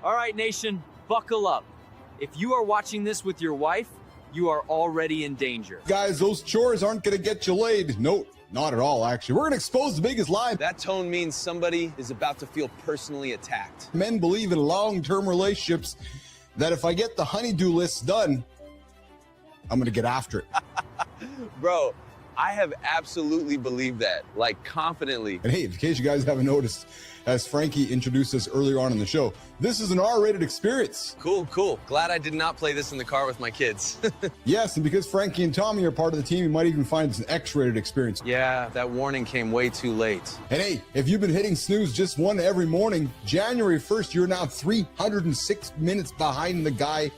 All right, nation, buckle up. If you are watching this with your wife, you are already in danger. Guys, those chores aren't gonna get you laid. No, not at all, actually. We're gonna expose the biggest lie. That tone means somebody is about to feel personally attacked. Men believe in long-term relationships that if I get the honey-do list done, I'm gonna get after it. Bro, I have absolutely believed that, like confidently. And hey, in case you guys haven't noticed, as Frankie introduced us earlier on in the show, this is an R-rated experience. Cool, cool. Glad I did not play this in the car with my kids. Yes, and because Frankie and Tommy are part of the team, you might even find it's an X-rated experience. Yeah, that warning came way too late. And hey, if you've been hitting snooze just one every morning, January 1st, you're now 306 minutes behind the guy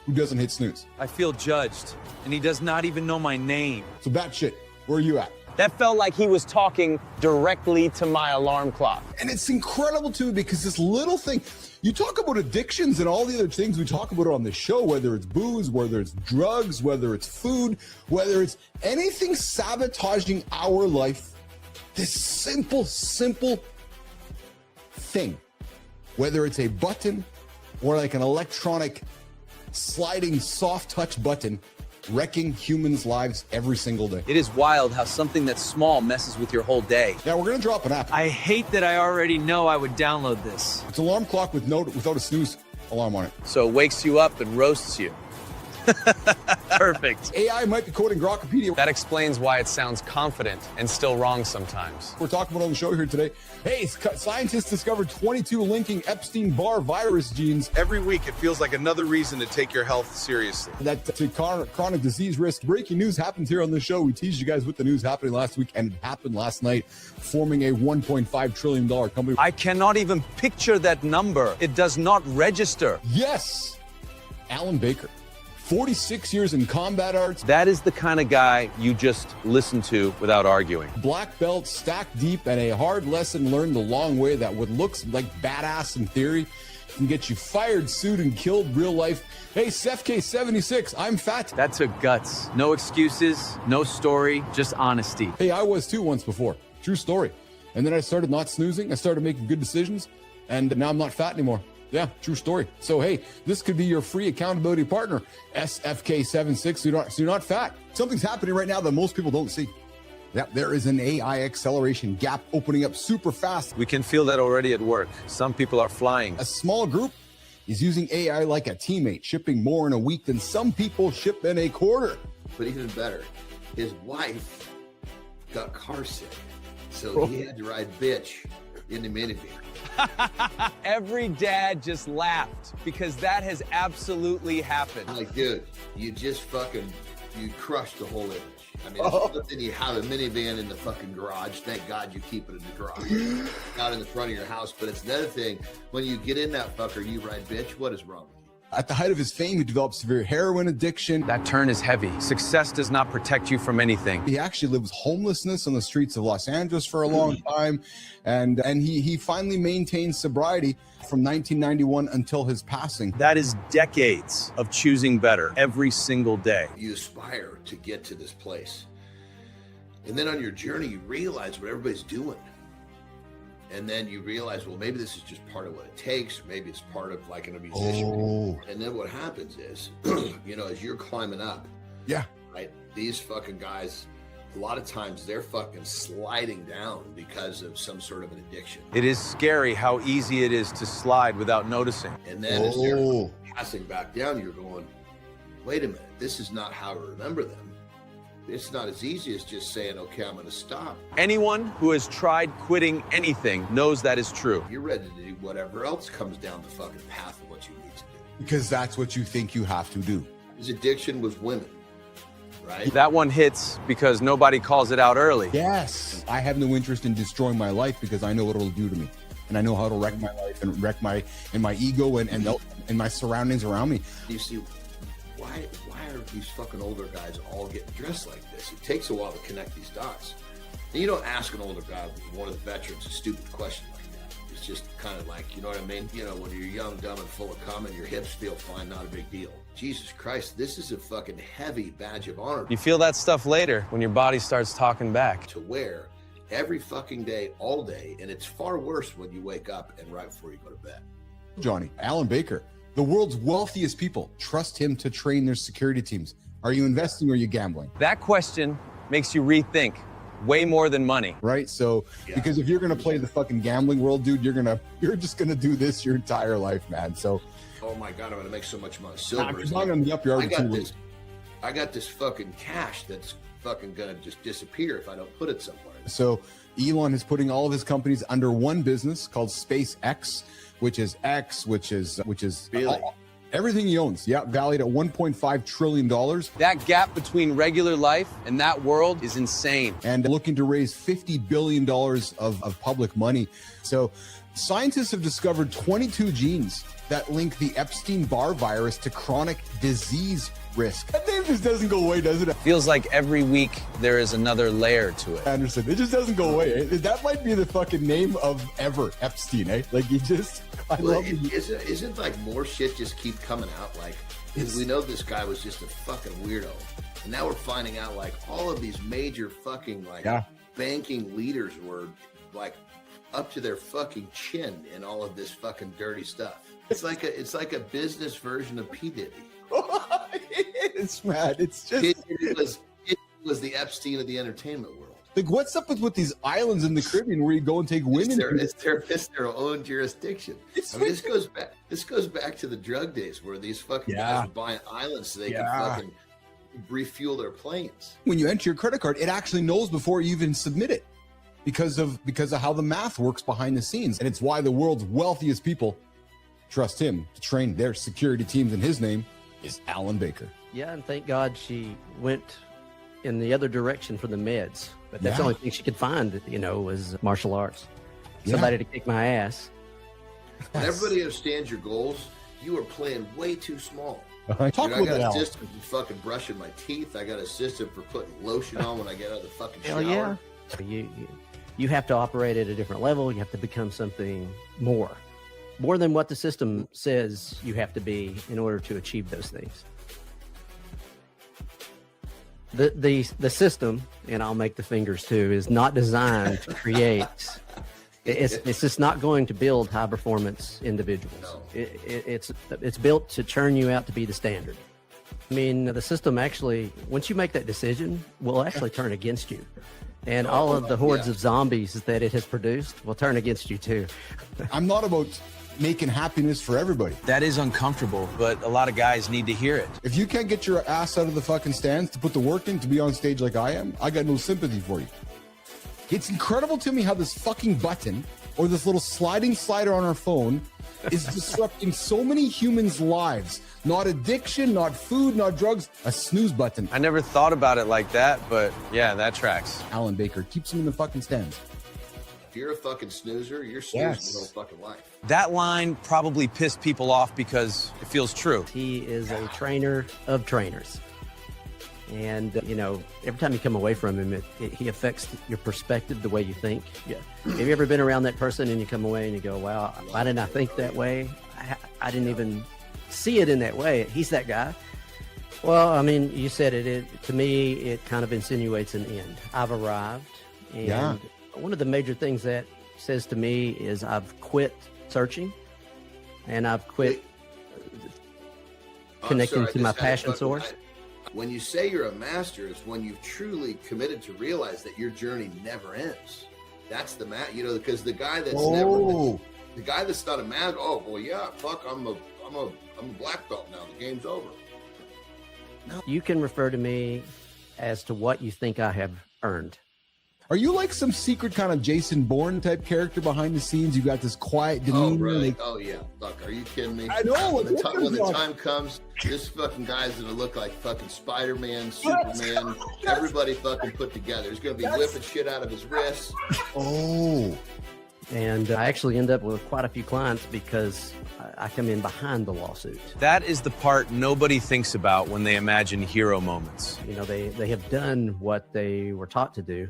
who doesn't hit snooze. I feel judged, and he does not even know my name. So batshit, where are you at? That felt like he was talking directly to my alarm clock. And it's incredible too, because this little thing, you talk about addictions and all the other things we talk about on the show, whether it's booze, whether it's drugs, whether it's food, whether it's anything sabotaging our life, this simple thing, whether it's a button or like an electronic sliding soft touch button, wrecking humans' lives every single day. It is wild how something that's small messes with your whole day. Yeah, we're gonna drop an app. I hate that I already know I would download this. It's an alarm clock without a snooze alarm on it. So it wakes you up and roasts you. Perfect. AI might be coding Grokpedia. That explains why it sounds confident and still wrong sometimes. We're talking about on the show here today. Hey, scientists discovered 22 linking Epstein-Barr virus genes. Every week, it feels like another reason to take your health seriously. That to chronic disease risk. Breaking news happens here on the show. We teased you guys with the news happening last week, and it happened last night, forming a $1.5 trillion company. I cannot even picture that number. It does not register. Yes, Alan Baker. 46 years in combat arts. That is the kind of guy you just listen to without arguing. Black belt stacked deep, and a hard lesson learned the long way that what looks like badass in theory can get you fired, sued, and killed real life. Hey, SFK76, I'm fat. That took guts. No excuses, no story, just honesty. Hey, I was too once before. True story. And then I started not snoozing. I started making good decisions, and now I'm not fat anymore. Yeah, true story. So, hey, this could be your free accountability partner, SFK76, so you're not fat. Something's happening right now that most people don't see. Yeah, there is an AI acceleration gap opening up super fast. We can feel that already at work. Some people are flying. A small group is using AI like a teammate, shipping more in a week than some people ship in a quarter. But even better, his wife got car sick, so he had to ride bitch in the minivan. Every dad just laughed because that has absolutely happened. I'm like, dude, you just you crushed the whole image. I mean, it's one thing you have a minivan in the fucking garage. Thank God you keep it in the garage, not in the front of your house. But it's another thing, when you get in that fucker, you ride bitch, what is wrong with you? At the height of his fame, he developed severe heroin addiction. That turn is heavy. Success does not protect you from anything. He actually lived with homelessness on the streets of Los Angeles for a long time. And he finally maintained sobriety from 1991 until his passing. That is decades of choosing better every single day. You aspire to get to this place. And then on your journey, you realize what everybody's doing. And then you realize, well, maybe this is just part of what it takes. Or maybe it's part of like a musician. And then what happens is, you know, as you're climbing up, yeah, right, these fucking guys, a lot of times they're fucking sliding down because of some sort of an addiction. It is scary how easy it is to slide without noticing. And then as they're passing back down, you're going, wait a minute, this is not how I remember them. It's not as easy as just saying, okay, I'm going to stop. Anyone who has tried quitting anything knows that is true. You're ready to do whatever else comes down the fucking path of what you need to do. Because that's what you think you have to do. His addiction was women, right? That one hits because nobody calls it out early. Yes. I have no interest in destroying my life because I know what it'll do to me. And I know how to wreck my life and wreck my ego and my surroundings around me. You see, why are these fucking older guys all getting dressed like this? It takes a while to connect these dots. And you don't ask an older guy, one of the veterans, a stupid question like that. It's just kind of like, you know what I mean? You know, when you're young, dumb, and full of cum and your hips feel fine, not a big deal. Jesus Christ, this is a fucking heavy badge of honor. You feel that stuff later when your body starts talking back. To wear every fucking day, all day, and it's far worse when you wake up and right before you go to bed. Johnny, Alan Baker, the world's wealthiest people trust him to train their security teams. Are you investing or are you gambling? That question makes you rethink way more than money. Right? So, because if you're going to play the fucking gambling world, dude, you're just going to do this your entire life, man. So, oh my God, I'm going to make so much money. Silver is not going to be up your I got this fucking cash that's fucking going to just disappear if I don't put it somewhere. So Elon is putting all of his companies under one business called SpaceX, which is Really? Everything he owns. Yeah, valued at $1.5 trillion. That gap between regular life and that world is insane. And looking to raise $50 billion of public money. So scientists have discovered 22 genes that link the Epstein-Barr virus to chronic disease risk. That name just doesn't go away, does it? Feels like every week there is another layer to it. Anderson, it just doesn't go away. That might be the fucking name of ever, Epstein, eh? Like, Isn't like more shit just keep coming out? Like, we know this guy was just a fucking weirdo. And now we're finding out like all of these major fucking banking leaders were like up to their fucking chin in all of this fucking dirty stuff. It's like a business version of P. Diddy. It's mad. It's just it was the Epstein of the entertainment world. Like, what's up with these islands in the Caribbean where you go and take women? It's their own jurisdiction. This goes back to the drug days where these fucking guys were buying islands so they can fucking refuel their planes. When you enter your credit card, it actually knows before you even submit it because of how the math works behind the scenes. And it's why the world's wealthiest people trust him to train their security teams, and his name is Alan Baker. Yeah, and thank God she went in the other direction for the meds. But that's the only thing she could find, was martial arts. Somebody to kick my ass. When everybody understands your goals, you are playing way too small. I got a system for fucking brushing my teeth. I got a system for putting lotion on when I get out of the fucking shower. Hell yeah. You have to operate at a different level. You have to become something more than what the system says you have to be in order to achieve those things. The system, and I'll make the fingers too, is not designed to create. It's just not going to build high performance individuals. No. It's built to turn you out to be the standard. I mean, the system actually, once you make that decision, will actually turn against you. And all of the hordes of zombies that it has produced will turn against you too. I'm not about making happiness for everybody. That is uncomfortable, but a lot of guys need to hear it. If you can't get your ass out of the fucking stands to put the work in to be on stage like I am, I got no sympathy for you. It's incredible to me how this fucking button or this little sliding slider on our phone is disrupting so many humans' lives. Not addiction, not food, not drugs, a snooze button. I never thought about it like that, but yeah, that tracks. Alan Baker keeps them in the fucking stands. If you're a fucking snoozer, you're snoozing your whole fucking life. That line probably pissed people off because it feels true. He is a trainer of trainers. And, every time you come away from him, he affects your perspective, the way you think. Yeah. Have you ever been around that person and you come away and you go, wow, why didn't I think that way? I didn't even see it in that way. He's that guy. Well, I mean, you said it to me, it kind of insinuates an end. I've arrived. And one of the major things that says to me is I've quit searching and I've quit connecting to my passion source. When you say you're a master, it's when you've truly committed to realize that your journey never ends. That's the because the guy that's the guy that's not a master. Oh well, yeah, fuck, I'm a black belt now. The game's over. No. You can refer to me as to what you think I have earned. Are you like some secret kind of Jason Bourne type character behind the scenes? You got this quiet demeanor. Oh, really? Like, oh, yeah. Fuck, are you kidding me? I know. When the time comes, this fucking guy's going to look like fucking Spider-Man, Superman, everybody fucking put together. He's going to be whipping shit out of his wrists. Oh. And I actually end up with quite a few clients because I come in behind the lawsuit. That is the part nobody thinks about when they imagine hero moments. They have done what they were taught to do.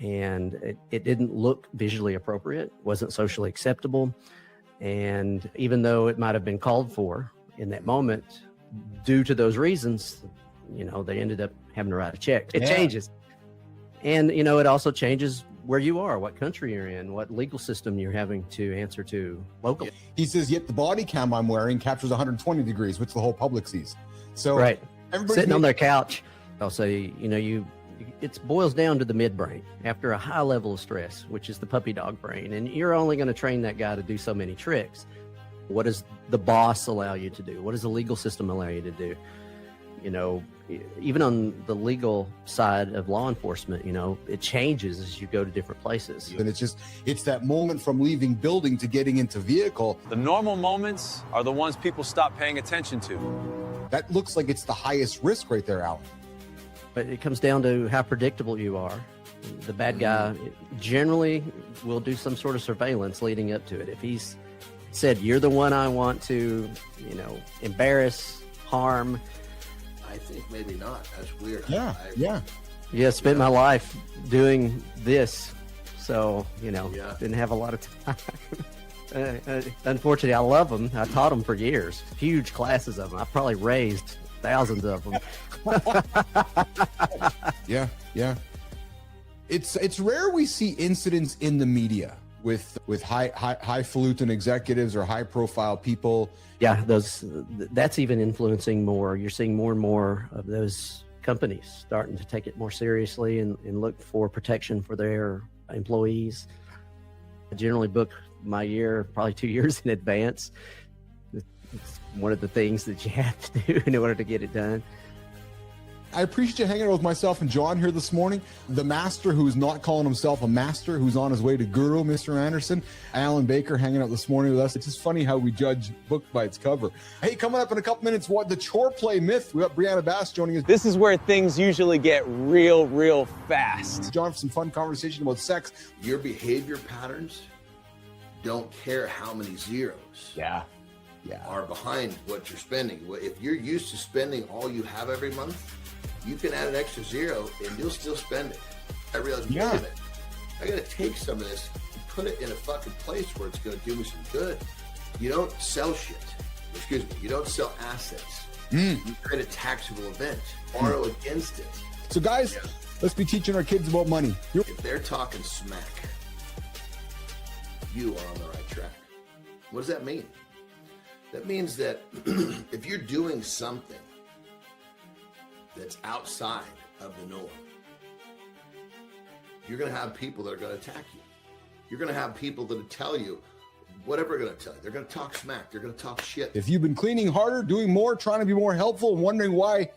And it didn't look visually appropriate, wasn't socially acceptable. And even though it might have been called for in that moment, due to those reasons, they ended up having to write a check. It changes. And, it also changes where you are, what country you're in, what legal system you're having to answer to locally. He says, yet the body cam I'm wearing captures 120 degrees, which the whole public sees. So Right. everybody's Sitting on their couch, I'll say, it boils down to the midbrain after a high level of stress, which is the puppy dog brain. And you're only going to train that guy to do so many tricks. What does the boss allow you to do? What does the legal system allow you to do? Even on the legal side of law enforcement, it changes as you go to different places. And it's that moment from leaving building to getting into vehicle. The normal moments are the ones people stop paying attention to. That looks like it's the highest risk right there, Alan. But it comes down to how predictable you are. The bad guy generally will do some sort of surveillance leading up to it. If he's said, you're the one I want to, embarrass, harm. I think maybe not. That's weird. Yeah, spent my life doing this. So, didn't have a lot of time. Unfortunately, I love them. I taught them for years. Huge classes of them. I probably raised thousands of them. Yeah. It's rare we see incidents in the media with highfalutin executives or high profile people. Yeah, that's even influencing more. You're seeing more and more of those companies starting to take it more seriously and look for protection for their employees. I generally book my year probably 2 years in advance. It's one of the things that you have to do in order to get it done. I appreciate you hanging out with myself and John here this morning. The master who's not calling himself a master, who's on his way to guru, Mr. Anderson. Alan Baker hanging out this morning with us. It's just funny how we judge book by its cover. Hey, coming up in a couple minutes, what the chore play myth. We got Brianna Bass joining us. This is where things usually get real fast. John, for some fun conversation about sex. Your behavior patterns don't care how many zeros are behind what you're spending. If you're used to spending all you have every month, you can add an extra zero and you'll still spend it. I realized, wait a minute, I gotta take some of this and put it in a fucking place where it's gonna do me some good. You don't sell shit. You don't sell assets. You create a taxable event. Borrow against it. So guys, let's be teaching our kids about money. If they're talking smack, you are on the right track. What does that mean? That means that if you're doing something that's outside of the norm, you're going to have people that are going to attack you. You're going to have people that tell you whatever they're going to tell you. They're going to talk smack. They're going to talk shit. If you've been cleaning harder, doing more, trying to be more helpful, and wondering why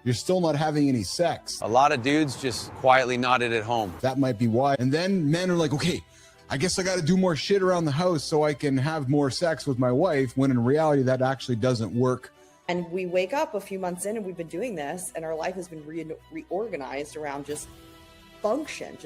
you're still not having any sex, A lot of dudes just quietly nodded at home. that might be why. And then men are like, okay, I guess I got to do more shit around the house so I can have more sex with my wife, when in reality that actually doesn't work. And we wake up a few months in and we've been doing this and our life has been reorganized around just function.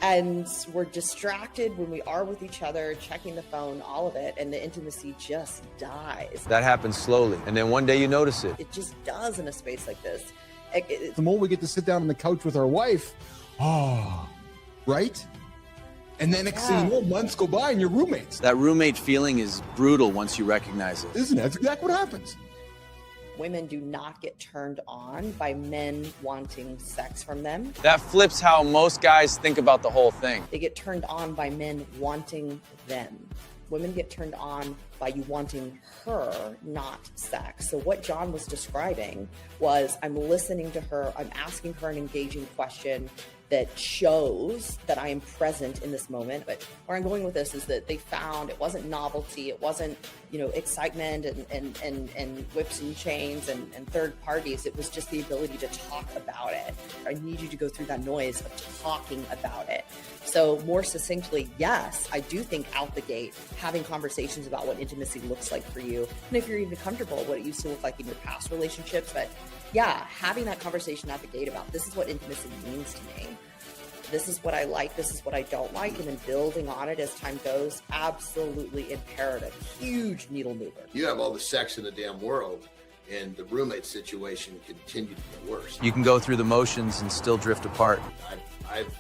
And we're distracted when we are with each other, checking the phone, all of it, and the intimacy just dies. That happens slowly, and then one day you notice it. It just does in a space like this. The moment we get to sit down on the couch with our wife, right? And then next thing you know, months go by and you're roommates. That roommate feeling is brutal once you recognize it. Isn't it? That's exactly what happens. Women do not get turned on by men wanting sex from them. That flips how most guys think about the whole thing. They get turned on by men wanting them. Women get turned on by you wanting her, not sex. So what John was describing was, I'm listening to her, I'm asking her an engaging question that shows that I am present in this moment. But where I'm going with this is that they found it wasn't novelty, it wasn't, excitement and whips and chains and third parties. It was just the ability to talk about it. I need you to go through that noise of talking about it. So more succinctly, yes, I do think out the gate, having conversations about what intimacy looks like for you, and if you're even comfortable, what it used to look like in your past relationships. But yeah, having that conversation out the gate about, this is what intimacy means to me. This is what I like, this is what I don't like, and then building on it as time goes, absolutely imperative. Huge needle mover. You have all the sex in the damn world, and the roommate situation continued to get worse. You can go through the motions and still drift apart. I've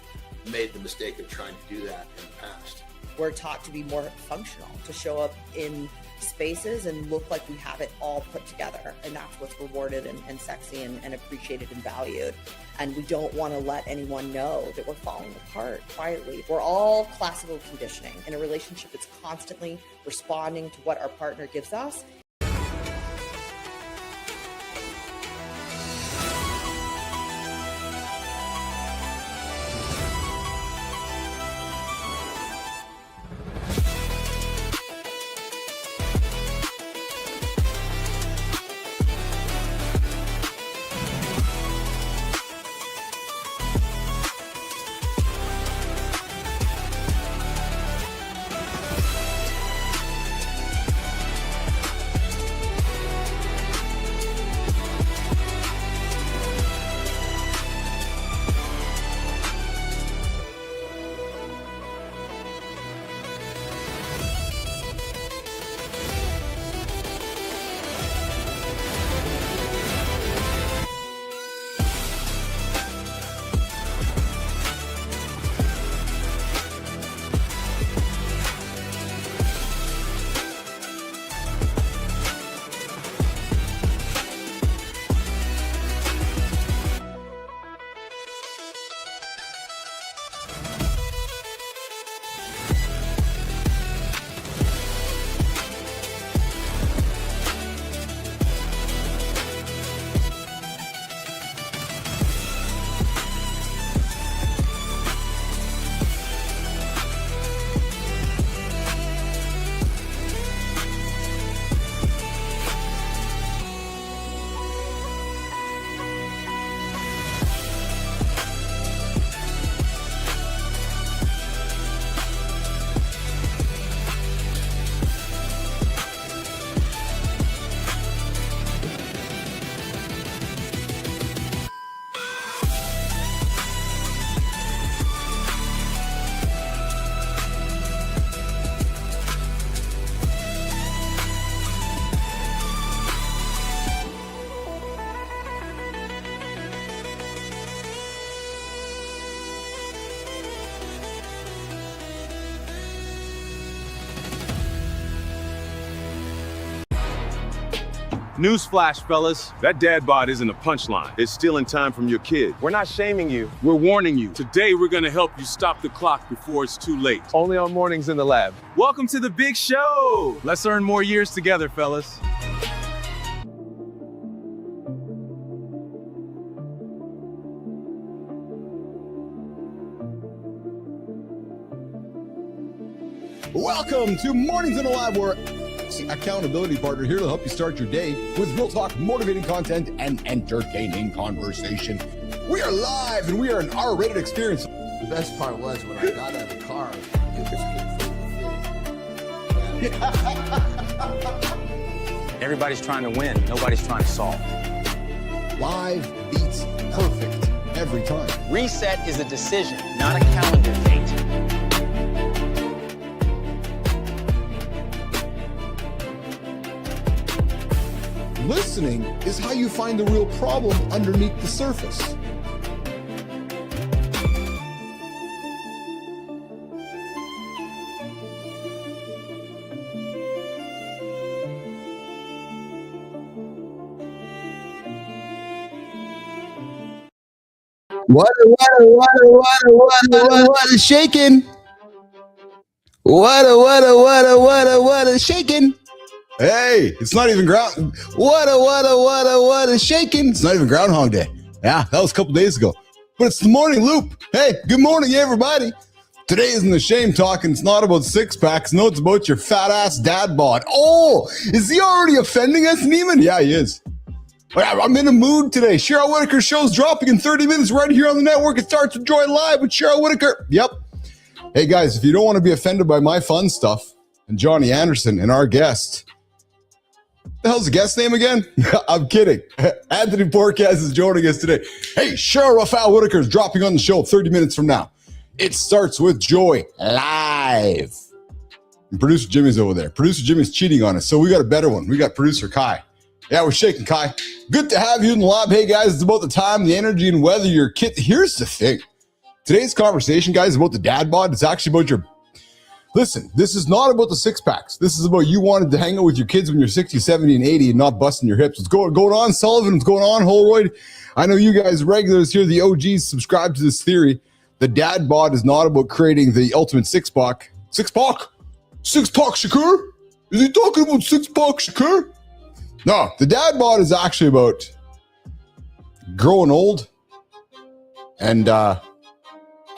made the mistake of trying to do that in the past. We're taught to be more functional, to show up in spaces and look like we have it all put together. And that's what's rewarded and sexy and appreciated and valued. and we don't want to let anyone know that we're falling apart quietly. We're all classical conditioning. In a relationship, it's constantly responding to what our partner gives us. Newsflash, fellas. That dad bod isn't a punchline. It's stealing time from your kid. We're not shaming you. We're warning you. Today, we're gonna help you stop the clock before it's too late. Only on Mornings in the Lab. Welcome to the big show. Let's earn more years together, fellas. Welcome to Mornings in the Lab, where accountability partner here to help you start your day with real talk, motivating content, and entertaining conversation. We are live and we are an R-rated experience. The best part was when I got out of the car, it was Everybody's trying to win. Nobody's trying to solve. Live beats perfect every time. Reset is a decision, not a calendar date. Listening is how you find the real problem underneath the surface. What a shaking. What a shaking. Hey, it's not even What a shaking. It's not even Groundhog Day. Yeah, that was a couple days ago. But it's the morning loop. Hey, good morning, everybody. Today isn't a shame talk, and it's not about six packs. No, it's about your fat ass dad bod. Oh, is he already offending us, Neiman? Yeah, he is. I'm in a mood today. Cheryl Whitaker's show's dropping in 30 minutes right here on the network. It starts with Joy Live with Cheryl Whitaker. Yep. Hey, guys, if you don't want to be offended by my fun stuff and Johnny Anderson and our guest, the hell's the guest name again? I'm kidding. Anthony Porcas is joining us today. Hey, Cheryl Whitaker's dropping on the show 30 minutes from now. It starts with Joy Live. And producer Jimmy's over there. Producer Jimmy's cheating on us, so we got a better one. We got producer Kai. Yeah, we're shaking, Kai. Good to have you in the lab. Hey, guys, it's about the time, the energy, and whether your kid. Here's the thing. Today's conversation, guys, is about the dad bod. It's actually about Listen, this is not about the six packs. This is about you wanting to hang out with your kids when you're 60, 70, and 80 and not busting your hips. What's going on, Sullivan? What's going on, Holroyd? I know you guys regulars here, the OGs, subscribe to this theory. The Dad Bod is not about creating the ultimate six-pack. Six-pack? Six-pack Shakur? Is he talking about six-pack Shakur? No, the Dad Bod is actually about growing old and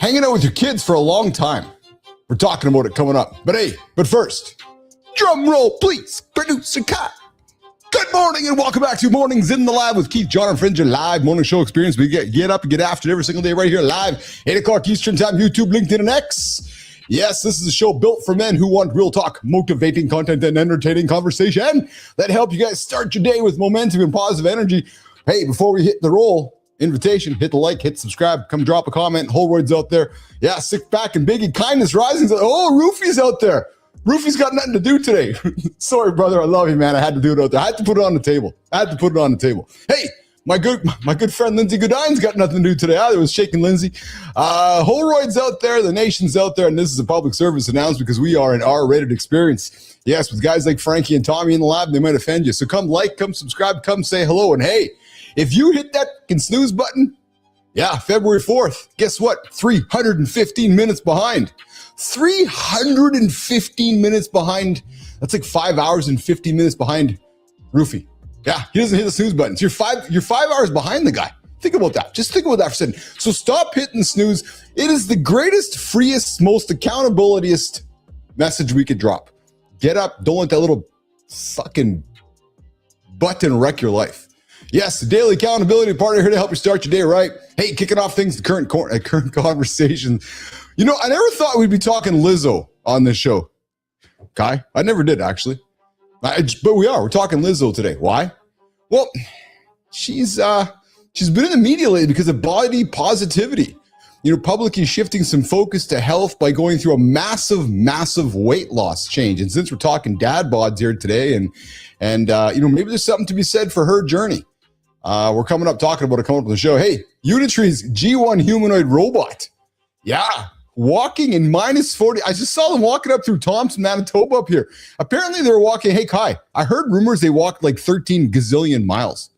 hanging out with your kids for a long time. We're talking about it coming up. But first, drum roll, please. Producer Kai. Good morning and welcome back to Mornings in the Lab with Keith, John, and Friends, your live morning show experience. We get up and get after it every single day right here live, 8 o'clock Eastern time, YouTube, LinkedIn, and X. Yes, this is a show built for men who want real talk, motivating content, and entertaining conversation that help you guys start your day with momentum and positive energy. Hey, before we hit the roll, invitation, hit the like, hit subscribe, come drop a comment. Holroyd's out there. Yeah, Six Pack and Biggie, Kindness Rising. Oh, Roofy's out there. Roofy's got nothing to do today. Sorry, brother. I love you, man. I had to do it out there. I had to put it on the table. Hey, my good friend Lindsay Goodine's got nothing to do today. I was shaking Lindsay. Holroyd's out there. The nation's out there. And this is a public service announcement because we are an R-rated experience. Yes, with guys like Frankie and Tommy in the lab, they might offend you. So come like, come subscribe, come say hello. And hey, if you hit that snooze button, yeah, February 4th, guess what? 315 minutes behind. 315 minutes behind. That's like 5 hours and 50 minutes behind Roofy. Yeah, he doesn't hit the snooze button. So you're 5 hours behind the guy. Think about that. Just think about that for a second. So stop hitting snooze. It is the greatest, freest, most accountabilityest message we could drop. Get up. Don't let that little fucking button wreck your life. Yes, the daily accountability partner here to help you start your day right. Hey, kicking off things, the current conversation. You know, I never thought we'd be talking Lizzo on this show. Kai, I never did actually. But we are. We're talking Lizzo today. Why? Well, she's been in the media lately because of body positivity. You know, publicly shifting some focus to health by going through a massive weight loss change. And since we're talking Dad Bods here today, and you know, maybe there's something to be said for her journey. We're coming up talking about it coming up on the show. Hey, Unitree's G1 humanoid robot. Yeah. Walking in minus 40. I just saw them walking up through Thompson, Manitoba up here. Apparently they were walking. Hey, Kai, I heard rumors they walked like 13 gazillion miles.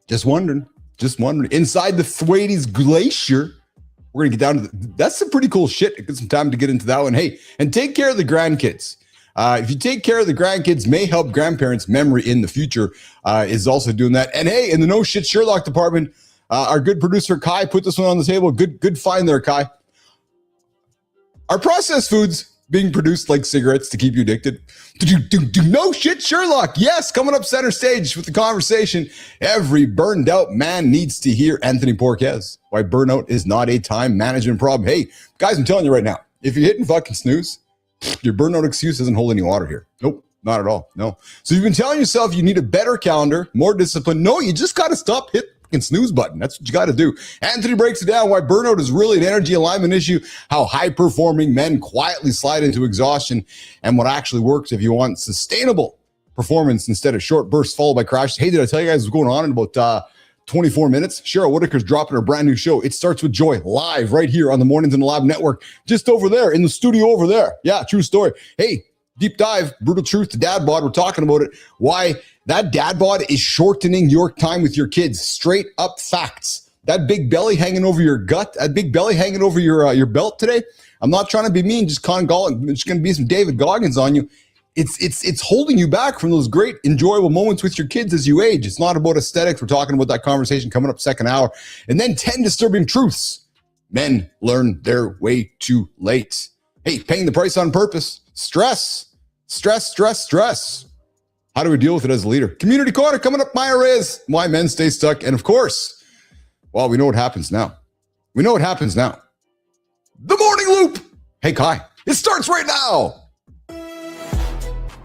Just wondering. Inside the Thwaites Glacier. We're going to get down to that's some pretty cool shit. Get some time to get into that one. Hey, and take care of the grandkids. If you take care of the grandkids, may help grandparents' memory in the future is also doing that. And hey, in the No Shit Sherlock department, our good producer Kai put this one on the table. Good find there, Kai. Are processed foods being produced like cigarettes to keep you addicted? Do no shit, Sherlock. Yes, coming up center stage with the conversation every burned out man needs to hear. Anthony Porquez, why burnout is not a time management problem. Hey, guys, I'm telling you right now, if you're hitting fucking snooze, your burnout excuse doesn't hold any water here. Nope, not at all. No. So you've been telling yourself you need a better calendar, more discipline. No, you just got to stop hitting snooze button. That's what you got to do. Anthony breaks it down why burnout is really an energy alignment issue, how high performing men quietly slide into exhaustion, and what actually works if you want sustainable performance instead of short bursts followed by crashes. Hey, did I tell you guys what's going on in about 24 minutes? Cheryl Whitaker's dropping her brand new show. It Starts With Joy live right here on the Mornings in the Lab network, just over there in the studio over there. Yeah, true story. Hey, deep dive, brutal truth to Dad Bod. We're talking about it. Why that Dad Bod is shortening your time with your kids. Straight up facts. That big belly hanging over your gut, that big belly hanging over your belt today. I'm not trying to be mean, just just going to be some David Goggins on you. It's holding you back from those great, enjoyable moments with your kids as you age. It's not about aesthetics. We're talking about that conversation coming up second hour. And then 10 disturbing truths. Men learn their way too late. Hey, paying the price on purpose. Stress. How do we deal with it as a leader? Community Corner coming up. My arrays. Why men stay stuck. And of course, well, we know what happens now. The morning loop. Hey, Kai, it starts right now.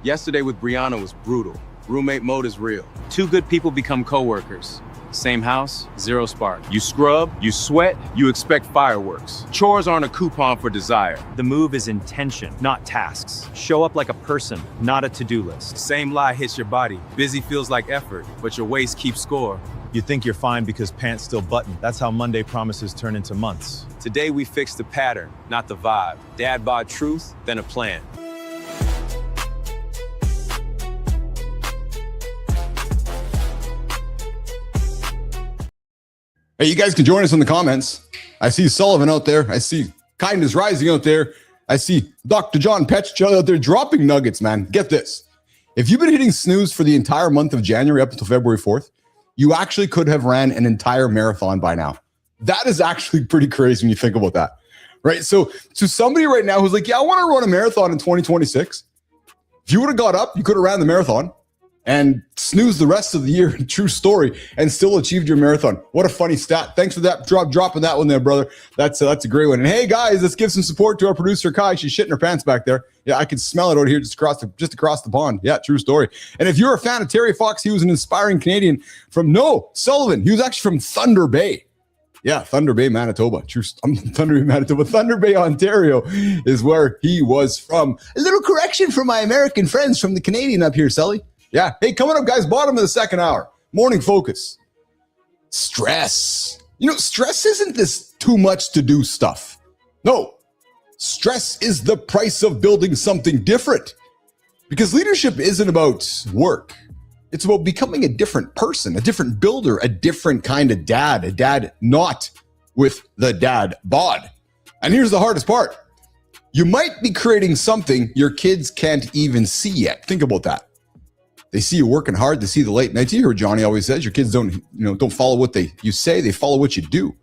Yesterday with Brianna was brutal. Roommate mode is real. Two good people become coworkers. Same house, zero spark. You scrub, you sweat, you expect fireworks. Chores aren't a coupon for desire. The move is intention, not tasks. Show up like a person, not a to-do list. Same lie hits your body. Busy feels like effort, but your waist keeps score. You think you're fine because pants still button. That's how Monday promises turn into months. Today we fix the pattern, not the vibe. Dad bod truth, then a plan. Hey, you guys can join us in the comments. I see Sullivan out there. I see Kindness Rising out there. I see Dr. John Petch out there dropping nuggets, man. Get this. If you've been hitting snooze for the entire month of January up until February 4th, you actually could have ran an entire marathon by now. That is actually pretty crazy when you think about that, right? So to somebody right now who's like, yeah, I want to run a marathon in 2026. If you would have got up, you could have ran the marathon and snoozed the rest of the year, true story, and still achieved your marathon. What a funny stat. Thanks for that dropping that one there, brother. That's a great one. And hey, guys, let's give some support to our producer, Kai. She's shitting her pants back there. Yeah, I can smell it out here just across the pond. Yeah, true story. And if you're a fan of Terry Fox, he was an inspiring Canadian from Sullivan. He was actually from Thunder Bay. Yeah, Thunder Bay, Manitoba. Thunder Bay, Manitoba. Thunder Bay, Ontario is where he was from. A little correction for my American friends from the Canadian up here, Sully. Yeah. Hey, coming up, guys, bottom of the second hour. Morning focus. Stress. Stress isn't this too much to do stuff. No. Stress is the price of building something different. Because leadership isn't about work. It's about becoming a different person, a different builder, a different kind of dad, a dad not with the dad bod. And here's the hardest part. You might be creating something your kids can't even see yet. Think about that. They see you working hard. They see the late nights. You hear Johnny always says, your kids don't follow what you say. They follow what you do.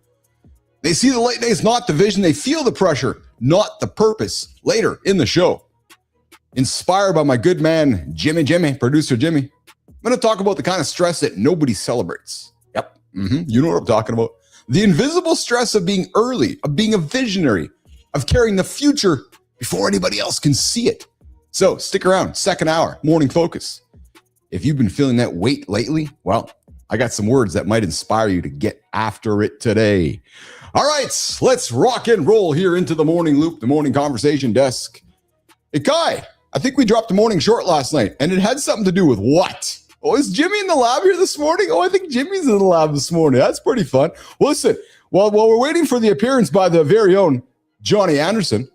They see the late nights, not the vision. They feel the pressure, not the purpose. Later in the show, inspired by my good man, Jimmy, producer Jimmy, I'm going to talk about the kind of stress that nobody celebrates. Yep. You know what I'm talking about. The invisible stress of being early, of being a visionary, of carrying the future before anybody else can see it. So stick around. Second hour, morning focus. If you've been feeling that weight lately, well, I got some words that might inspire you to get after it today. All right, let's rock and roll here into the morning loop, the morning conversation desk. Hey, Kai, I think we dropped a morning short last night, and it had something to do with what? Oh, is Jimmy in the lab here this morning? Oh, I think Jimmy's in the lab this morning. That's pretty fun. Well, listen, while we're waiting for the appearance by the very own Johnny Anderson,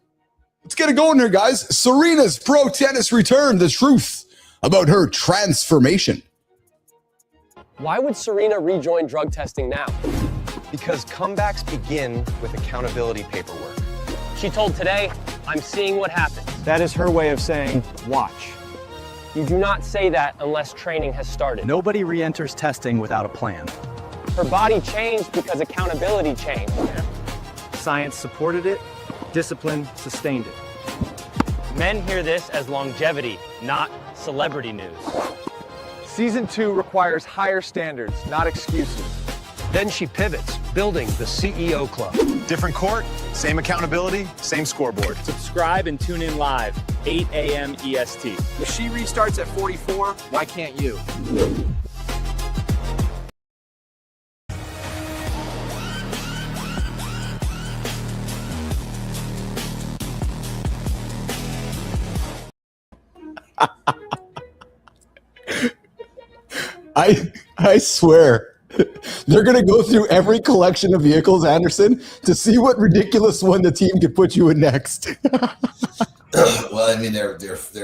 let's get it going here, guys. Serena's pro tennis return, the truth about her transformation. Why would Serena rejoin drug testing now? Because comebacks begin with accountability paperwork. She told Today, I'm seeing what happens. That is her way of saying, watch. You do not say that unless training has started. Nobody re-enters testing without a plan. Her body changed because accountability changed. Science supported it, discipline sustained it. Men hear this as longevity, not celebrity news. Season 2 requires higher standards, not excuses. Then she pivots, building the CEO Club. Different court, same accountability, same scoreboard. Subscribe and tune in live, 8 a.m. EST. If she restarts at 44, why can't you? I swear, they're going to go through every collection of vehicles, Anderson, to see what ridiculous one the team could put you in next. Well, I mean, they're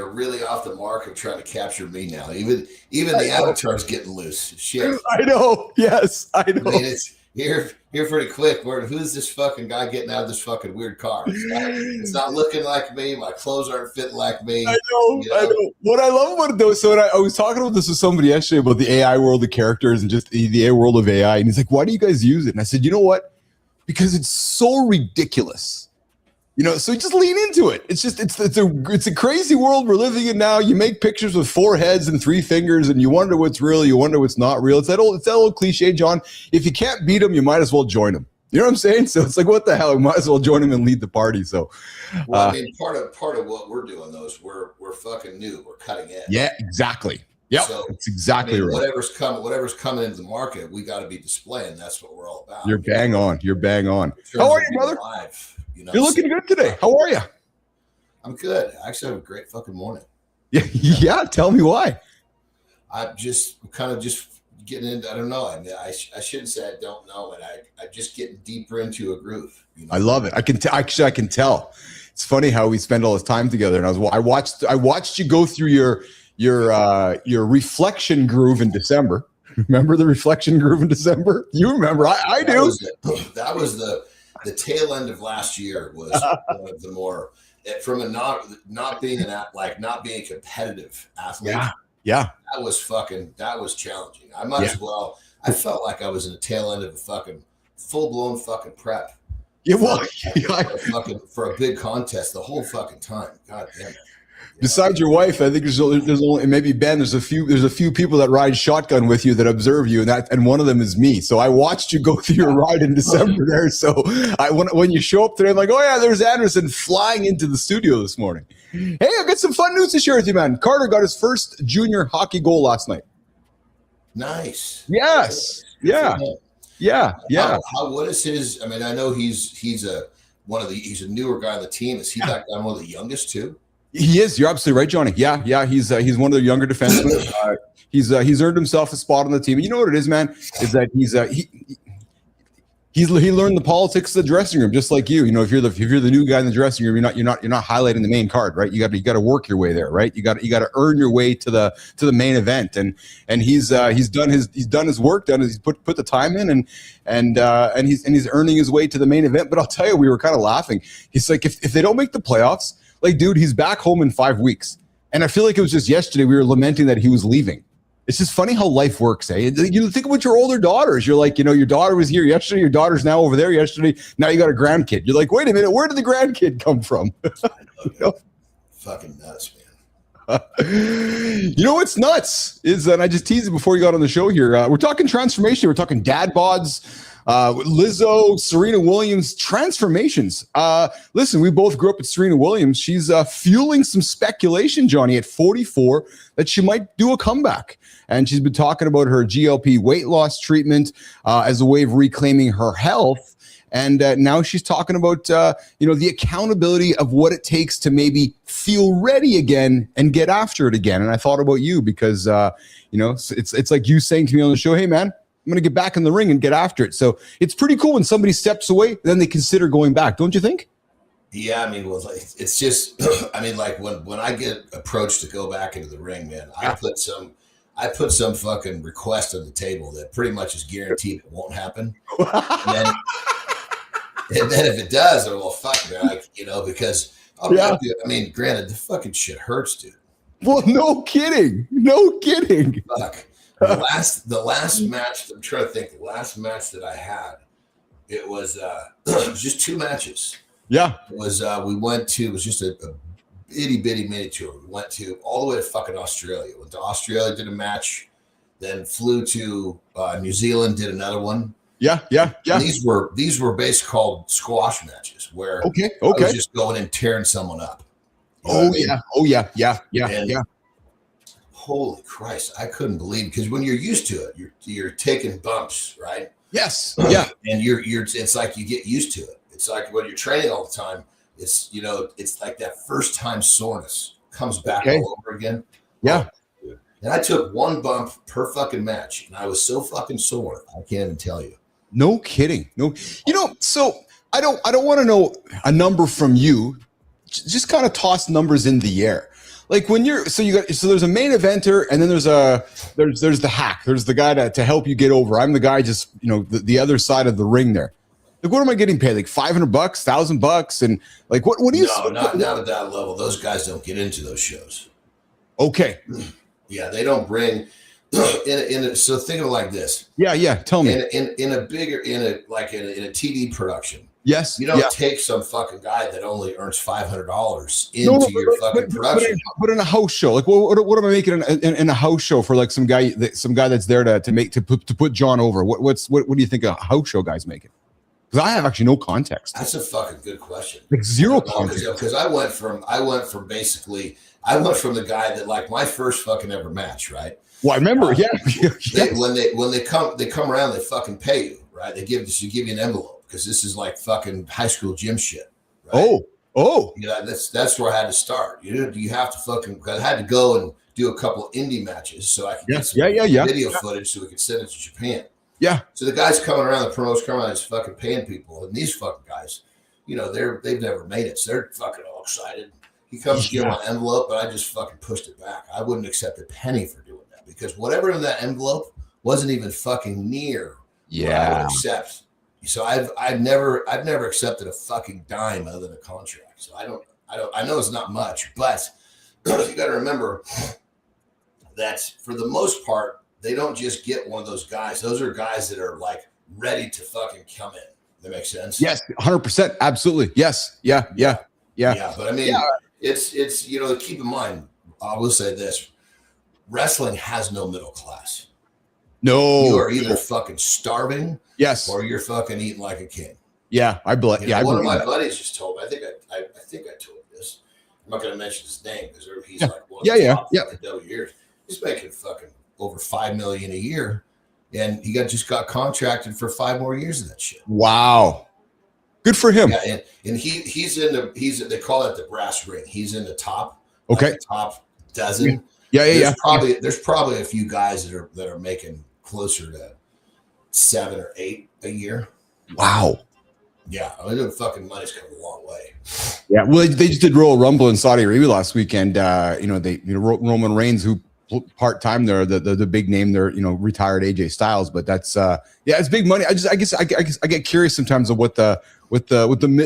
really off the mark of trying to capture me now. Even the avatar's getting loose. Shit. I know. Yes, I know. I mean, it's here pretty quick. Who's this fucking guy getting out of this fucking weird car? It's not looking like me. My clothes aren't fitting like me. I know. I know. What I love about it, though, so I was talking about this with somebody yesterday about the AI world of characters and just the AI world of AI. And he's like, why do you guys use it? And I said, you know what? Because it's so ridiculous. So just lean into it. It's just it's a crazy world we're living in now. You make pictures with 4 heads and 3 fingers, and you wonder what's real, you wonder what's not real. It's that old cliche, John. If you can't beat them, you might as well join them. You know what I'm saying? So it's like, what the hell? We might as well join them and lead the party. So, well, I mean, part of what we're doing though is we're fucking new. We're cutting edge. Yeah, exactly. Yeah, so, that's exactly right. Whatever's coming into the market, we got to be displaying. That's what we're all about. You're bang on. You're bang on. How are you, brother? Live, You're looking good today. How are you? I'm good. I actually have a great fucking morning. Yeah. Tell me why. I just getting into, I don't know. I mean, I shouldn't say I don't know, and I'm just getting deeper into a groove. You know? I love it. I can I can tell. It's funny how we spend all this time together. And I watched you go through your reflection groove in December. Remember the reflection groove in December? You remember? I do. That was the tail end of last year. Was one of the more from a not being a competitive athlete. Yeah. That was challenging. I might as well. I felt like I was in the tail end of a fucking full-blown fucking prep. Yeah, well, for a big contest the whole fucking time. God damn it. Besides your wife, I think there's only maybe Ben. There's a few people that ride shotgun with you that observe you, and one of them is me. So I watched you go through your ride in December there. So when you show up today, I'm like, oh yeah, there's Anderson flying into the studio this morning. Hey, I've got some fun news to share with you, man. Carter got his first junior hockey goal last night. Nice. Yes. Yeah. What is his? I mean, I know he's a newer guy on the team. Is he that guy one of the youngest too? He is. You're absolutely right, Johnny. Yeah. He's one of the younger defensemen. He's earned himself a spot on the team. And you know what it is, man? Is that he learned the politics of the dressing room, just like you. You know, if you're the new guy in the dressing room, you're not highlighting the main card, right? You got to work your way there, right? You got to earn your way to the main event. And he's done his work. He's put the time in, and he's earning his way to the main event. But I'll tell you, we were kind of laughing. He's like, if they don't make the playoffs. Like, dude, he's back home in 5 weeks. And I feel like it was just yesterday we were lamenting that he was leaving. It's just funny how life works, eh? You think about your older daughters. You're like, your daughter was here yesterday. Your daughter's now over there yesterday. Now you got a grandkid. You're like, wait a minute, where did the grandkid come from? Fucking nuts, man. You know what's nuts is, and I just teased it before you got on the show here. We're talking transformation. We're talking Dad Bods. Lizzo, Serena Williams, transformations. Listen, we both grew up with Serena Williams. She's fueling some speculation, Johnny, at 44 that she might do a comeback. And she's been talking about her GLP weight loss treatment as a way of reclaiming her health. And now she's talking about, the accountability of what it takes to maybe feel ready again and get after it again. And I thought about you because, it's like you saying to me on the show, hey, man, I'm going to get back in the ring and get after it. So it's pretty cool when somebody steps away, then they consider going back. Don't you think? Yeah, I mean, well, it's just, I mean, like when I get approached to go back into the ring, man, I put some fucking request on the table that pretty much is guaranteed it won't happen. And then if it does, well, fuck, man, because I mean, granted, the fucking shit hurts, dude. Well, no kidding. Fuck. The last match, I'm trying to think, the last match that I had, it was just 2 matches. Yeah. It was, it was just a itty bitty mini tour. We went to all the way to fucking Australia. Went to Australia, did a match, then flew to New Zealand, did another one. Yeah. And these were basically called squash matches where I was just going and tearing someone up. Yeah. Holy Christ, I couldn't believe it, because when you're used to it, you're taking bumps, right? Yes. Yeah. And it's like you get used to it. It's like when you're training all the time, it's like that first time soreness comes back all over again. Yeah. And I took 1 bump per fucking match, and I was so fucking sore, I can't even tell you. No kidding. No, so I don't want to know a number from you. Just kind of toss numbers in the air. Like when there's a main eventer, and then there's the hack. There's the guy to help you get over. I'm the guy just, the other side of the ring there. Like, what am I getting paid? Like $500, $1,000, and like what do you? No, not at that level. Those guys don't get into those shows. Okay. Yeah, they don't bring. So think of it like this. Yeah. Tell me. In a TV production. Yes. You don't take some fucking guy that only earns $500 into your fucking production. But in a house show, like what am I making in a house show for, like some guy that's there to put John over? What do you think a house show guy's making? Because I have actually no context. That's a fucking good question. Like zero context. Because I went from the guy that, like, my first fucking ever match, right? Well, I remember, When they come around, they fucking pay you, right? They give you an envelope, because this is like fucking high school gym shit. Right? Oh. That's where I had to start. You have to fucking, because I had to go and do a couple indie matches so I could get some video footage so we could send it to Japan. Yeah. So the guys coming around, the promos coming around, is fucking paying people, and these fucking guys, you know, they've never made it, so they're fucking all excited. He comes to get my envelope, but I just fucking pushed it back. I wouldn't accept a penny for doing that because whatever in that envelope wasn't even fucking near what I would accept. So I've never accepted a fucking dime other than a contract. So I know it's not much, but you got to remember that for the most part, they don't just get one of those guys. Those are guys that are like ready to fucking come in. That makes sense. Yes, 100%. Absolutely. Yes. Yeah. But I mean, it's you know, keep in mind. I will say this: wrestling has no middle class. No, you are either fucking starving, or you're fucking eating like a king. Yeah, I believe. Yeah, one of my buddies just told me. I think I told this. I'm not going to mention his name because he's like one of the top W years. He's making fucking over $5 million a year, and he just got contracted for 5 more years of that shit. Wow, good for him. Yeah, and he's they call it the brass ring. He's in the top. Okay, like the top dozen. Yeah. There's probably a few guys that are making closer to 7 or 8 a year. Wow. Yeah, I mean, the fucking money's come a long way. Yeah, well, they just did Royal Rumble in Saudi Arabia last weekend. Roman Reigns, who part-time there, the big name there, retired AJ Styles, but that's it's big money. I guess I get curious sometimes of what the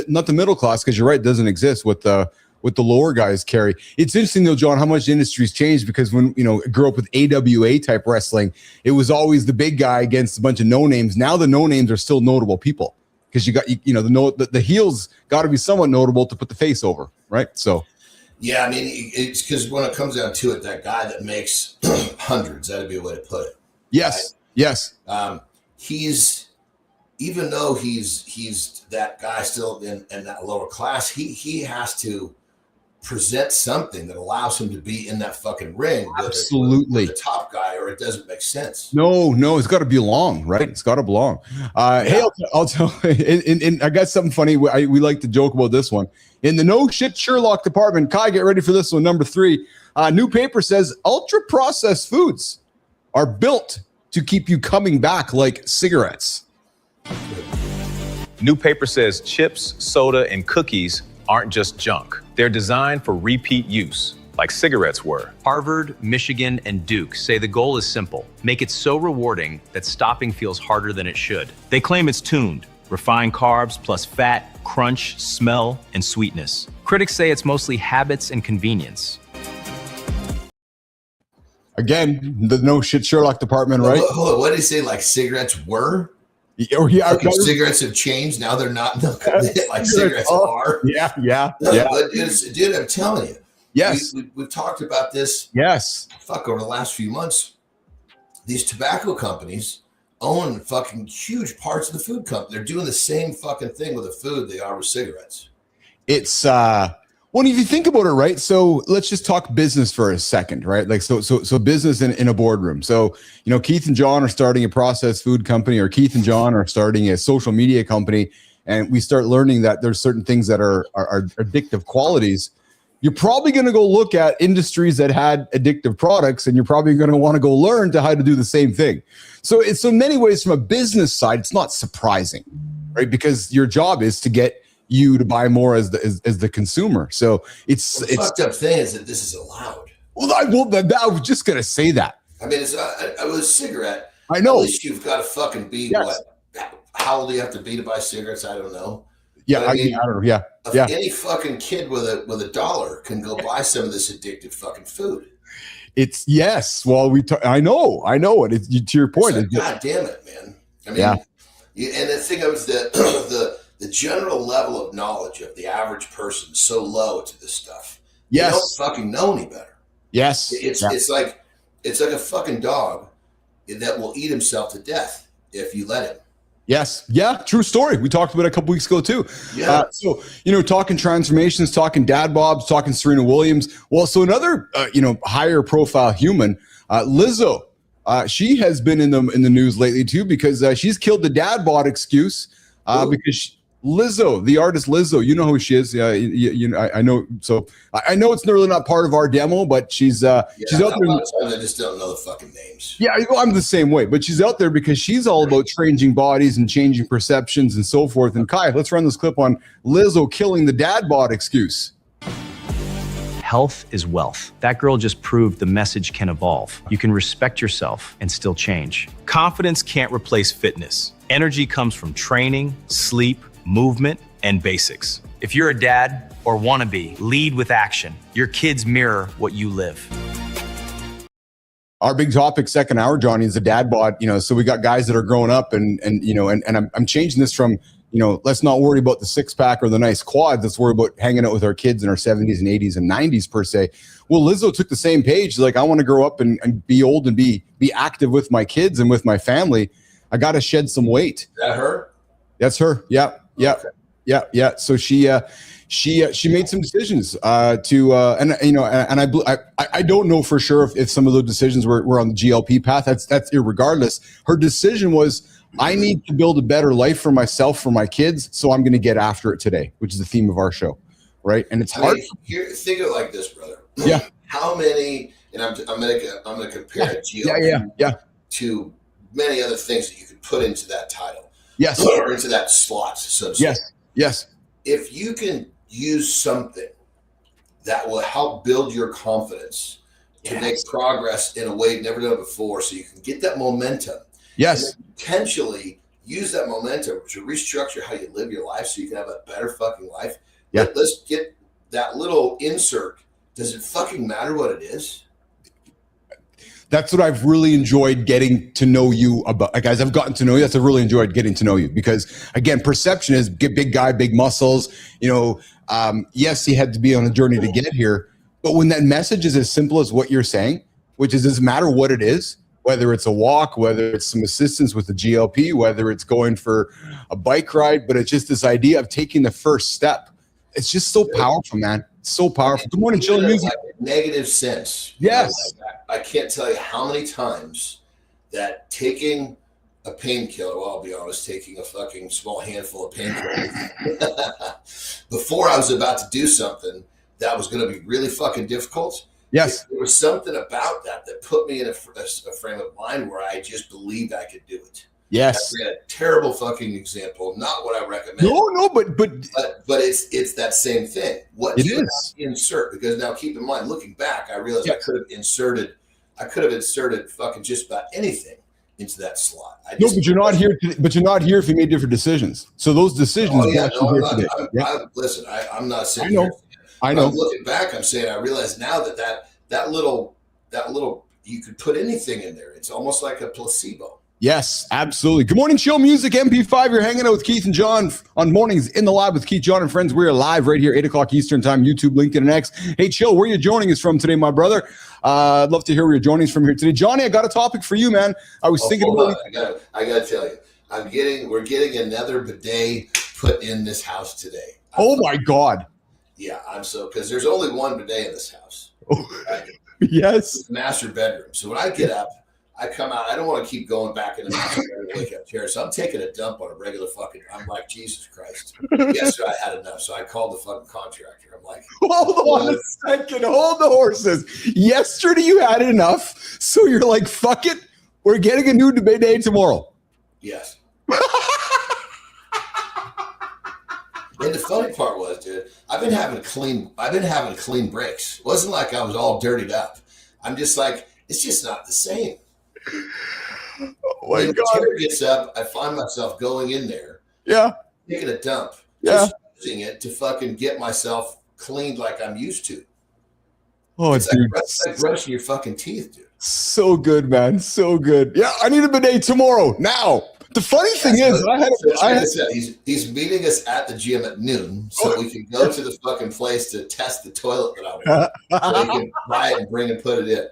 not the middle class, because you're right, it doesn't exist, what the lower guys carry. It's interesting though, John, how much the industry's changed, because when I grew up with AWA type wrestling, it was always the big guy against a bunch of no names. Now the no names are still notable people, because you got the heels got to be somewhat notable to put the face over, right? So yeah, I mean, it's because when it comes down to it, that guy that makes hundreds, that'd be a way to put it. Yes, right? Yes. He's, even though he's that guy still in that lower class, he has to present something that allows him to be in that fucking ring. Absolutely. With the top guy, or it doesn't make sense. No, it's got to belong, right? It's got to belong. Hey, I'll tell you, and I got something funny. We like to joke about this one. In the no shit Sherlock department, Kai, get ready for this one. Number 3, new paper says ultra processed foods are built to keep you coming back like cigarettes. New paper says chips, soda, and cookies aren't just junk. They're designed for repeat use, like cigarettes were. Harvard, Michigan, and Duke say the goal is simple: make it so rewarding that stopping feels harder than it should. They claim it's tuned, refined carbs plus fat, crunch, smell, and sweetness. Critics say it's mostly habits and convenience. Again, the no shit Sherlock department, right? Hold on, what did he say? Like cigarettes were? Cigarettes have changed. Now they're not like cigarettes are. Yeah. But dude, I'm telling you. Yes. We've talked about this. Yes. Over the last few months. These tobacco companies own fucking huge parts of the food company. They're doing the same fucking thing with the food they are with cigarettes. It's well, if you think about it, right? So let's just talk business for a second, right? Like so business in a boardroom. So, Keith and John are starting a processed food company, or Keith and John are starting a social media company, and we start learning that there's certain things that are addictive qualities. You're probably going to go look at industries that had addictive products, and you're probably going to want to go learn how to do the same thing. So it's, in many ways, from a business side, it's not surprising, right? Because your job is to get you to buy more as the consumer. So it's fucked up thing is that this is allowed. Well, I was just gonna say that. I mean, it's with a cigarette. I know. At least you've got to fucking be what? How old do you have to be to buy cigarettes? I don't know. Yeah, I don't know. Yeah. Any fucking kid with a dollar can go buy some of this addictive fucking food. It's yes. Well, I know it. To your point. Like, God damn it, man. I mean, and the thing is that the general level of knowledge of the average person is so low to this stuff. Yes. They don't fucking know any better. Yes. It's like a fucking dog that will eat himself to death if you let him. Yes. Yeah. True story. We talked about it a couple weeks ago too. Yeah. So, talking transformations, talking Dad Bod, talking Serena Williams. Well, so another, higher profile human, Lizzo, she has been in the news lately too, because she's killed the Dad Bod excuse because Lizzo, the artist Lizzo, you know who she is. Yeah, I know. So I know it's really not part of our demo, but she's out there. A lot of times I just don't know the fucking names. Yeah, I'm the same way, but she's out there because she's all about changing bodies and changing perceptions and so forth. And Kai, let's run this clip on Lizzo killing the dad bod excuse. Health is wealth. That girl just proved the message can evolve. You can respect yourself and still change. Confidence can't replace fitness. Energy comes from training, sleep, movement, and basics. If you're a dad or wanna be, lead with action. Your kids mirror what you live. Our big topic, second hour, Johnny, is the dad bod. So we got guys that are growing up, and I'm changing this from, let's not worry about the six pack or the nice quads. Let's worry about hanging out with our kids in our 70s and 80s and 90s per se. Well, Lizzo took the same page. She's like, I want to grow up and be old and be active with my kids and with my family. I got to shed some weight. Is that her? That's her. Yeah. Yeah. Okay. Yeah. So she made some decisions I don't know for sure if some of those decisions were on the GLP path. That's irregardless. Her decision was, I need to build a better life for myself, for my kids, so I'm going to get after it today, which is the theme of our show, right? And it's hard. Think of it like this, brother. Yeah. How many? And I'm going to compare a GLP to many other things that you could put into that title. Yes. Or into that slot, so to say. Yes. If you can use something that will help build your confidence to make progress in a way never done before, so you can get that momentum. Yes. And potentially use that momentum to restructure how you live your life so you can have a better fucking life. Yeah. Let's get that little insert. Does it fucking matter what it is? That's what I've really enjoyed getting to know you about. Guys, I've gotten to know you. That's what I've really enjoyed getting to know you because, again, perception is big guy, big muscles. Yes, he had to be on a journey to get here. But when that message is as simple as what you're saying, which is doesn't matter what it is, whether it's a walk, whether it's some assistance with the GLP, whether it's going for a bike ride, but it's just this idea of taking the first step. It's just so powerful, man. So powerful. Good morning, Chilling Music. Negative sense. Yes. I can't tell you how many times that taking a painkiller, well, I'll be honest, taking a fucking small handful of painkillers before I was about to do something that was going to be really fucking difficult. Yes. There was something about that put me in a frame of mind where I just believed I could do it. Yes. That's a terrible fucking example. Not what I recommend. No, but it's that same thing. What it do you is. insert? Because now keep in mind, looking back, I realized I could have inserted fucking just about anything into that slot. But you're not here. But you're not here if you made different decisions. So those decisions. Listen, I'm not saying. I know. I'm looking back, I'm saying I realize now that little you could put anything in there. It's almost like a placebo. Yes, absolutely. Good morning, Chill Music, MP5. You're hanging out with Keith and John on Mornings in the Lab with Keith, John, and friends. We are live right here, 8 o'clock Eastern time, YouTube, LinkedIn, and X. Hey, Chill, where are you joining us from today, my brother? I'd love to hear where you're joining us from here today. Johnny, I got a topic for you, man. I was thinking about I got to tell you, we're getting another bidet put in this house today. Oh, my God. Yeah, because there's only one bidet in this house. Right? Yes. It's the master bedroom. So when I get up, I come out. I don't want to keep going back in the master bedroom wake up chair. So I'm taking a dump on a regular fucking. I'm like, Jesus Christ. Yesterday I had enough. So I called the fucking contractor. I'm like, hold on a second. Hold the horses. Yesterday you had enough. So you're like, fuck it. We're getting a new bidet tomorrow. Yes. And the funny part was, dude, I've been having clean breaks. It wasn't like I was all dirtied up. I'm just like, it's just not the same. Oh my when God. the chair gets up, I find myself going in there. Yeah. Taking a dump. Yeah. Just using it to fucking get myself cleaned like I'm used to. Oh, it's dude. like brushing your fucking teeth, dude. So good, man. So good. Yeah, I need a bidet tomorrow. Now. The funny thing is, he's meeting us at the gym at noon, so we can go to the fucking place to test the toilet that I want. So he can buy it and bring and put it in.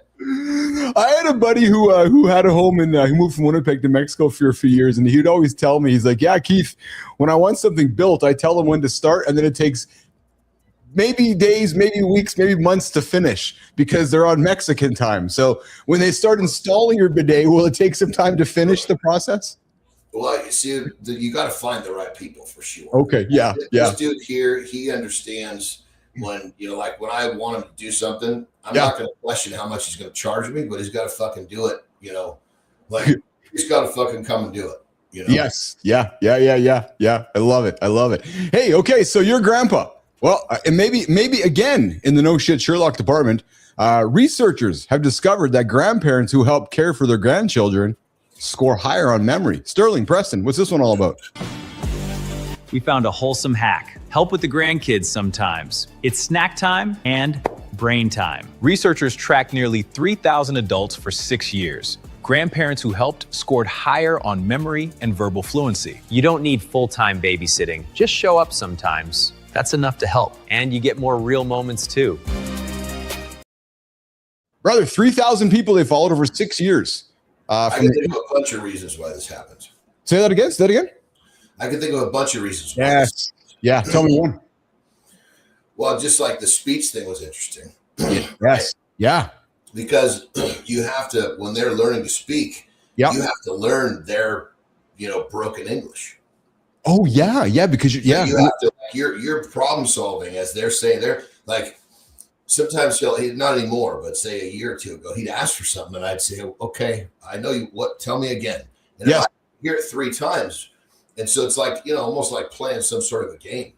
I had a buddy who had a home in he moved from Winnipeg to Mexico for a few years, and he'd always tell me, he's like, yeah, Keith, when I want something built, I tell them when to start, and then it takes maybe days, maybe weeks, maybe months to finish because they're on Mexican time. So when they start installing your bidet, will it take some time to finish the process? Well, you see, you got to find the right people for sure. Okay. Yeah. This dude here, he understands when, like when I want him to do something, I'm not going to question how much he's going to charge me, but he's got to fucking do it. Like he's got to fucking come and do it. Yes. Yeah. I love it. Hey, okay. So your grandpa. Well, and maybe again in the no shit Sherlock department, researchers have discovered that grandparents who help care for their grandchildren score higher on memory. Sterling, Preston, what's this one all about? We found a wholesome hack. Help with the grandkids sometimes. It's snack time and brain time. Researchers tracked nearly 3,000 adults for 6 years. Grandparents who helped scored higher on memory and verbal fluency. You don't need full-time babysitting. Just show up sometimes. That's enough to help. And you get more real moments too. Brother, 3,000 people they followed over 6 years. I can think of a bunch of reasons why this happens. Say that again? I can think of a bunch of reasons why. Yes. Yeah, tell me one. Well, just like the speech thing was interesting. Yes. Yeah. Because you have to, when they're learning to speak, you have to learn their, broken English. Oh yeah, because you have to, you're problem solving as they're saying. They're like, sometimes not anymore, but say a year or two ago, he'd ask for something, and I'd say, "Okay, I know you. What? Tell me again." And if I hear it 3 times, and so it's like almost like playing some sort of a game.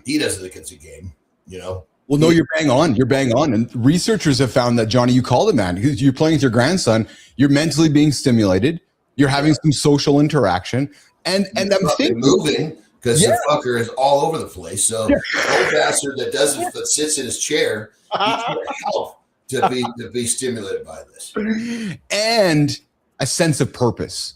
He doesn't think it's a game, Well, no, you're bang on. And researchers have found that, Johnny, you called it, man, because you're playing with your grandson, you're mentally being stimulated, you're having some social interaction, and I'm thinking moving because the fucker is all over the place. So the old bastard that sits in his chair, he's going to help to be stimulated by this, and a sense of purpose.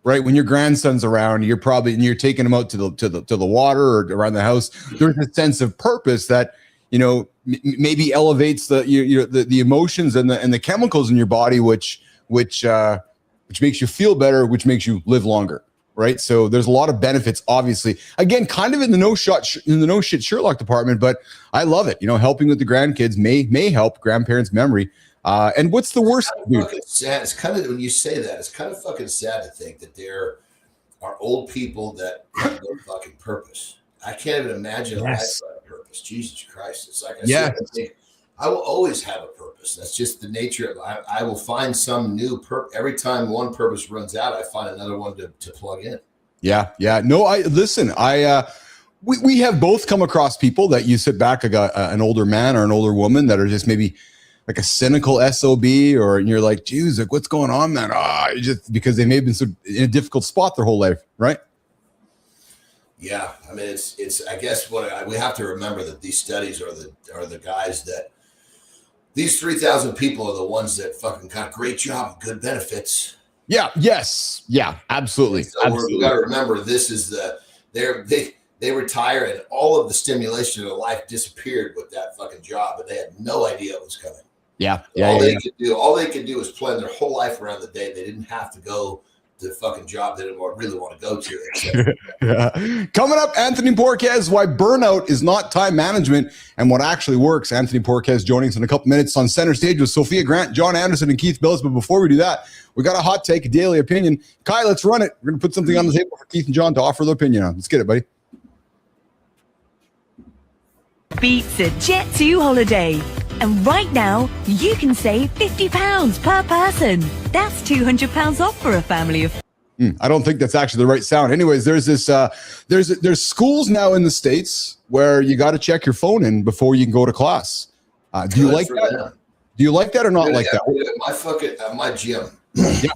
Right, when your grandson's around, you're taking him out to the water or around the house. There's a sense of purpose that maybe elevates the emotions and the chemicals in your body, which makes you feel better, which makes you live longer. Right, so there's a lot of benefits. Obviously, again, kind of in the no shit Sherlock department, but I love it. Helping with the grandkids may help grandparents' memory. And what's the worst? It's sad. It's kind of, when you say that, it's kind of fucking sad to think that there are old people that have no fucking purpose. I can't even imagine a life without a purpose. Jesus Christ. It's like I think I will always have a purpose. That's just the nature of it. I will find some new purpose. Every time one purpose runs out, I find another one to plug in. Yeah. No, we have both come across people that you sit back, an older man or an older woman that are just maybe like a cynical SOB, and you're like, geez, like, what's going on, man? Just because they may have been in a difficult spot their whole life, right? Yeah, I mean, it's. I guess we have to remember that these studies are the guys that these 3,000 people are the ones that fucking got a great job, good benefits. Yeah. Yes. Yeah. Absolutely. So we got to remember this is they retire and all of the stimulation of their life disappeared with that fucking job, and they had no idea it was coming. Yeah. All they could do is plan their whole life around the day. They didn't have to go to the fucking job they didn't really want to go to. Coming up, Anthony Porquez, why burnout is not time management and what actually works. Anthony Porquez joining us in a couple minutes on Center Stage with Sophia Grant, John Anderson, and Keith Billis. But before we do that, we got a hot take, a daily opinion. Kai, let's run it. We're going to put something on the table for Keith and John to offer their opinion on. Let's get it, buddy. Beats a Jet2 holiday. And right now, you can save £50 per person. That's £200 off for a family of... I don't think that's actually the right sound. Anyways, there's there's schools now in the States where you got to check your phone in before you can go to class. Do you like that? Do you like that or not like that? At my gym,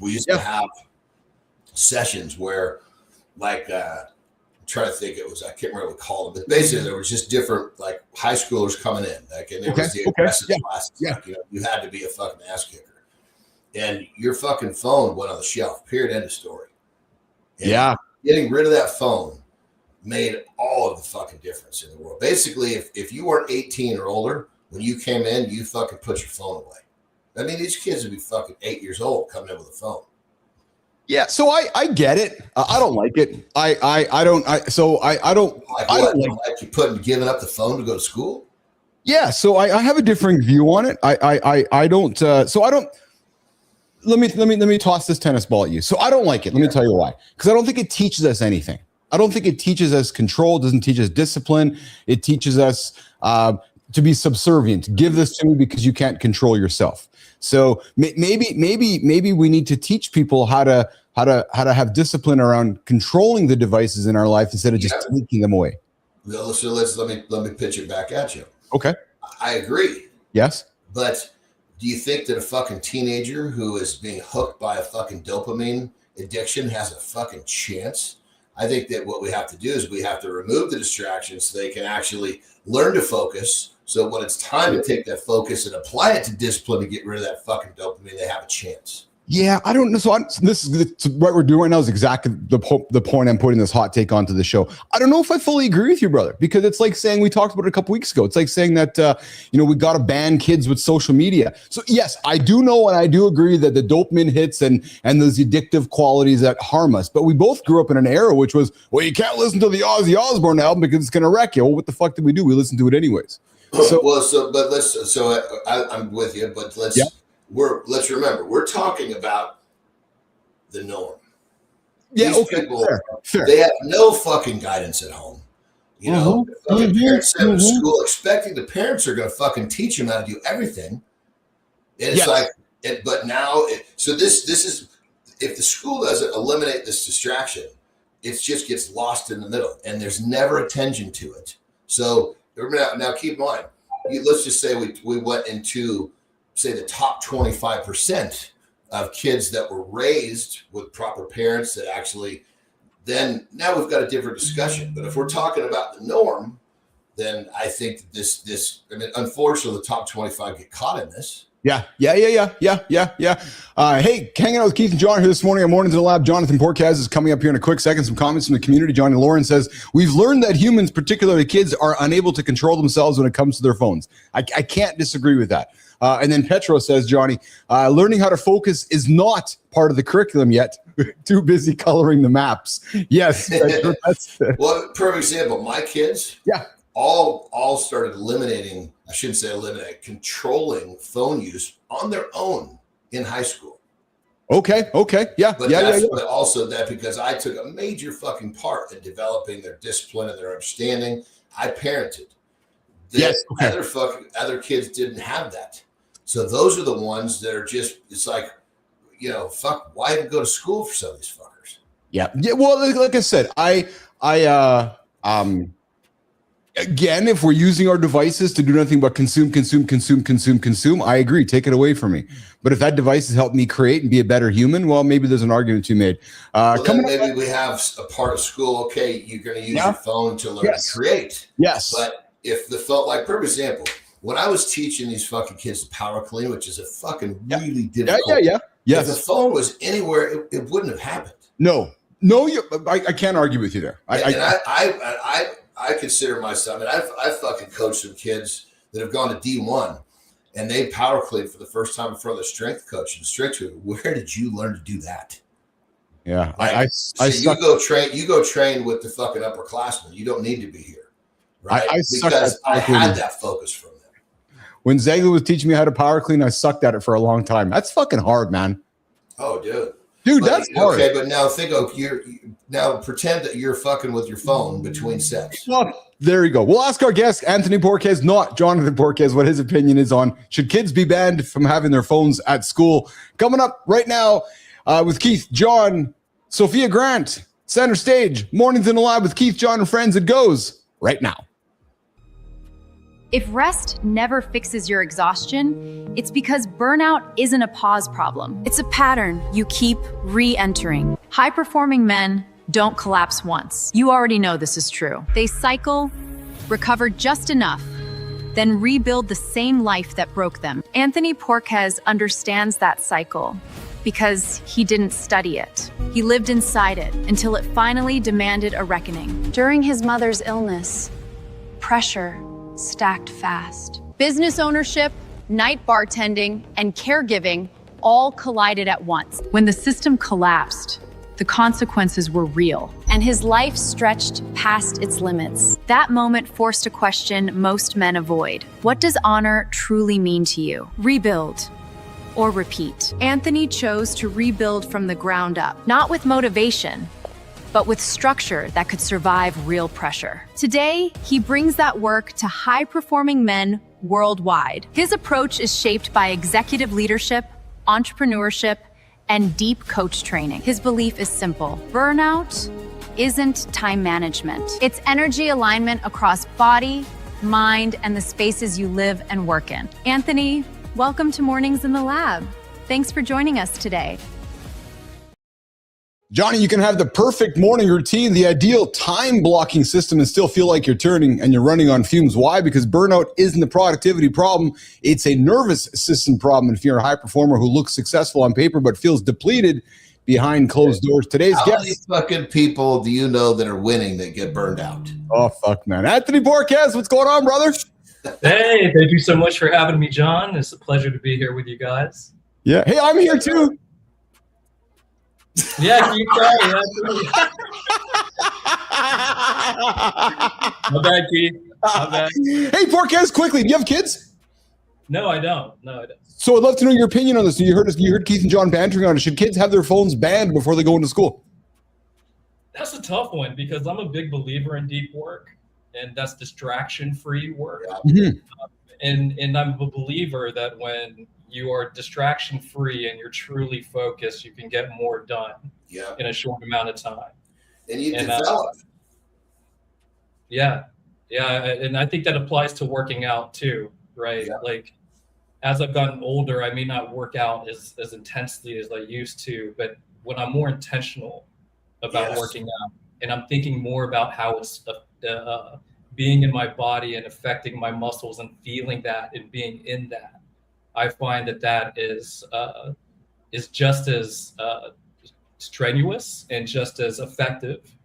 we used to have sessions where, like, I'm trying to think, I can't remember what we called them, but basically there was just different, like, high schoolers coming in, like, and there was the aggressive classes. Like, you had to be a fucking ass kicker, and your fucking phone went on the shelf. Period. End of story. And getting rid of that phone made all of the fucking difference in the world. Basically, if you weren't 18 or older when you came in, you fucking put your phone away. I mean, these kids would be fucking 8 years old coming in with a phone. Yeah, so I get it. I don't like it. I don't like you giving up the phone to go to school. Yeah, so I have a differing view on it. I don't. So I don't. let me toss this tennis ball at you. So I don't like it. Let me tell you why. Because I don't think it teaches us anything. I don't think it teaches us control. It doesn't teach us discipline. It teaches us to be subservient. Give this to me because you can't control yourself. So maybe we need to teach people how to have discipline around controlling the devices in our life instead of just taking them away. So let me pitch it back at you. Okay. I agree. Yes. But do you think that a fucking teenager who is being hooked by a fucking dopamine addiction has a fucking chance? I think that what we have to do is we have to remove the distractions so they can actually learn to focus. So when it's time to take that focus and apply it to discipline to get rid of that fucking dopamine, they have a chance. Yeah, I don't know. So this is what we're doing right now is exactly the point I'm putting this hot take onto the show. I don't know if I fully agree with you, brother, because it's like saying, we talked about it a couple weeks ago. It's like saying that, we got to ban kids with social media. So yes, I do know and I do agree that the dopamine hits and those addictive qualities that harm us. But we both grew up in an era which was, well, you can't listen to the Ozzy Osbourne album because it's going to wreck you. Well, what the fuck did we do? We listened to it anyways. I'm with you, but let's remember, we're talking about the norm. Yeah, These people, they have no fucking guidance at home. Parents send them to school expecting the parents are going to fucking teach them how to do everything. And it's so this is, if the school doesn't eliminate this distraction, it just gets lost in the middle and there's never attention to it. So now keep in mind, let's just say we went into, say, the top 25% of kids that were raised with proper parents that actually, then now we've got a different discussion. But if we're talking about the norm, then I think unfortunately the top 25 get caught in this. Yeah. Hey, hanging out with Keith and John here this morning on Mornings in the Lab. Jonathan Porcaz is coming up here in a quick second. Some comments from the community. Johnny Lauren says, we've learned that humans, particularly kids, are unable to control themselves when it comes to their phones. I can't disagree with that. And then Petro says, Johnny, learning how to focus is not part of the curriculum yet. Too busy coloring the maps. Yes. Well, perfect example. My kids, all started controlling phone use on their own in high school. Okay. Yeah. But also that because I took a major fucking part in developing their discipline and their understanding. I parented. Other kids didn't have that. So those are the ones that are just, it's like, fuck, why even go to school for some of these fuckers? Yeah. Well, like I said, again, if we're using our devices to do nothing but consume, I agree. Take it away from me. But if that device has helped me create and be a better human, well, maybe there's an argument to be made. Maybe we have a part of school. Okay, you're going to use your phone to learn to create. Yes. But if the phone, like for example, when I was teaching these fucking kids to power clean, which is a fucking really difficult. Yes. If the phone was anywhere, it wouldn't have happened. No, I can't argue with you there. I consider myself, and I've fucking coached some kids that have gone to D1 and they power clean for the first time in front of the strength coach and strength coach. Where did you learn to do that? Yeah. You go train with the fucking upperclassmen. You don't need to be here. Right. Because I had that focus from them. When Zegler was teaching me how to power clean, I sucked at it for a long time. That's fucking hard, man. Oh, dude. That's hard. Okay, but now pretend that you're fucking with your phone between sets. Well, there you go. We'll ask our guest, Anthony Porquez, not Jonathan Porquez, what his opinion is on should kids be banned from having their phones at school. Coming up right now with Keith, John, Sophia Grant, center stage, Mornings in the Lab with Keith, John, and friends. It goes right now. If rest never fixes your exhaustion, it's because burnout isn't a pause problem. It's a pattern you keep re-entering. High-performing men don't collapse once. You already know this is true. They cycle, recover just enough, then rebuild the same life that broke them. Anthony Porquez understands that cycle because he didn't study it. He lived inside it until it finally demanded a reckoning. During his mother's illness, pressure stacked fast. Business ownership, night bartending, and caregiving all collided at once. When the system collapsed, the consequences were real, and his life stretched past its limits. That moment forced a question most men avoid. What does honor truly mean to you? Rebuild. or repeat. Anthony chose to rebuild from the ground up, not with motivation, but with structure that could survive real pressure. Today, he brings that work to high-performing men worldwide. His approach is shaped by executive leadership, entrepreneurship, and deep coach training. His belief is simple: burnout isn't time management. It's energy alignment across body, mind, and the spaces you live and work in. Anthony, welcome to Mornings in the Lab. Thanks for joining us today. Johnny, you can have the perfect morning routine, the ideal time blocking system, and still feel like you're turning and you're running on fumes. Why? Because burnout isn't a productivity problem. It's a nervous system problem. And if you're a high performer who looks successful on paper but feels depleted behind closed doors, today's How guest. many fucking people do you know that are winning that get burned out? Oh, fuck, man. Anthony Borquez, what's going on, brother? Hey, thank you so much for having me, John. It's a pleasure to be here with you guys. Yeah. Hey, I'm here too. Yeah, keep going. My bad, Keith. My bad. Hey, Borquez, quickly, do you have kids? No, I don't. No, I don't. So I'd love to know your opinion on this. You heard Keith and John bantering on it. Should kids have their phones banned before they go into school? That's a tough one because I'm a big believer in deep work, and that's distraction-free work. Mm-hmm. And I'm a believer that when you are distraction-free and you're truly focused, you can get more done in a short amount of time. And you develop. Yeah. And I think that applies to working out too, right? Yeah. Like, as I've gotten older, I may not work out as intensely as I used to, but when I'm more intentional about working out and I'm thinking more about how it's being in my body and affecting my muscles and feeling that and being in that, I find that is just as strenuous and just as effective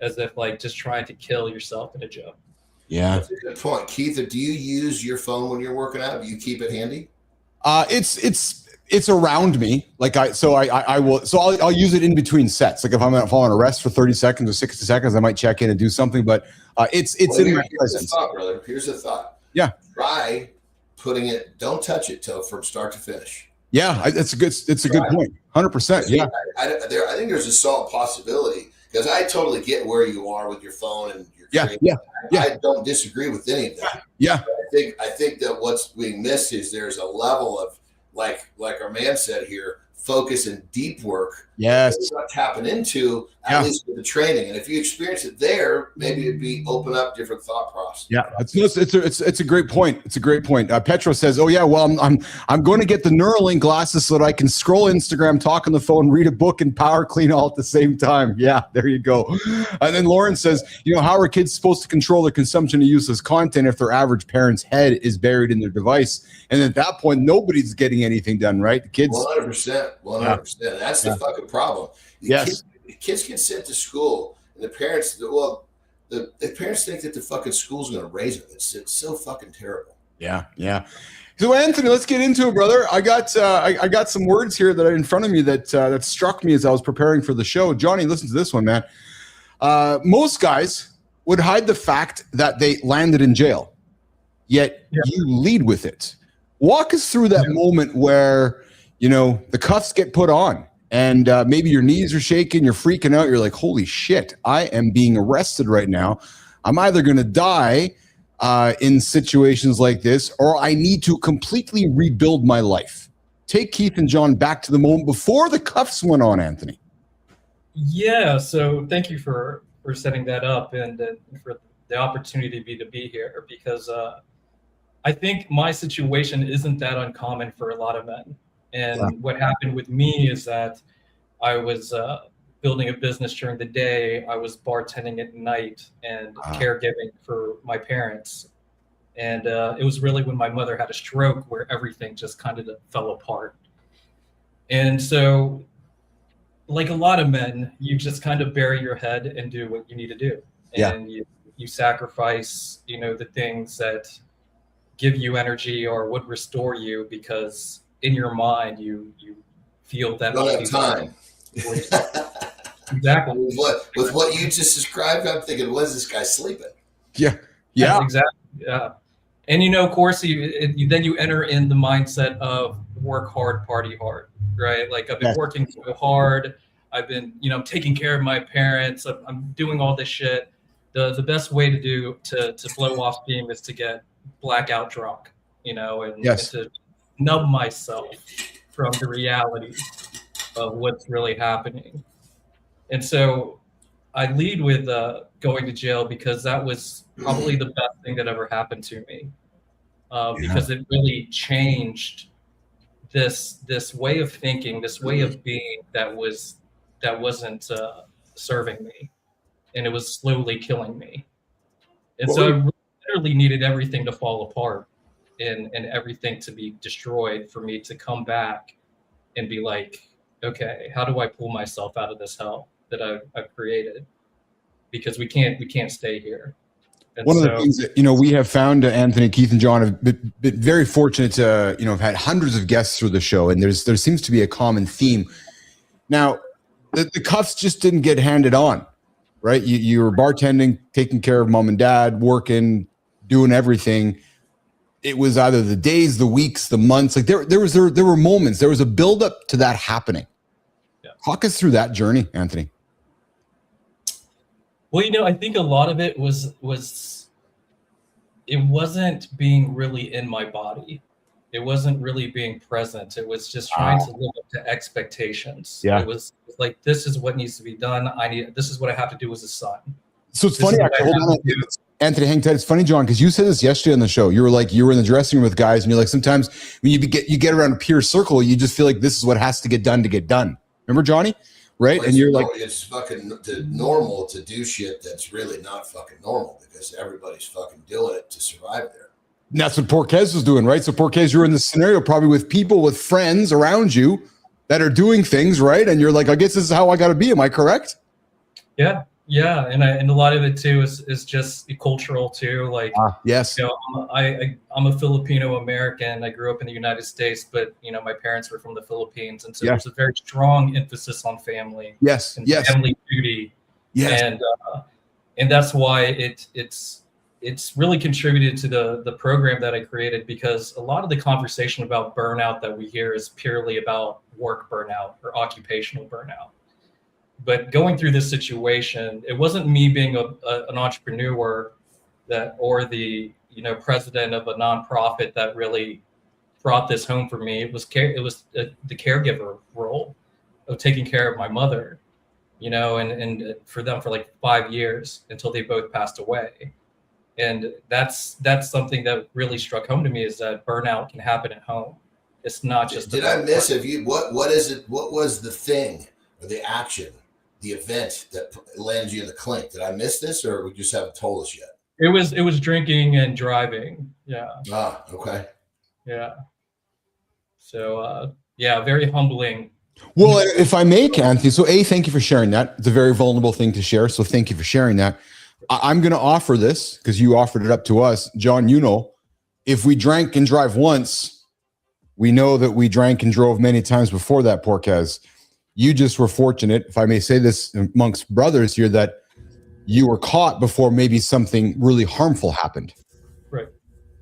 as if like just trying to kill yourself in a gym. Yeah. That's a good point. Keith, do you use your phone when you're working out? Do you keep it handy? It's around me. Like I will. So I'll use it in between sets. Like if I'm on a rest for 30 seconds or 60 seconds, I might check in and do something. But it's in my presence. Brother. Here's a thought. Yeah. Try putting it. Don't touch it from start to finish. Yeah, it's a good point. 100%. Yeah. I think there's a solid possibility because I totally get where you are with your phone and your yeah. I don't disagree with any of that. Yeah. I think that what's being missed is there's a level of like our man said here, focus and deep work. Yes. That we're not tapping into at least with the training. And if you experience it there, maybe it'd be open up different thought process. Yeah, it's a great point. It's a great point. Petro says, "Oh yeah, well I'm going to get the Neuralink glasses so that I can scroll Instagram, talk on the phone, read a book, and power clean all at the same time." Yeah, there you go. And then Lauren says, "How are kids supposed to control their consumption of useless content if their average parent's head is buried in their device? And at that point, nobody's getting anything done, right? The kids." 100%. That's the fucking problem. Kids get sent to school, and the parents, the parents think that the fucking school's going to raise them. It's so fucking terrible. Yeah. So Anthony, let's get into it, brother. I got some words here that are in front of me that struck me as I was preparing for the show. Johnny, listen to this one, man. Most guys would hide the fact that they landed in jail, yet you lead with it. Walk us through that moment where the cuffs get put on. And maybe your knees are shaking, you're freaking out. You're like, holy shit, I am being arrested right now. I'm either going to die in situations like this, or I need to completely rebuild my life. Take Keith and John back to the moment before the cuffs went on, Anthony. Yeah, so thank you for setting that up and for the opportunity to be here because I think my situation isn't that uncommon for a lot of men. And what happened with me is that I was building a business during the day. I was bartending at night and caregiving for my parents. And it was really when my mother had a stroke where everything just kind of fell apart. And so, like a lot of men, you just kind of bury your head and do what you need to do. And you sacrifice, the things that give you energy or would restore you because in your mind, you feel that all the time. Exactly. With what you just described, I'm thinking, was this guy sleeping? Yeah. Exactly. Yeah. And of course, then you enter in the mindset of work hard, party hard, right? Like I've been working so hard. I've been, taking care of my parents. I'm doing all this shit. The best way to blow off steam is to get blackout drunk, and to numb myself from the reality of what's really happening. And so I lead with going to jail because that was probably the best thing that ever happened to me, because it really changed this way of thinking, this way of being that wasn't serving me, and it was slowly killing me. And so I literally needed everything to fall apart and everything to be destroyed for me to come back and be like, okay, how do I pull myself out of this hell that I've created? Because we can't stay here. And one of the things that we have found, Anthony, Keith, and John have been very fortunate to have had hundreds of guests through the show, and there seems to be a common theme. Now, the cuffs just didn't get handed on, right? You were bartending, taking care of mom and dad, working, doing everything. It was either the days, the weeks, the months. Like there were moments. There was a buildup to that happening. Yeah. Talk us through that journey, Anthony. Well, I think a lot of it was it wasn't being really in my body. It wasn't really being present. It was just trying to live up to expectations. Yeah. It was like, this is what needs to be done. This is what I have to do as a son. So it's funny, actually, hold on. Anthony, hang tight. It's funny, John, because you said this yesterday on the show. You were in the dressing room with guys, and you're like, sometimes when you get around a peer circle, you just feel like this is what has to get done to get done. Remember, Johnny? Right? Well, and you're like, it's fucking normal to do shit that's really not fucking normal because everybody's fucking doing it to survive there. and that's what Porquez was doing, right? So Porquez, you're in this scenario probably with people, with friends around you that are doing things, right? And you're like, I guess this is how I got to be. Am I correct? Yeah. Yeah, and a lot of it too is just cultural too. Like, yes, I'm a Filipino American. I grew up in the United States, but my parents were from the Philippines, and so there's a very strong emphasis on family. Yes, and family duty. Yes, and that's why it's really contributed to the program that I created, because a lot of the conversation about burnout that we hear is purely about work burnout or occupational burnout. But going through this situation, it wasn't me being an entrepreneur or the president of a nonprofit that really brought this home for me. It was the caregiver role of taking care of my mother, and for them for like 5 years until they both passed away. And that's something that really struck home to me, is that burnout can happen at home. It's not just. Did I miss? What is it? What was the thing or the action? The event that landed you in the clink? Did I miss this, or we just haven't told us yet? It was drinking and driving. Yeah. Okay. Yeah. So very humbling. Well, if I may, Anthony, so thank you for sharing that. It's a very vulnerable thing to share, so thank you for sharing that. I'm going to offer this because you offered it up to us. John, if we drank and drive once, we know that we drank and drove many times before that, Porquez. You just were fortunate, if I may say this amongst brothers here, that you were caught before maybe something really harmful happened. Right.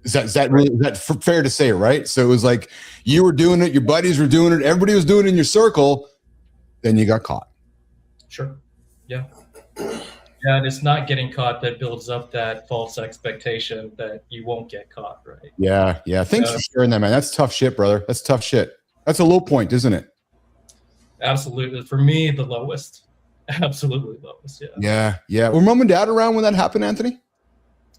Is that fair to say, right? So it was like you were doing it, your buddies were doing it, everybody was doing it in your circle, then you got caught. Sure. Yeah. Yeah, and it's not getting caught that builds up that false expectation that you won't get caught, right? Yeah. Thanks for sharing that, man. That's tough shit, brother. That's tough shit. That's a low point, isn't it? Absolutely. For me, the lowest. Absolutely lowest. Yeah. Yeah. Were mom and dad around when that happened, Anthony?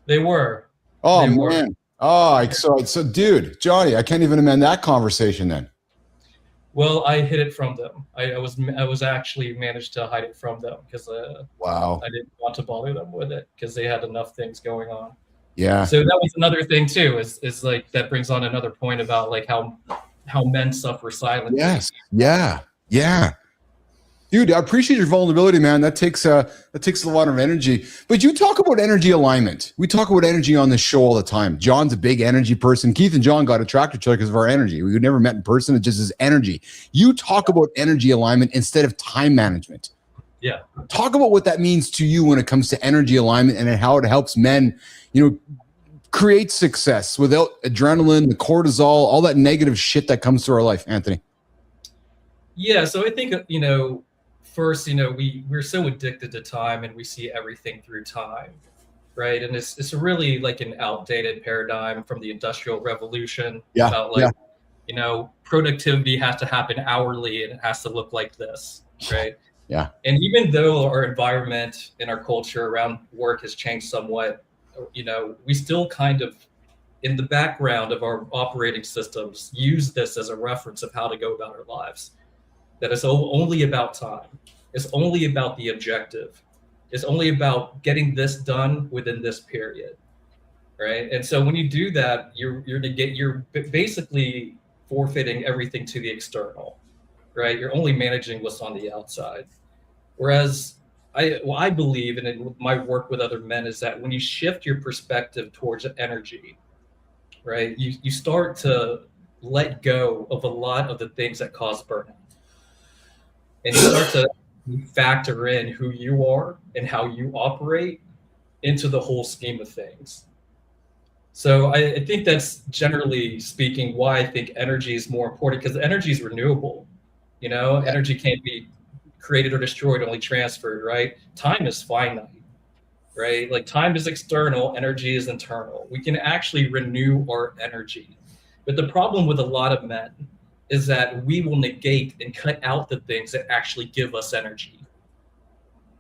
They were. Oh, they man. Were. Oh, so dude, Johnny, I can't even amend that conversation then. Well, I hid it from them. I was actually managed to hide it from them because wow, I didn't want to bother them with it because they had enough things going on. Yeah. So that was another thing too. Is like that brings on another point about like how men suffer silently. Yes. Yeah. Dude, I appreciate your vulnerability, man. That takes a lot of energy. But you talk about energy alignment. We talk about energy on this show all the time. John's a big energy person. Keith and John got attracted to each other because of our energy. We never met in person. It just is energy. You talk about energy alignment instead of time management. Yeah. Talk about what that means to you when it comes to energy alignment and how it helps men, creates success without adrenaline, the cortisol, all that negative shit that comes through our life, Anthony? Yeah, so I think, first, we're so addicted to time and we see everything through time, right? And it's really like an outdated paradigm from the Industrial Revolution about productivity has to happen hourly and it has to look like this, right? Yeah. And even though our environment and our culture around work has changed somewhat, we still kind of, in the background of our operating systems, use this as a reference of how to go about our lives. That it's only about time. It's only about the objective. It's only about getting this done within this period, right? And so when you do that, you're basically forfeiting everything to the external, right? You're only managing what's on the outside. Whereas I believe, and in my work with other men, is that when you shift your perspective towards energy, right, you start to let go of a lot of the things that cause burnout. And you start to factor in who you are and how you operate into the whole scheme of things. So I think that's, generally speaking, why I think energy is more important, because energy is renewable. Energy can't be created or destroyed, only transferred, right? Time is finite, right? Like, time is external, energy is internal. We can actually renew our energy. But the problem with a lot of men is that we will negate and cut out the things that actually give us energy.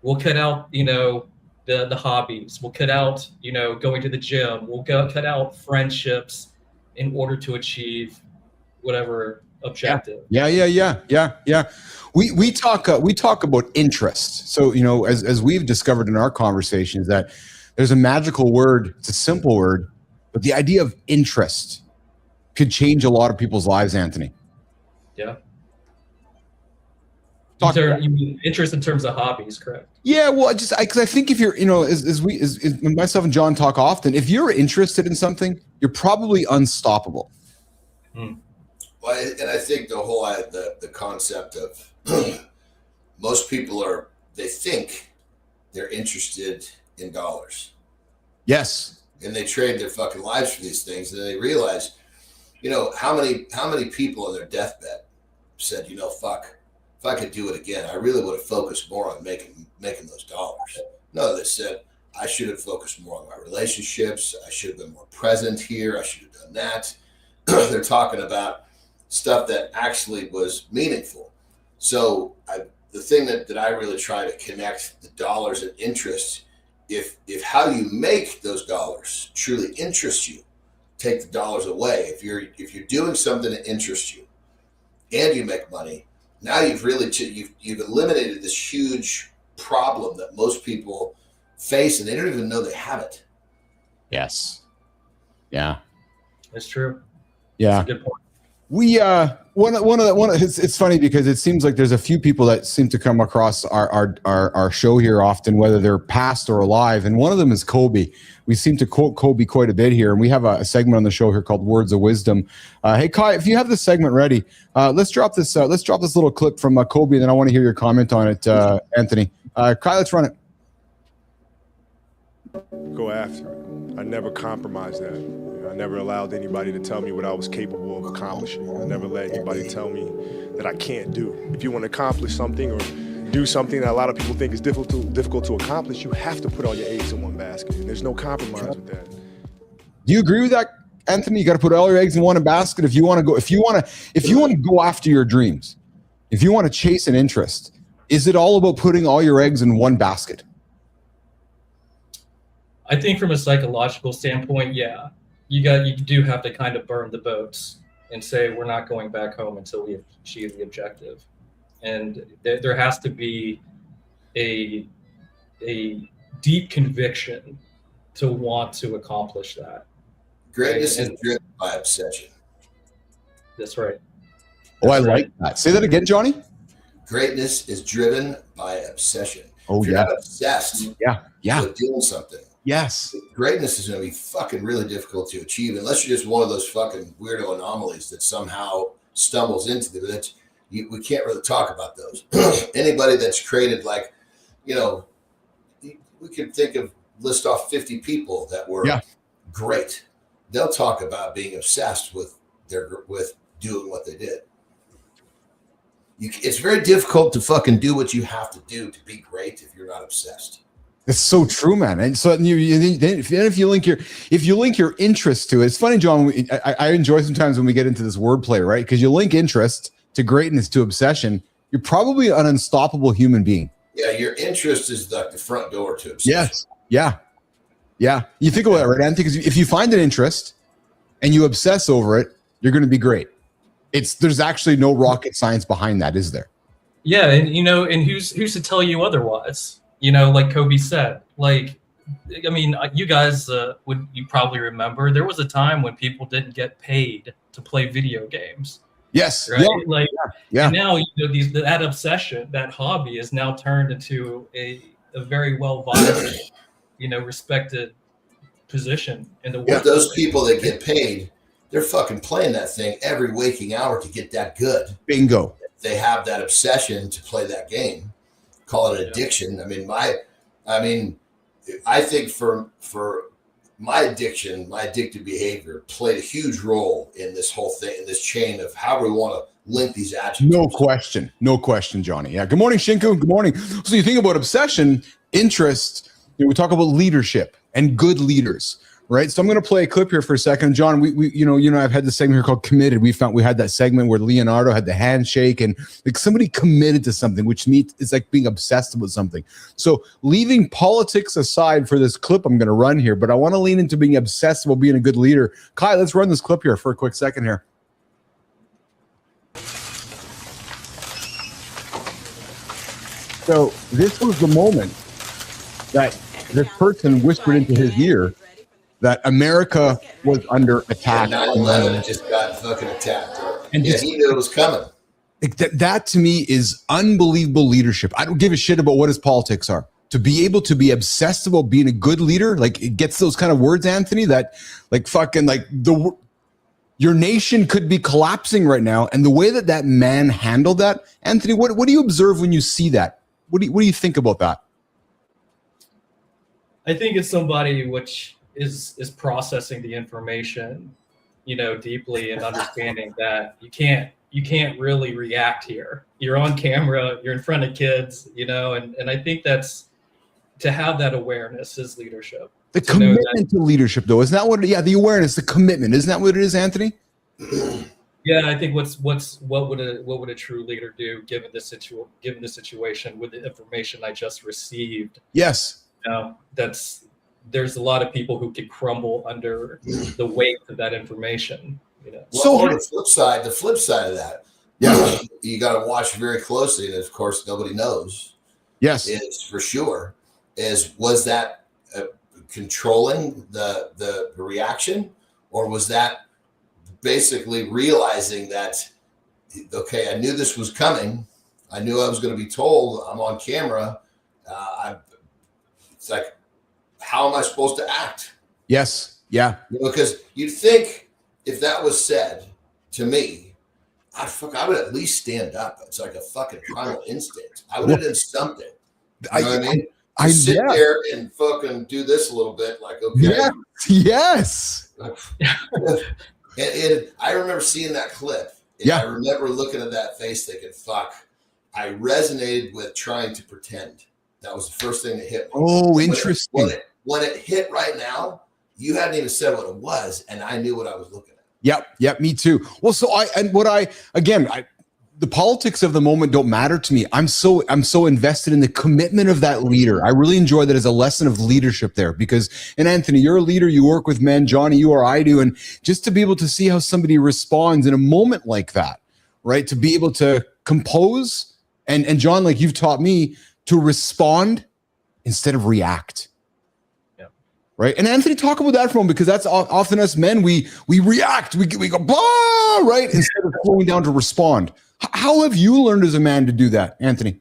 We'll cut out, the hobbies. We'll cut out, going to the gym. We'll cut out friendships in order to achieve whatever objective. Yeah. We talk about interest. So, as we've discovered in our conversations, that there's a magical word. It's a simple word, but the idea of interest could change a lot of people's lives, Anthony. Yeah. You mean interest in terms of hobbies, correct? Yeah, well, because I think if you're, as myself and John talk often, if you're interested in something, you're probably unstoppable. Well, and I think the whole the concept of most people they think they're interested in dollars. Yes. And they trade their fucking lives for these things, and then they realize, how many people on their deathbed said, fuck, if I could do it again, I really would have focused more on making those dollars. No, they said, I should have focused more on my relationships. I should have been more present here. I should have done that. They're talking about stuff that actually was meaningful. So the thing that I really try to connect the dollars and interest, if how you make those dollars truly interests you, take the dollars away. If you're doing something that interests you and you make money, now you've really you've eliminated this huge problem that most people face, and they don't even know they have it. Yes. Yeah. That's true. Yeah. That's a good point. We it's funny because it seems like there's a few people that seem to come across our show here often, whether they're past or alive, and one of them is Kobe. We seem to quote Kobe quite a bit here, and we have a segment on the show here called Words of Wisdom. Hey Kai, if you have this segment ready, let's drop this little clip from Kobe, and then I want to hear your comment on it, Anthony. Kai, let's run it. Go after it. I never compromised that. I never allowed anybody to tell me what I was capable of accomplishing. I never let anybody tell me that I can't do. If you want to accomplish something or do something that a lot of people think is difficult to accomplish, you have to put all your eggs in one basket. And there's no compromise with that. Do you agree with that, Anthony? You got to put all your eggs in one basket if you want to go after your dreams. If you want to chase an interest, is it all about putting all your eggs in one basket? I think from a psychological standpoint, yeah. You do have to kind of burn the boats and say, we're not going back home until we achieve the objective. And there has to be a deep conviction to want to accomplish that. Greatness is driven by obsession. That's right. I like that. Say that again, Johnny. Greatness is driven by obsession. Oh, if you're not obsessed with doing something. Yes. Greatness is going to be fucking really difficult to achieve unless you're just one of those fucking weirdo anomalies that somehow stumbles into them. We can't really talk about those. Anybody that's created, like, we could list off 50 people that were great. They'll talk about being obsessed with doing what they did. It's very difficult to fucking do what you have to do to be great if you're not obsessed. It's so true, man. And so if you link your interest to it, it's funny, John. I enjoy sometimes when we get into this wordplay, right? Because you link interest to greatness to obsession. You're probably an unstoppable human being. Yeah, your interest is like the front door to obsession. Yes. Yeah. You think about that, right, Anthony? Because if you find an interest and you obsess over it, you're going to be great. There's actually no rocket science behind that, is there? Yeah, and who's to tell you otherwise? Like Kobe said, you guys you probably remember there was a time when people didn't get paid to play video games. Yes. Right. Yeah. And now that obsession, that hobby, is now turned into a very well viable, respected position in the world. Yeah, those people that get paid, they're fucking playing that thing every waking hour to get that good. Bingo. They have that obsession to play that game. Call it addiction. I think for my addiction, my addictive behavior played a huge role in this whole thing, in this chain of how we want to link these attributes. No question, Johnny. Yeah. Good morning, Shinku. Good morning. So you think about obsession, interest. We talk about leadership and good leaders, right? So I'm going to play a clip here for a second, John. We I've had this segment here called Committed. We had that segment where Leonardo had the handshake and like somebody committed to something, which means it's like being obsessed with something. So leaving politics aside for this clip I'm going to run here, but I want to lean into being obsessed with being a good leader. Kai, let's run this clip here for a quick second here. So this was the moment that this person whispered into his ear that America was under attack. 9/11 just got fucking attacked. And he knew it was coming. That to me is unbelievable leadership. I don't give a shit about what his politics are. To be able to be obsessed about being a good leader, like it gets those kind of words, Anthony, that like fucking like your nation could be collapsing right now. And the way that man handled that, Anthony, what do you observe when you see that? What do you think about that? I think it's somebody which is processing the information, deeply, and understanding that you can't really react here. You're on camera, you're in front of kids, and I think that's to have that awareness is leadership. The commitment to leadership, though, isn't that what? Yeah, the awareness, the commitment, isn't that what it is, Anthony? Yeah, I think what would a true leader do given the situation with the information I just received? Yes. There's a lot of people who could crumble under the weight of that information. So the flip side of that, you got to watch very closely, and of course nobody knows. Yes, is for sure. Was that controlling the reaction, or was that basically realizing that I knew this was coming, I knew I was going to be told, I'm on camera, it's like, how am I supposed to act? Yes. Yeah. Because you'd think if that was said to me, I would at least stand up. It's like a fucking primal instinct. I would have done something. You know what I mean? I sit there and fucking do this a little bit, like, okay. Yes. And I remember seeing that clip. And I remember looking at that face thinking, fuck, I resonated with trying to pretend. That was the first thing that hit me. Oh, interesting. When it hit right now, you hadn't even said what it was, and I knew what I was looking at. Yep, me too. Well, the politics of the moment don't matter to me. I'm so invested in the commitment of that leader. I really enjoy that as a lesson of leadership there because, and Anthony, you're a leader, you work with men, Johnny, you or I do, and just to be able to see how somebody responds in a moment like that, right? To be able to compose and John, like you've taught me, to respond instead of react. Yeah. Right. And Anthony, talk about that for a moment, because that's often us men, we react, we go, blah, right? Instead of slowing down to respond. How have you learned as a man to do that, Anthony?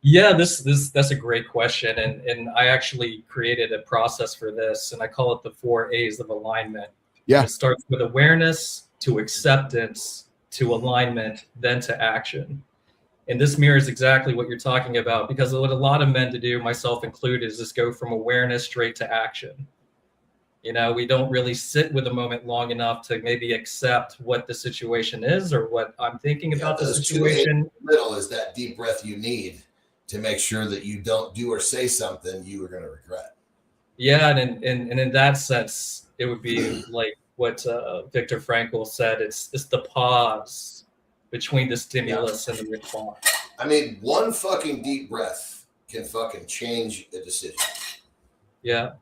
Yeah, that's a great question. And I actually created a process for this, and I call it the 4 A's of alignment. Yeah. It starts with awareness, to acceptance, to alignment, then to action. And this mirrors exactly what you're talking about, because what a lot of men to do, myself included, is just go from awareness straight to action. You know, we don't really sit with a moment long enough to maybe accept what the situation is or what I'm thinking about the situation. Middle is that deep breath you need to make sure that you don't do or say something you are going to regret. Yeah, and in that sense, it would be like what Viktor Frankl said. It's the pause between the stimulus and the response. I mean, one fucking deep breath can fucking change a decision. Yeah.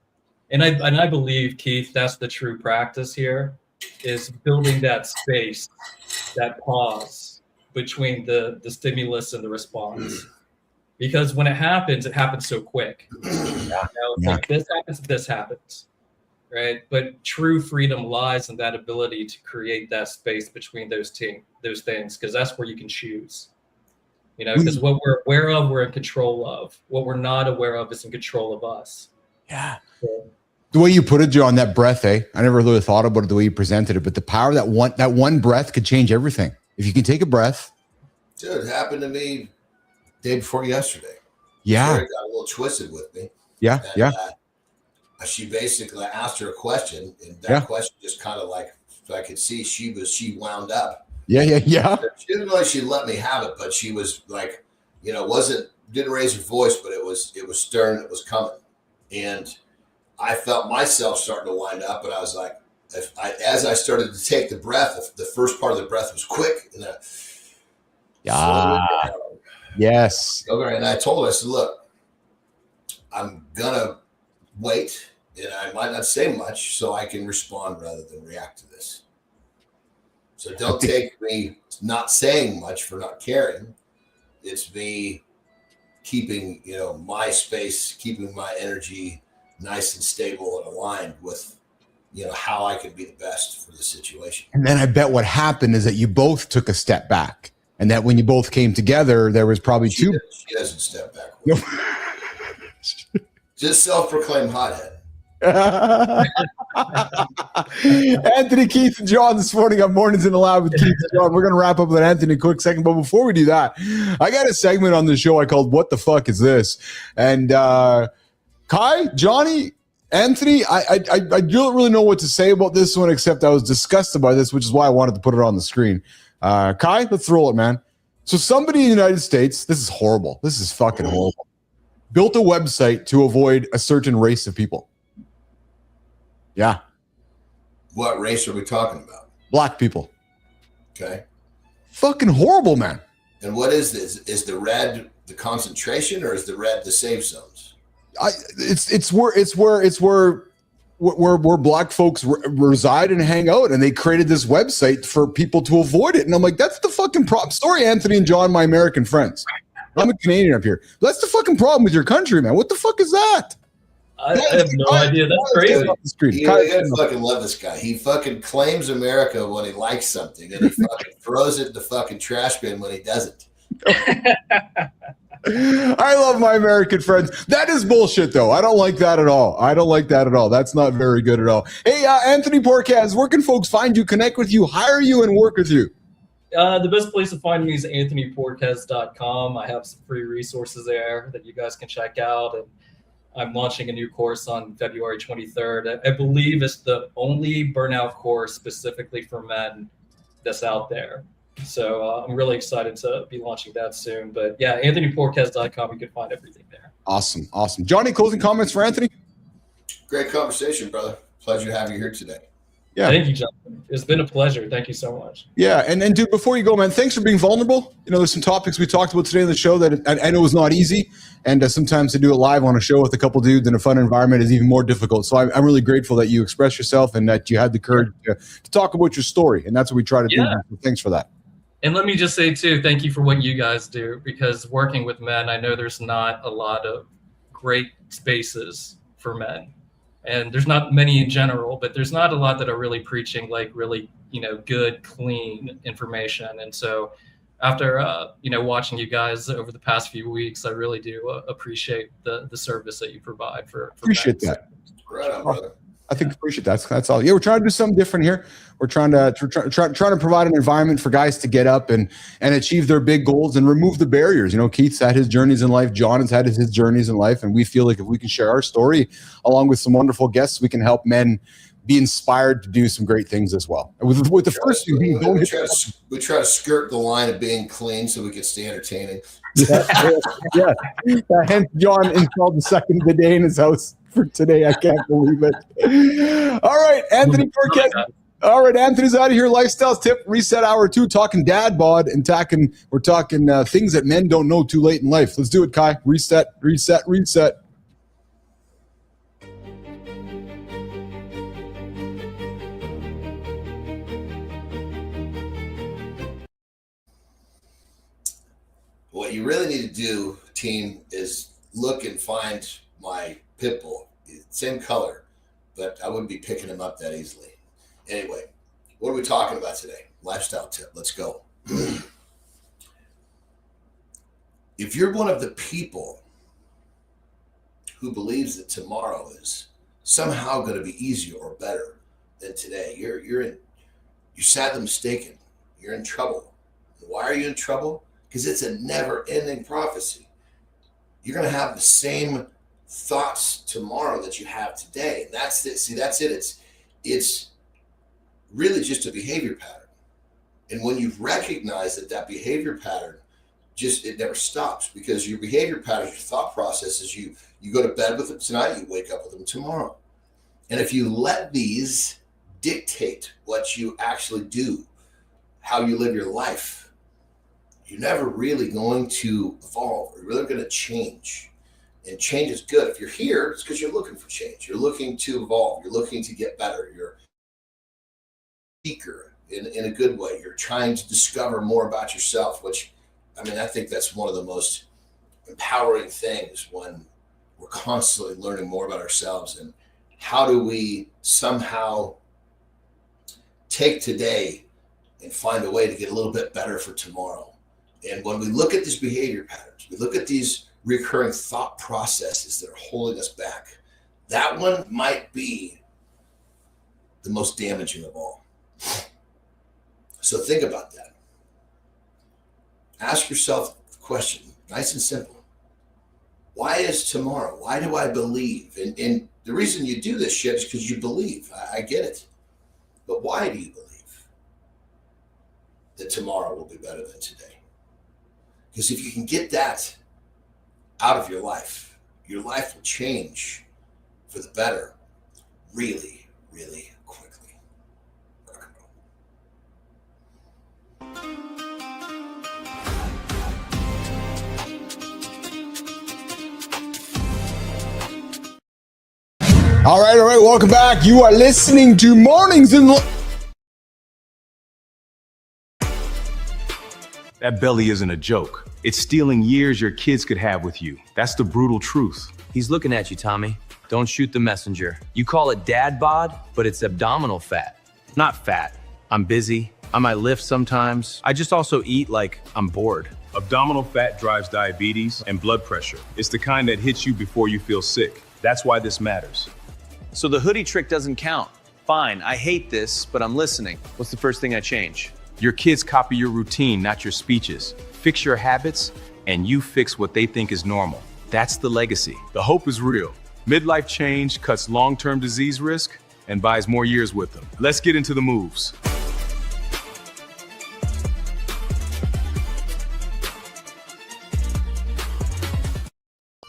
And I believe, Keith, that's the true practice here, is building that space, that pause between the stimulus and the response. Because when it happens so quick. Like this happens, right? But true freedom lies in that ability to create that space between those things, because that's where you can choose. You know, because what we're aware of, we're in control of. What we're not aware of is in control of us. Yeah. The way you put it, John, that breath, I never really thought about it the way you presented it, but the power of that one breath could change everything. If you can take a breath. Dude, it happened to me day before yesterday. Yeah. Sherry got a little twisted with me. Yeah. And, she basically asked her a question, and that question just kind of like, so I could see she wound up. Yeah. She didn't know she let me have it, but she was like, you know, didn't raise her voice, but it was stern. It was coming. And I felt myself starting to wind up, and I was like, as I started to take the breath, the first part of the breath was quick. And yes. Okay. And I told her, I said, look, I'm going to wait, and I might not say much so I can respond rather than react to this. So don't take me not saying much for not caring. It's me keeping, you know, my space, keeping my energy nice and stable and aligned with, you know, how I can be the best for the situation. And then I bet what happened is that you both took a step back, and that when you both came together, there was probably She doesn't step back. No. Just self-proclaimed hothead. Anthony, Keith, and John this morning on Mornings in the Lab with Keith and John. We're going to wrap up with Anthony in a quick second. But before we do that, I got a segment on the show I called What the Fuck Is This? And Kai, Johnny, Anthony, I don't really know what to say about this one, except I was disgusted by this, which is why I wanted to put it on the screen. Kai, let's roll it, man. So somebody in the United States, this is horrible. This is fucking horrible. Built a website to avoid a certain race of people. Yeah. What race are we talking about? Black people. Okay. Fucking horrible, man. And what is this? Is the red the concentration, or is the red the safe zones? It's where black folks reside and hang out, and they created this website for people to avoid it. And I'm like, that's the fucking problem. Story, Anthony and John, my American friends. I'm a Canadian up here. That's the fucking problem with your country, man. What the fuck is that? I have no idea. That's crazy. You gotta fucking love this guy. He fucking claims America when he likes something, and he fucking throws it in the fucking trash bin when he doesn't. I love my American friends. That is bullshit, though. I don't like that at all. That's not very good at all. Hey, Anthony Porcaz, where can folks find you, connect with you, hire you, and work with you? The best place to find me is anthonyporquez.com. I have some free resources there that you guys can check out. And I'm launching a new course on February 23rd. I believe it's the only burnout course specifically for men that's out there. So I'm really excited to be launching that soon. But yeah, anthonyporquez.com, you can find everything there. Awesome. Johnny, closing comments for Anthony? Great conversation, brother. Pleasure to have you here today. Yeah. Thank you, Jonathan. It's been a pleasure. Thank you so much. Yeah, and dude, before you go, man, thanks for being vulnerable. You know, there's some topics we talked about today on the show that I know is not easy, and sometimes to do it live on a show with a couple dudes in a fun environment is even more difficult. So I'm really grateful that you expressed yourself and that you had the courage to talk about your story, and that's what we try to do. So thanks for that. And let me just say, too, thank you for what you guys do, because working with men, I know there's not a lot of great spaces for men. And there's not many in general, but there's not a lot that are really preaching like really, good, clean information. And so after, watching you guys over the past few weeks, I really do appreciate the service that you provide for appreciate men. that. Right on, brother. I think appreciate that. That's all. Yeah, we're trying to do something different here. We're trying to provide an environment for guys to get up and achieve their big goals and remove the barriers. You know, Keith's had his journeys in life. John has had his journeys in life, and we feel like if we can share our story along with some wonderful guests, we can help men be inspired to do some great things as well. With the first few, we try to skirt the line of being clean so we can stay entertaining. Yeah. Hence, John installed the second bidet in his house for today. I can't believe it. All right, Anthony Burkett. All right, Anthony's out of here. Lifestyles tip, reset hour 2, talking dad bod and we're talking things that men don't know too late in life. Let's do it, Kai. Reset. What you really need to do, team, is look and find my pit bull. Same color, but I wouldn't be picking him up that easily. Anyway, what are we talking about today? Lifestyle tip. Let's go. If you're one of the people who believes that tomorrow is somehow going to be easier or better than today, you're sadly mistaken. You're in trouble. Why are you in trouble? Because it's a never-ending prophecy. You're going to have the same thoughts tomorrow that you have today. And that's it. See, that's it. It's really just a behavior pattern. And when you recognize that behavior pattern, it never stops, because your behavior patterns, your thought processes, you go to bed with them tonight, you wake up with them tomorrow. And if you let these dictate what you actually do, how you live your life, you're never really going to evolve. You're really going to change. And change is good. If you're here, it's because you're looking for change. You're looking to evolve. You're looking to get better. You're a seeker in a good way. You're trying to discover more about yourself, which, I think that's one of the most empowering things, when we're constantly learning more about ourselves. And how do we somehow take today and find a way to get a little bit better for tomorrow? And when we look at these behavior patterns, we look at these recurring thought processes that are holding us back, that one might be the most damaging of all. So think about that. Ask yourself the question, nice and simple. Why is tomorrow? Why do I believe? And the reason you do this shit is because you believe. I get it. But why do you believe that tomorrow will be better than today? Because if you can get that out of your life will change for the better really, really quickly. All right. Welcome back. You are listening to Mornings in That belly isn't a joke. It's stealing years your kids could have with you. That's the brutal truth. He's looking at you, Tommy. Don't shoot the messenger. You call it dad bod, but it's abdominal fat. Not fat. I'm busy. I might lift sometimes. I just also eat like I'm bored. Abdominal fat drives diabetes and blood pressure. It's the kind that hits you before you feel sick. That's why this matters. So the hoodie trick doesn't count. Fine, I hate this, but I'm listening. What's the first thing I change? Your kids copy your routine, not your speeches. Fix your habits, and you fix what they think is normal. That's the legacy. The hope is real. Midlife change cuts long-term disease risk and buys more years with them. Let's get into the moves.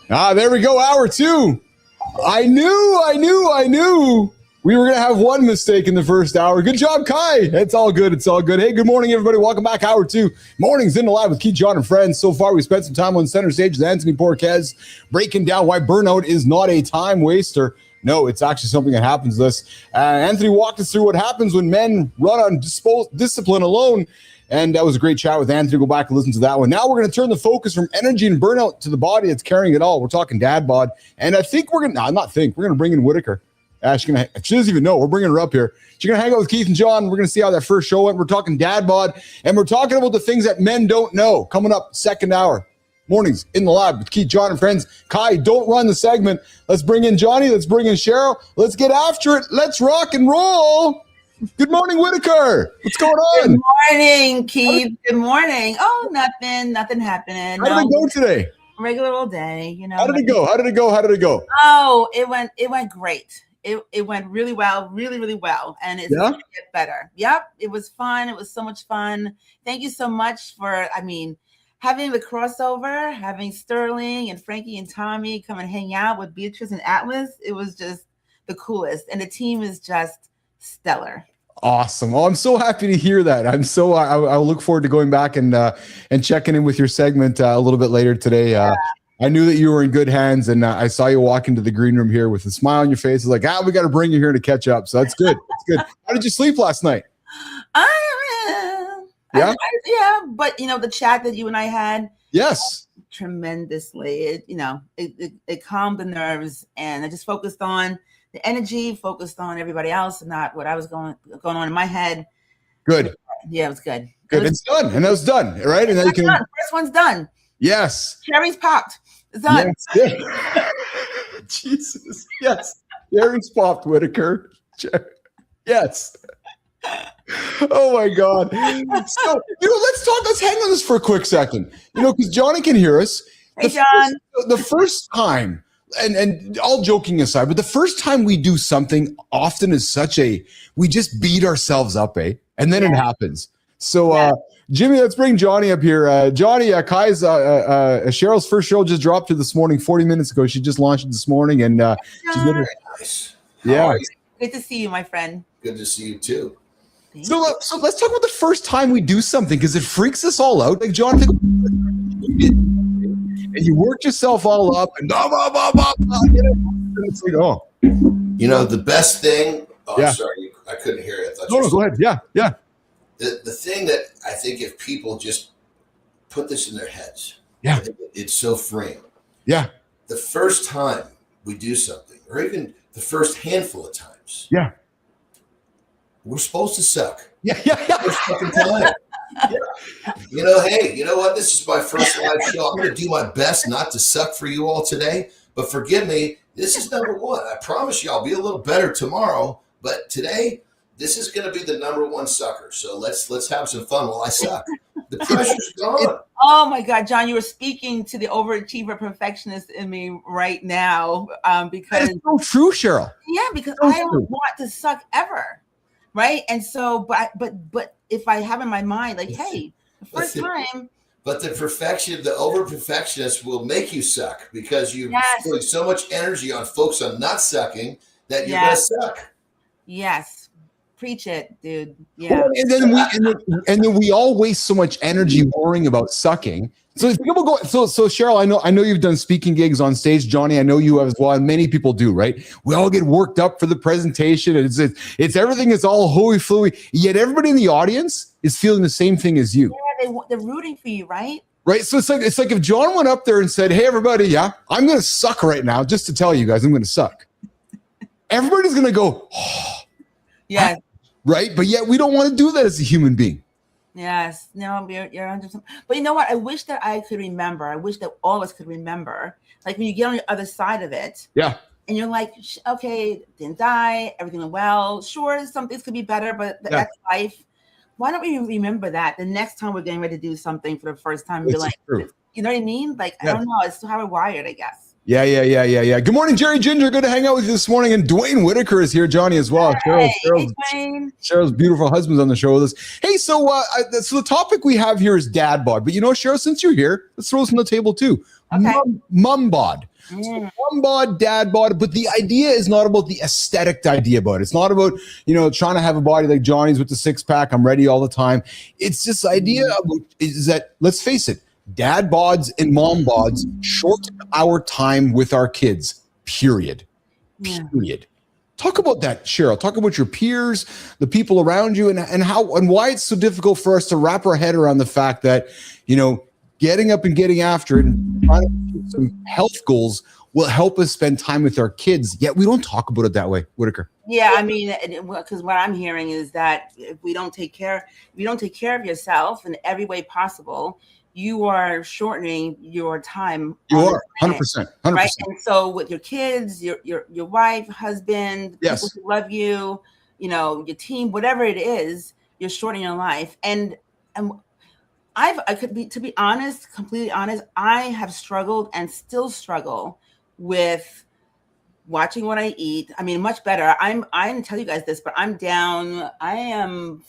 There we go. Hour 2. I knew. We were going to have one mistake in the first hour. Good job, Kai. It's all good. Hey, good morning, everybody. Welcome back. Hour 2. Mornings in the Live with Keith, John, and friends. So far, we spent some time on center stage with Anthony Porquez, breaking down why burnout is not a time waster. No, it's actually something that happens to us. Anthony walked us through what happens when men run on discipline alone. And that was a great chat with Anthony. Go back and listen to that one. Now we're going to turn the focus from energy and burnout to the body that's carrying it all. We're talking dad bod. And I think we're going to bring in Whitaker. She doesn't even know. We're bringing her up here. She's going to hang out with Keith and John. We're going to see how that first show went. We're talking dad bod, and we're talking about the things that men don't know. Coming up, second hour. Mornings in the Lab with Keith, John, and friends. Kai, don't run the segment. Let's bring in Johnny. Let's bring in Cheryl. Let's get after it. Let's rock and roll. Good morning, Whitaker. What's going on? Good morning, Keith. Good morning. Oh, nothing happening. How did it go today? Regular old day, you know. How did it go? How did it go? How did it go? Oh, it went great. It went really well, really well, and it's going to get better. Yep, it was fun. It was so much fun. Thank you so much for, having the crossover, having Sterling and Frankie and Tommy come and hang out with Beatrice and Atlas. It was just the coolest, and the team is just stellar. Awesome. Well, I'm so happy to hear that. I'll look forward to going back and checking in with your segment a little bit later today. I knew that you were in good hands, and I saw you walk into the green room here with a smile on your face. I was like, we got to bring you here to catch up. So that's good. That's good. How did you sleep last night? But the chat that you and I had, yes, tremendously. It calmed the nerves, and I just focused on the energy, focused on everybody else, and not what I was going on in my head. Good. Yeah, it was good. Good. It's done, and that was done, right? And then you can. First one's done. Yes. Cherry's popped. It's done. Yes. Jesus. Yes. Cherry's popped, Whitaker. Yes. Oh my God. So, let's hang on this for a quick second. Because Johnny can hear us. Hey, John. The first time, and all joking aside, but the first time we do something often is we just beat ourselves up, and then it happens. So, Jimmy, let's bring Johnny up here. Johnny, Kai's, Cheryl's first show just dropped her this morning, 40 minutes ago. She just launched it this morning, and she's Very nice. Yeah. Good to see you, my friend. Good to see you too. So let's talk about the first time we do something, because it freaks us all out. Like, John, and you worked yourself all up, and it's like, the best thing. Oh, Yeah. I'm sorry, I couldn't hear it. No, go ahead. Yeah. The thing that I think, if people just put this in their heads, it's so freeing. Yeah. The first time we do something, or even the first handful of times, we're supposed to suck. Yeah. First fucking time. Hey, you know what? This is my first live show. I'm going to do my best not to suck for you all today, but forgive me. This is number one. I promise you I'll be a little better tomorrow, but today, this is going to be the number one sucker. So let's have some fun while I suck. The pressure's gone. Oh my God, John, you were speaking to the overachiever perfectionist in me right now, because it's so true, Cheryl. Yeah, because I don't want to suck ever, right? And so, but if I have in my mind, like, hey, the first time. But the over perfectionist will make you suck, because you're putting so much energy on focus on not sucking that you're going to suck. Yes. Preach it, dude. Yeah. Well, and then we all waste so much energy worrying about sucking. So people go. So Cheryl, I know you've done speaking gigs on stage. Johnny, I know you have as well. And many people do, right? We all get worked up for the presentation. It's everything is all hooey fluey. Yet everybody in the audience is feeling the same thing as you. Yeah, they're rooting for you, right? Right. So it's like if John went up there and said, "Hey, everybody, I'm going to suck right now, just to tell you guys, I'm going to suck." Everybody's going to go, "Oh." Yes. Right. But yet we don't want to do that as a human being. Yes. No, you're 100%. But you know what? I wish that I could remember. I wish that all of us could remember. Like when you get on the other side of it. Yeah. And you're like, okay, didn't die. Everything went well. Sure, some things could be better, but that's life. Why don't we remember that the next time we're getting ready to do something for the first time? You're like, true. You know what I mean? Like, I don't know. It's how we're wired, I guess. Yeah. Good morning, Jerry Ginger. Good to hang out with you this morning. And Dwayne Whitaker is here, Johnny as well. Hey, Cheryl's beautiful husband's on the show with us. Hey, so the topic we have here is Dad Bod. But Cheryl, since you're here, let's throw this on the table too. Okay. Mum bod. So mum bod, dad bod. But the idea is not about the aesthetic idea about it. It's not about, trying to have a body like Johnny's with the six pack. I'm ready all the time. It's this idea is that, let's face it, dad bods and mom bods shorten our time with our kids, period. Talk about that, Cheryl. Talk about your peers, the people around you, and how and why it's so difficult for us to wrap our head around the fact that, getting up and getting after it and trying to achieve some health goals will help us spend time with our kids. Yet we don't talk about it that way, Whitaker. Yeah, I mean, because what I'm hearing is that if you don't take care of yourself in every way possible, you are shortening your time. You on are the 100%, planet, 100%. right? And so with your kids, your wife, husband, Yes. people who love you, you know, your team, whatever it is, you're shortening your life. And I could be, to be honest, completely honest, I have struggled and still struggle with watching what I eat. I mean, much better. I didn't tell you guys this, but I'm down. I am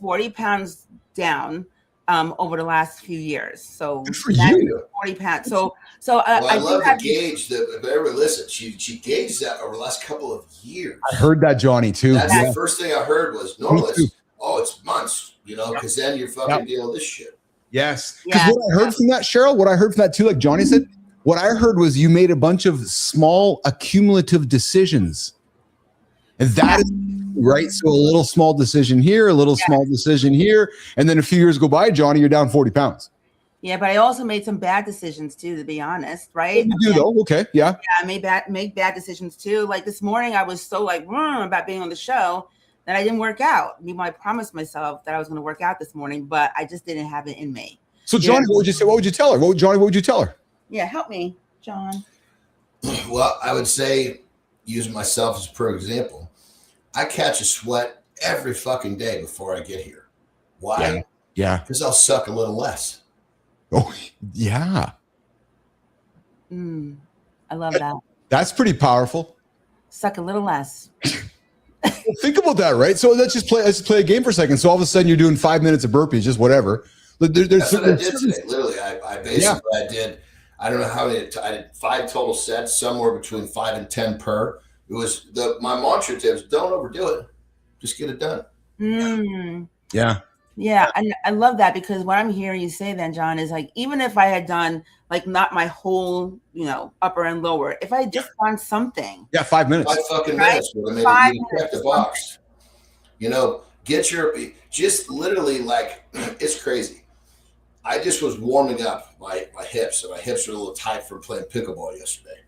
40 pounds down over the last few years. So good for you. 40 pounds. So I love the gauge that, if everyone listen, she gauged that over the last couple of years. I heard that, Johnny, too. That's Yeah. the first thing I heard was normally, it's months, you know, because then you're fucking dealing with this shit. Yes. Because what I heard from that, Cheryl, what I heard from that too, like Johnny said, what I heard was you made a bunch of small accumulative decisions. And that is right. So a little small decision here, a little small decision here. And then a few years go by, Johnny, you're down 40 pounds. Yeah, but I also made some bad decisions too, to be honest, right? You do though. Okay. Yeah. Yeah, I make bad decisions too. Like this morning, I was so like about being on the show that I didn't work out. I promised myself that I was going to work out this morning, but I just didn't have it in me. So Johnny, what would you say? What would you tell her? Johnny, what would you tell her? Yeah, help me, John. Well, I would say, using myself as per example, I catch a sweat every fucking day before I get here. Why? Yeah. Because I'll suck a little less. Oh, yeah. I love that. That's pretty powerful. Suck a little less. Well, think about that, right? So let's play a game for a second. So all of a sudden you're doing 5 minutes of burpees, just whatever. That's what I did today. Literally, I basically I don't know how many. I did 5 total sets, somewhere between 5 and 10 per. It was my mantra tips: don't overdo it, just get it done. Yeah. Yeah, and I love that, because what I'm hearing you say then, John, is like, even if I had done like not my whole, you know, upper and lower, if I had just done something. Yeah, 5 minutes. 5 fucking minutes would have made 5 you check the box. You know, just literally like, it's crazy. I just was warming up my hips, and my hips were a little tight from playing pickleball yesterday.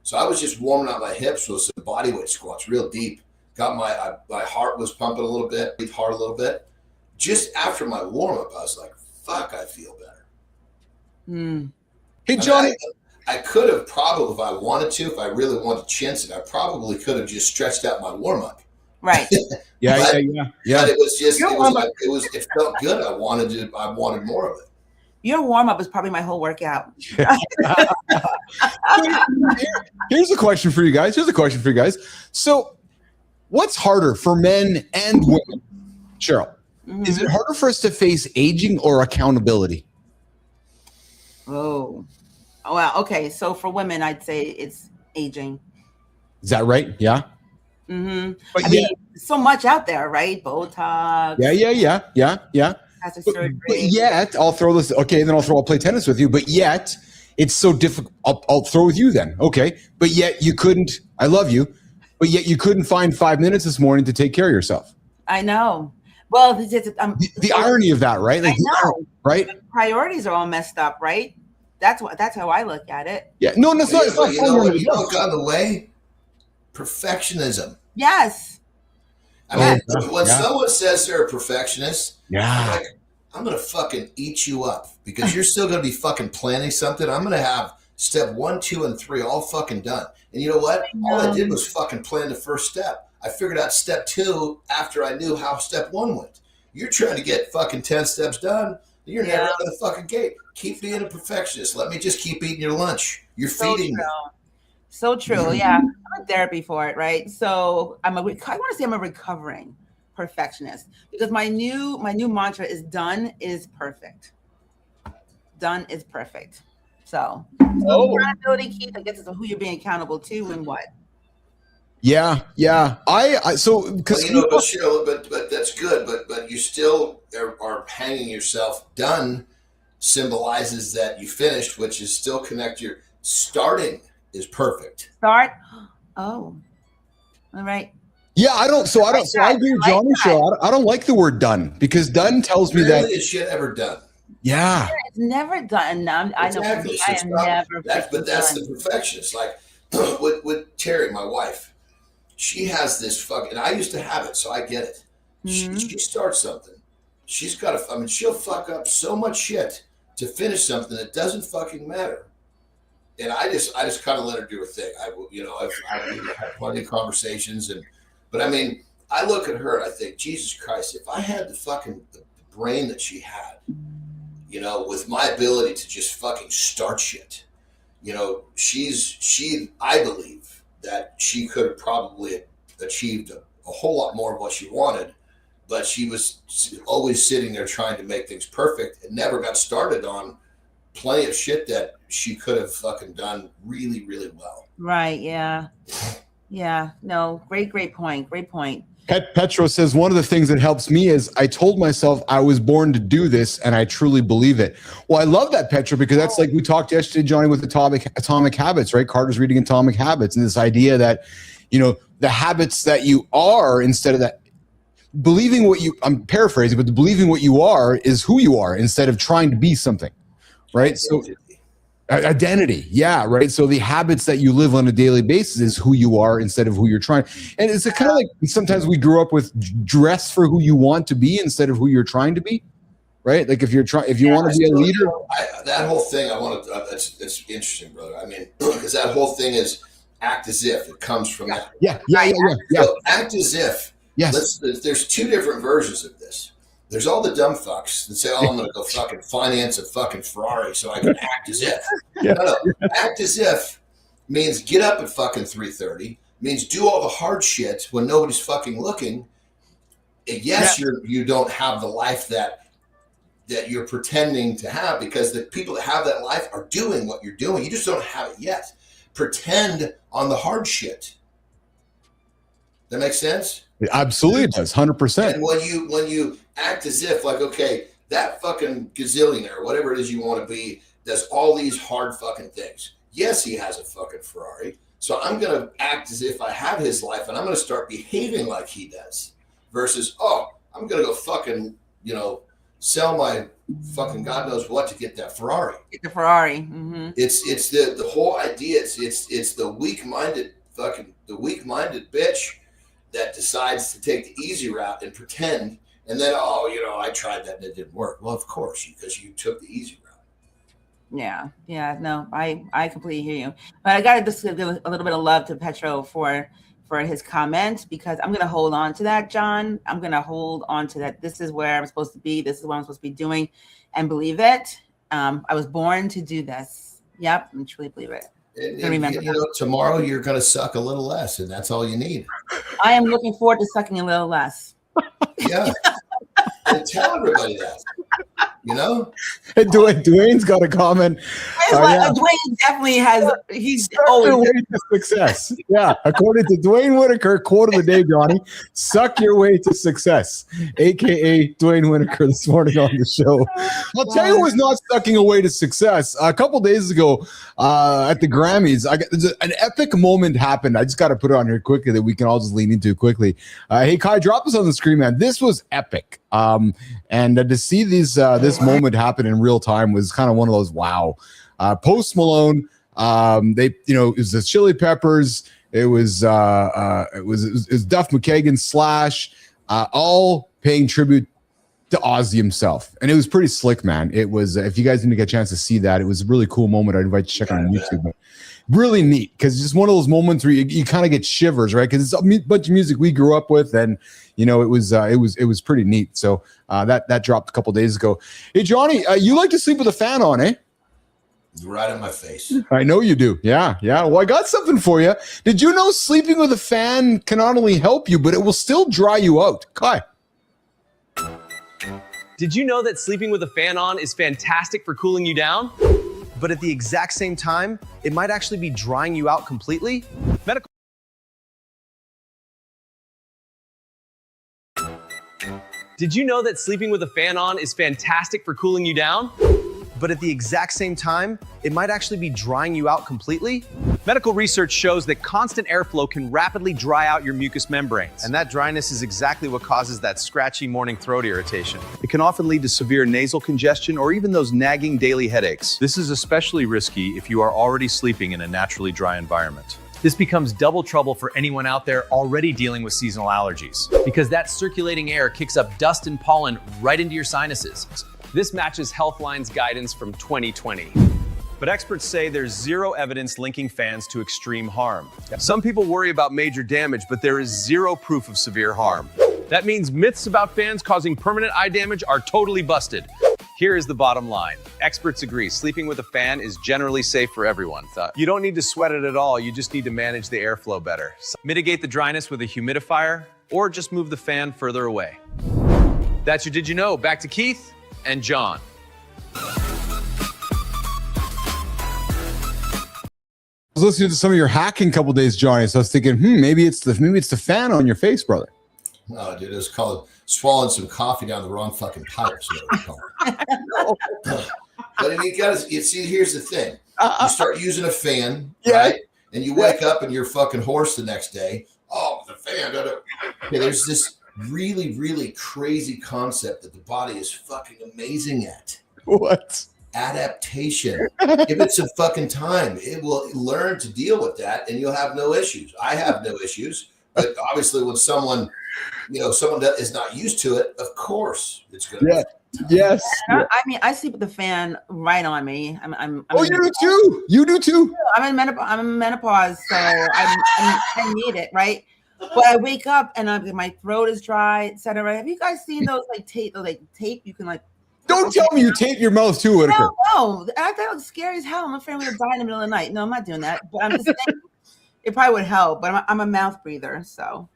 So I was just warming up my hips with some body weight squats, real deep. Got my heart was pumping a little bit, breathed hard a little bit. Just after my warm up, I was like, "Fuck, I feel better." Hey, Johnny, I could have probably, if I wanted to, if I really wanted to chance it, I probably could have just stretched out my warm up. Right. Yeah. But it was just, it felt good. I wanted more of it. Your warm up is probably my whole workout. Here's a question for you guys. So, what's harder for men and women, Cheryl? Is it harder for us to face aging or accountability? Oh, wow. Okay. So for women, I'd say it's aging. Is that right? Yeah. But I mean, so much out there, right? Botox. Yeah. Plastic surgery. But yet, I'll throw this. Okay, then I'll play tennis with you. But yet, it's so difficult. I'll throw with you then. Okay. But yet, you couldn't. I love you. But yet, you couldn't find 5 minutes this morning to take care of yourself. I know. Well, the irony of that, right? Like, I know. Right? Priorities are all messed up, right? That's how I look at it. Yeah. No, it's not. You know what got in the way? Perfectionism. Yes. I mean, when someone says they're a perfectionist, I'm going to fucking eat you up, because you're still going to be fucking planning something. I'm going to have step 1, 2, and 3 all fucking done. And you know what? All I did was fucking plan the first step. I figured out step 2 after I knew how step 1 went. You're trying to get fucking 10 steps done. You're never out of the fucking gate. Keep being a perfectionist. Let me just keep eating your lunch. You're feeding me. So true. Yeah. I'm in therapy for it, right? So I want to say I'm a recovering perfectionist, because my new mantra is done is perfect. Done is perfect. So accountability, Keith, I guess it's who you're being accountable to and what. Yeah. So because but that's good. But you still are hanging yourself. Done symbolizes that you finished, which is still connect your starting is perfect. Start. Oh, all right. Yeah, I agree with Johnny. I don't like the word done, because done tells me that is shit ever done. Yeah. It's never done. I know. I am never. But that's the perfectionist. Like with Terry, my wife, she has this fucking. And I used to have it, so I get it. She starts something. She's got to. I mean, she'll fuck up so much shit to finish something that doesn't fucking matter. And I just kind of let her do her thing. I've had plenty of conversations, but I mean, I look at her and I think, Jesus Christ, if I had the brain that she had, with my ability to just fucking start shit, I believe that she could have probably achieved a whole lot more of what she wanted, but she was always sitting there trying to make things perfect and never got started on plenty of shit that she could have fucking done really, really well. Right. Yeah. Yeah. No, great point. Great point. Petro says, one of the things that helps me is I told myself I was born to do this, and I truly believe it. Well, I love that, Petro, because that's like we talked yesterday, Johnny, with Atomic Habits, right? Carter's reading Atomic Habits, and this idea that, the habits that you are, instead of that, believing what you, I'm paraphrasing, but believing what you are is who you are instead of trying to be something, right? So identity. Yeah. Right. So the habits that you live on a daily basis is who you are instead of who you're trying. And it's kind of like sometimes we grew up with dress for who you want to be instead of who you're trying to be. Right. Like if you want to be a leader, that whole thing, it's interesting, brother. I mean, because that whole thing is act as if it comes from that. Yeah. So act as if. Yes. There's two different versions of this. There's all the dumb fucks that say, I'm going to go fucking finance a fucking Ferrari so I can act as if. Yeah. No. Act as if means get up at fucking 3:30, means do all the hard shit when nobody's fucking looking. And yes, you don't have the life that you're pretending to have, because the people that have that life are doing what you're doing. You just don't have it yet. Pretend on the hard shit. That makes sense? It absolutely does, 100%. And when you act as if, like, okay, that fucking gazillionaire, whatever it is you want to be, does all these hard fucking things. Yes, he has a fucking Ferrari. So I'm going to act as if I have his life, and I'm going to start behaving like he does. Versus, I'm going to go fucking, sell my fucking God knows what to get that Ferrari. Get the Ferrari. Mm-hmm. It's the whole idea. It's the weak-minded bitch that decides to take the easy route and pretend, and then, I tried that and it didn't work. Well, of course, because you took the easy route. Yeah. No, I completely hear you. But I got to just give a little bit of love to Petro for his comment, because I'm going to hold on to that, John. I'm going to hold on to that. This is where I'm supposed to be. This is what I'm supposed to be doing, and believe it. I was born to do this. Yep, I truly believe it. And tomorrow you're going to suck a little less, and that's all you need. I am looking forward to sucking a little less. Yeah. And tell everybody that. And Dwayne's got a comment. Dwayne definitely has. He's always way to success. Yeah, according to Dwayne Whitaker, quote of the day, Johnny: "Suck your way to success," aka Dwayne Whitaker this morning on the show. I'll tell you who was not sucking away to success. A couple days ago at the Grammys, an epic moment happened. I just got to put it on here quickly that we can all just lean into quickly. Hey, Kai, drop us on the screen, man. This was epic. And to see this moment happen in real time was kind of one of those wow. Post Malone, it was the Chili Peppers, it was Duff McKagan, Slash, all paying tribute to Ozzy himself, and it was pretty slick, man. It was if you guys didn't get a chance to see that, it was a really cool moment. I'd invite you to check it on YouTube. But really neat, because it's just one of those moments where you kind of get shivers, right? Because it's a bunch of music we grew up with, and it was pretty neat. So that dropped a couple days ago. Hey, Johnny, you like to sleep with a fan on, eh? Right in my face. I know you do. Yeah. Well, I got something for you. Did you know sleeping with a fan can not only help you, but it will still dry you out? Kai. Did you know that sleeping with a fan on is fantastic for cooling you down? But at the exact same time, it might actually be drying you out completely? Did you know that sleeping with a fan on is fantastic for cooling you down? But at the exact same time, it might actually be drying you out completely? Medical research shows that constant airflow can rapidly dry out your mucous membranes. And that dryness is exactly what causes that scratchy morning throat irritation. It can often lead to severe nasal congestion or even those nagging daily headaches. This is especially risky if you are already sleeping in a naturally dry environment. This becomes double trouble for anyone out there already dealing with seasonal allergies, because that circulating air kicks up dust and pollen right into your sinuses. This matches Healthline's guidance from 2020. But experts say there's zero evidence linking fans to extreme harm. Some people worry about major damage, but there is zero proof of severe harm. That means myths about fans causing permanent eye damage are totally busted. Here is the bottom line. Experts agree, sleeping with a fan is generally safe for everyone. You don't need to sweat it at all, you just need to manage the airflow better. Mitigate the dryness with a humidifier, or just move the fan further away. That's your Did You Know? Back to Keith and John. I was listening to some of your hacking couple days, Johnny. So I was thinking, maybe it's the fan on your face, brother. No, dude, it was called swallowing some coffee down the wrong fucking pipe. But you gotta, you see, here's the thing: you start using a fan, right? And you wake up and you're fucking hoarse the next day. Oh, the fan! Okay, there's this really, really crazy concept that the body is fucking amazing at. What? Adaptation. Give it some fucking time. It will learn to deal with that, and you'll have no issues. I have no issues, but obviously, when someone that is not used to it, of course, it's gonna. Yes. I mean, I sleep with the fan right on me. I'm you do too. You do too. I'm in menopause, so I need it, right? But I wake up and my throat is dry, etc. Have you guys seen those tape you can like? Don't tell me you tape your mouth too, Whitaker. No, that looks scary as hell. I'm afraid I'm gonna die in the middle of the night. No, I'm not doing that. But I'm just saying it probably would help. But I'm a mouth breather, so.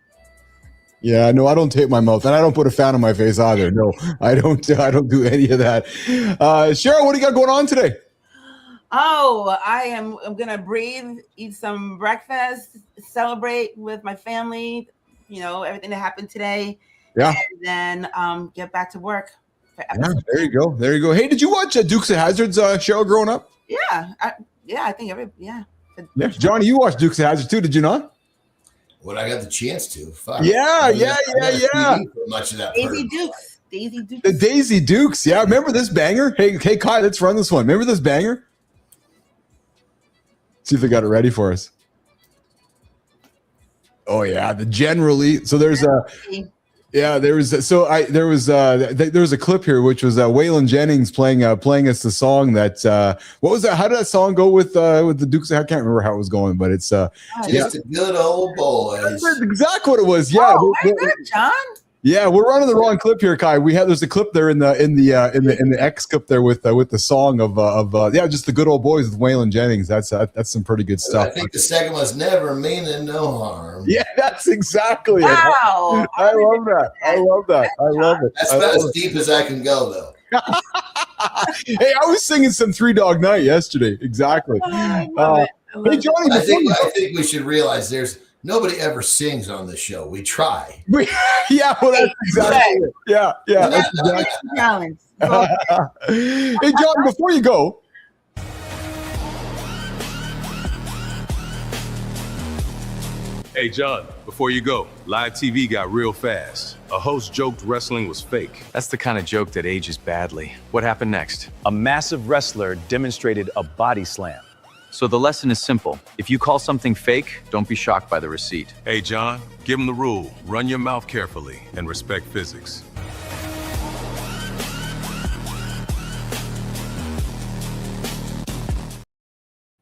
Yeah, no, I don't tape my mouth, and I don't put a fan on my face either. No, I don't do any of that. Cheryl, what do you got going on today? Oh, I'm gonna breathe, eat some breakfast, celebrate with my family. Everything that happened today. Yeah. And then get back to work. Yeah, there you go. There you go. Hey, did you watch Dukes of Hazzard's show growing up? Yeah, I think Yeah, Johnny, you watched Dukes of Hazzard too, did you not? When I got the chance to. Fuck. Yeah. Much of that. Daisy Dukes. The Daisy Dukes. Yeah, remember this banger? Hey, Kai, let's run this one. Remember this banger? See if they got it ready for us. Oh yeah, so there's a. Yeah, there was a clip here which was Waylon Jennings playing us the song that what was that? How did that song go with the Dukes? I can't remember how it was going, but it's just a good old boys. That's exactly what it was. Yeah, very good, John. Yeah, we're running the wrong clip here, Kai. There's a clip there in the X clip there with the song of just the good old boys with Waylon Jennings. That's some pretty good stuff. I think the second one's never meaning no harm. Yeah, that's exactly it. I love that. I love it. That's about as deep as I can go, though. Hey, I was singing some Three Dog Night yesterday. Exactly. Hey, Johnny, I think we should realize there's nobody ever sings on this show. We try. Yeah, well, that's exactly it. Yeah. That's exactly. Challenge. Hey, John, before you go. Hey, John, before you go, live TV got real fast. A host joked wrestling was fake. That's the kind of joke that ages badly. What happened next? A massive wrestler demonstrated a body slam. So the lesson is simple. If you call something fake, don't be shocked by the receipt. Hey, John, give him the rule. Run your mouth carefully and respect physics.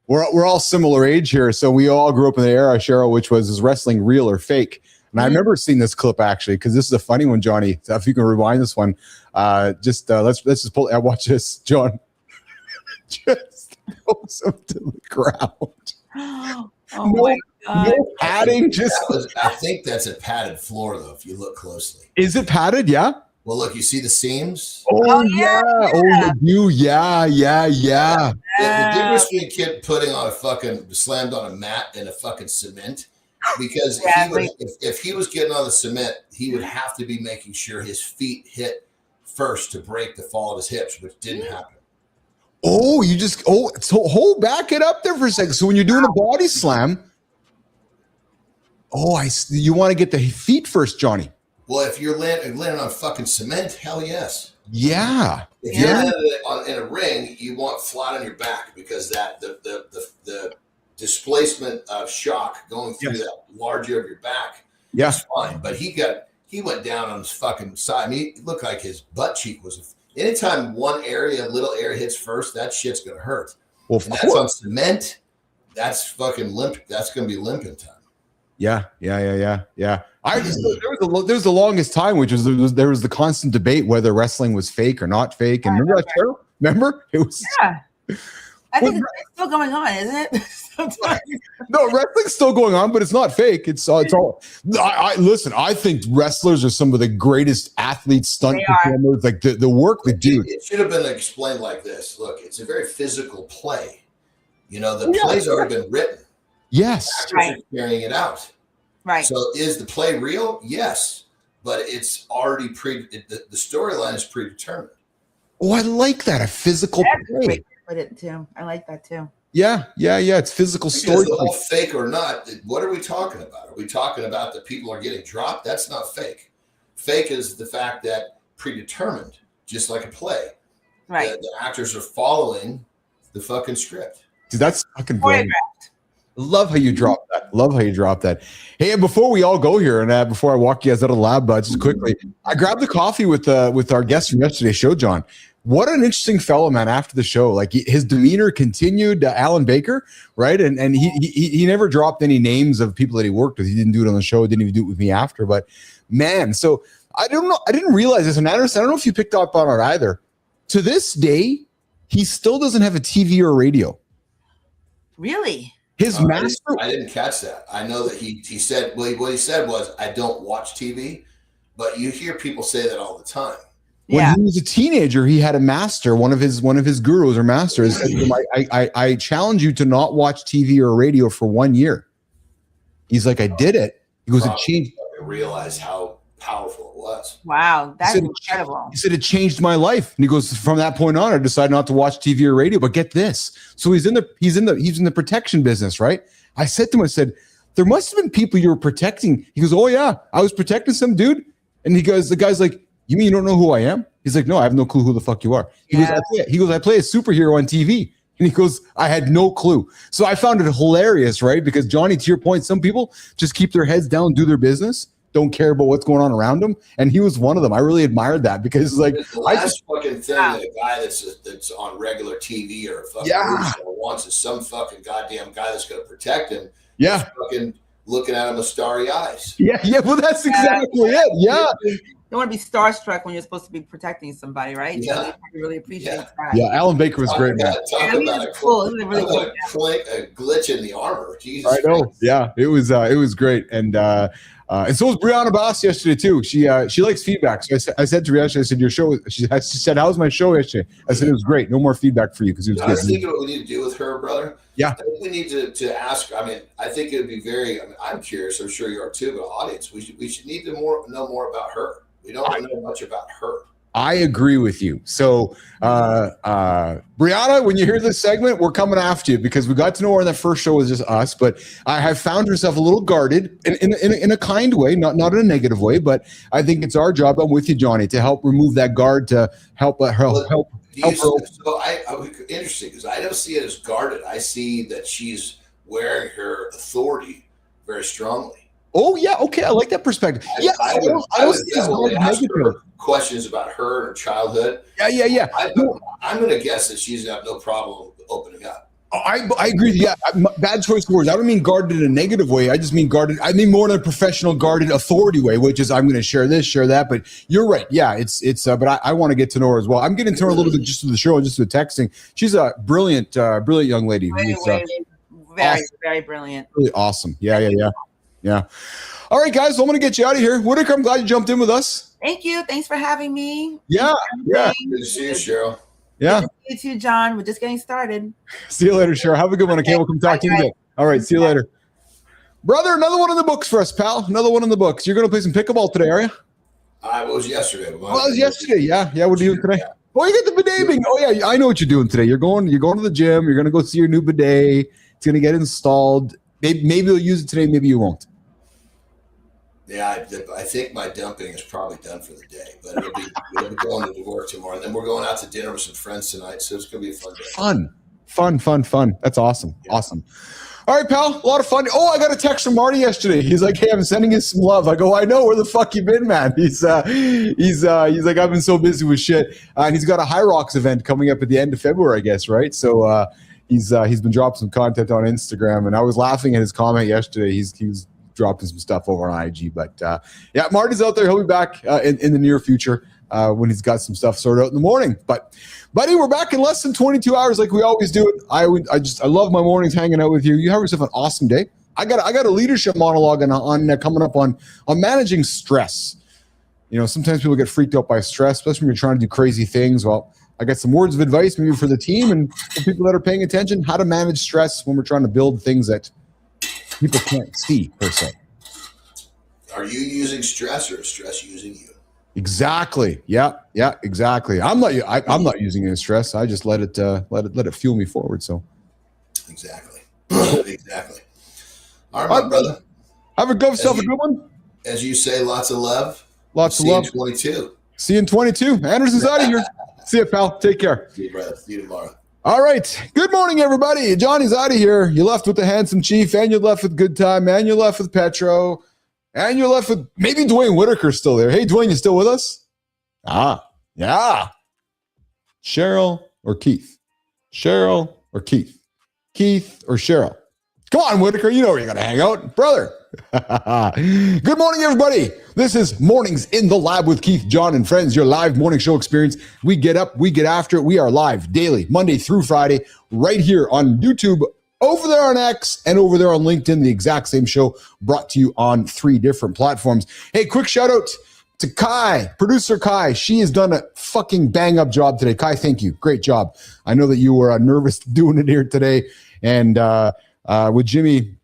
We're all similar age here, so we all grew up in the era, Cheryl, which was is wrestling real or fake? And I remember seeing this clip actually, because this is a funny one, Johnny. So if you can rewind this one, let's just pull. Watch this, John. Just throws him to the ground. My God. No padding. I think that's a padded floor, though. If you look closely, is it padded? Yeah. Well, look, you see the seams? Oh yeah. Oh, you. Yeah. The difference between a kid putting on slammed on a mat and a fucking cement, because if he was getting on the cement, he would have to be making sure his feet hit first to break the fall of his hips, which didn't happen. Oh, so back it up there for a second. So when you're doing a body slam, you want to get the feet first, Johnny. Well, if you're landing on fucking cement, hell yes. Yeah. If you're landing in a ring, you want flat on your back, because the displacement of shock going through that large area of your back is fine. But he went down on his fucking side. I mean, it looked like his butt cheek was Anytime one little area hits first, that shit's gonna hurt. Well, and that's on cement. That's fucking limp. That's gonna be limping time. Yeah. There was the longest time, which was there was the constant debate whether wrestling was fake or not fake. And remember that show? Remember? It was. Yeah. I think it's still going on, isn't it? No, wrestling's still going on, but it's not fake. It's all. Listen. I think wrestlers are some of the greatest athletes, stunt performers. Like the work they do. It should have been explained like this. Look, it's a very physical play. The play's already been written. Yes. Actors are carrying it out. Right. So is the play real? Yes, but it's already the storyline is predetermined. Oh, I like that. A physical play. Put it too. I like that too. Yeah. It's physical story. The whole fake or not, what are we talking about? Are we talking about that people are getting dropped? That's not fake. Fake is the fact that predetermined, just like a play. Right. The actors are following the fucking script. Dude, that's fucking brilliant. Love how you drop that. Hey, before we all go here, and before I walk you guys out of the lab, just quickly, I grabbed the coffee with our guest from yesterday's show, John. What an interesting fellow, man. After the show, like his demeanor continued. Alan Baker, right? And he never dropped any names of people that he worked with. He didn't do it on the show. Didn't even do it with me after. But man, so I don't know. I didn't realize this, and Anderson, I don't know if you picked up on it either. To this day, he still doesn't have a TV or a radio. Really? His master. I didn't catch that. I know that he said, well, what he said was, I don't watch TV, but you hear people say that all the time. When he was a teenager, he had a master, one of his gurus or masters said to him, I challenge you to not watch TV or radio for 1 year. He's like, I did it. He goes, it changed. I realized how powerful it was. Wow, that's incredible. He said it changed my life. And he goes, from that point on, I decided not to watch TV or radio. But get this. So he's in the protection business, right? I said to him, I said, there must have been people you were protecting. He goes, oh yeah, I was protecting some dude. And the guy's like, you mean you don't know who I am? He's like, no, I have no clue who the fuck you are. He goes, I play a superhero on TV. And he goes, I had no clue. So I found it hilarious, right? Because Johnny, to your point, some people just keep their heads down, do their business, don't care about what's going on around them. And he was one of them. I really admired that because like the last fucking thing that a guy that's on regular TV or a fucking wants is some fucking goddamn guy that's going to protect him. Yeah. Fucking looking at him with starry eyes. Yeah. Well, that's exactly it. Yeah. You don't want to be starstruck when you're supposed to be protecting somebody, right? Yeah. So I really appreciate that. Yeah, Alan Baker was great, man. Talk about a glitch in the armor. Jesus I know. Christ. Yeah, it was great. And so was Brianna Boss yesterday too. She likes feedback. So I said to her yesterday, I said, your show, she said, how was my show yesterday? I said, it was great. No more feedback for you because it was I was thinking what we need to do with her, brother. Yeah. I think we need to ask. I mean, I think it would be I'm curious. I'm sure you are too, but audience, we should need to know more about her. We don't know much about her. I agree with you. So, Brianna, when you hear this segment, we're coming after you because we got to know her in the first show was just us, but I have found herself a little guarded in a kind way, not in a negative way, but I think it's our job. I'm with you, Johnny, to help remove that guard, to help her. So interesting because I don't see it as guarded. I see that she's wearing her authority very strongly. Oh yeah, okay, I like that perspective. Yeah, I don't see her questions about her and her childhood. Yeah. I'm going to guess that she's got no problem opening up. I agree. Yeah, bad choice of words. I don't mean guarded in a negative way. I just mean guarded. I mean more in a professional guarded authority way, which is I'm going to share this, share that. But you're right. Yeah, it's. But I want to get to know her as well. I'm getting to her a little bit just through the show and just through texting. She's a brilliant young lady. Very brilliant. Really awesome. Yeah. All right, guys. So I'm going to get you out of here. Whitaker, I'm glad you jumped in with us. Thank you. Thanks for having me. Yeah. Good to see you, Cheryl. Yeah. Good to see you too, John. We're just getting started. See you later, Cheryl. Have a good one. Okay, we'll come talk to you again. All right. See you later. Brother, another one in the books for us, pal. Another one in the books. You're going to play some pickleball today, are you? It was yesterday. It was yesterday. Yeah. What are you doing today? Oh, you get the bidet. Oh, yeah. I know what you're doing today. You're going to the gym. You're going to go see your new bidet. It's going to get installed. Maybe you'll use it today. Maybe you won't. Yeah, I think my dumping is probably done for the day, but we'll be going to work tomorrow, and then we're going out to dinner with some friends tonight, so it's going to be a fun day. Fun. That's awesome. Yeah. Awesome. All right, pal. A lot of fun. Oh, I got a text from Marty yesterday. He's like, "Hey, I'm sending you some love." I go, "I know. Where the fuck you been, man?" He's like, "I've been so busy with shit." And he's got a High Rocks event coming up at the end of February, I guess, right? So he's been dropping some content on Instagram, and I was laughing at his comment yesterday. He was dropping some stuff over on IG, but yeah, Marty's out there. He'll be back in the near future when he's got some stuff sorted out in the morning. But buddy, we're back in less than 22 hours like we always do it. I love my mornings hanging out with you. You have yourself an awesome day. I got a leadership monologue on coming up on managing stress. You know, sometimes people get freaked out by stress, especially when you're trying to do crazy things. Well, I got some words of advice maybe for the team and for people that are paying attention, how to manage stress when we're trying to build things that people can't see per se. Are you using stress or is stress using you? Exactly. Yeah, exactly. I'm not using any stress. I just let it fuel me forward. So exactly. Exactly. All right, my brother. Have a good one. As you say, lots of love. Lots of love. See you in 22. See you in 22. Anderson's out of here. See you, pal. Take care. See you, brother. See you tomorrow. All right. Good morning, everybody. Johnny's out of here. You left with the handsome chief, and you left with good time, and you left with Petro. And you're left with maybe Dwayne Whitaker's still there. Hey, Dwayne, you still with us? Yeah. Cheryl or Keith? Cheryl or Keith? Keith or Cheryl? Come on, Whitaker. You know where you're going to hang out. Brother. Good morning, everybody. This is Mornings in the Lab with Keith, John, and friends, your live morning show experience. We get up, we get after it. We are live daily, Monday through Friday, right here on YouTube, over there on X, and over there on LinkedIn, the exact same show brought to you on 3 different platforms. Hey, quick shout out to Kai, producer Kai. She has done a fucking bang up job today. Kai, thank you. Great job. I know that you were nervous doing it here today. And with Jimmy,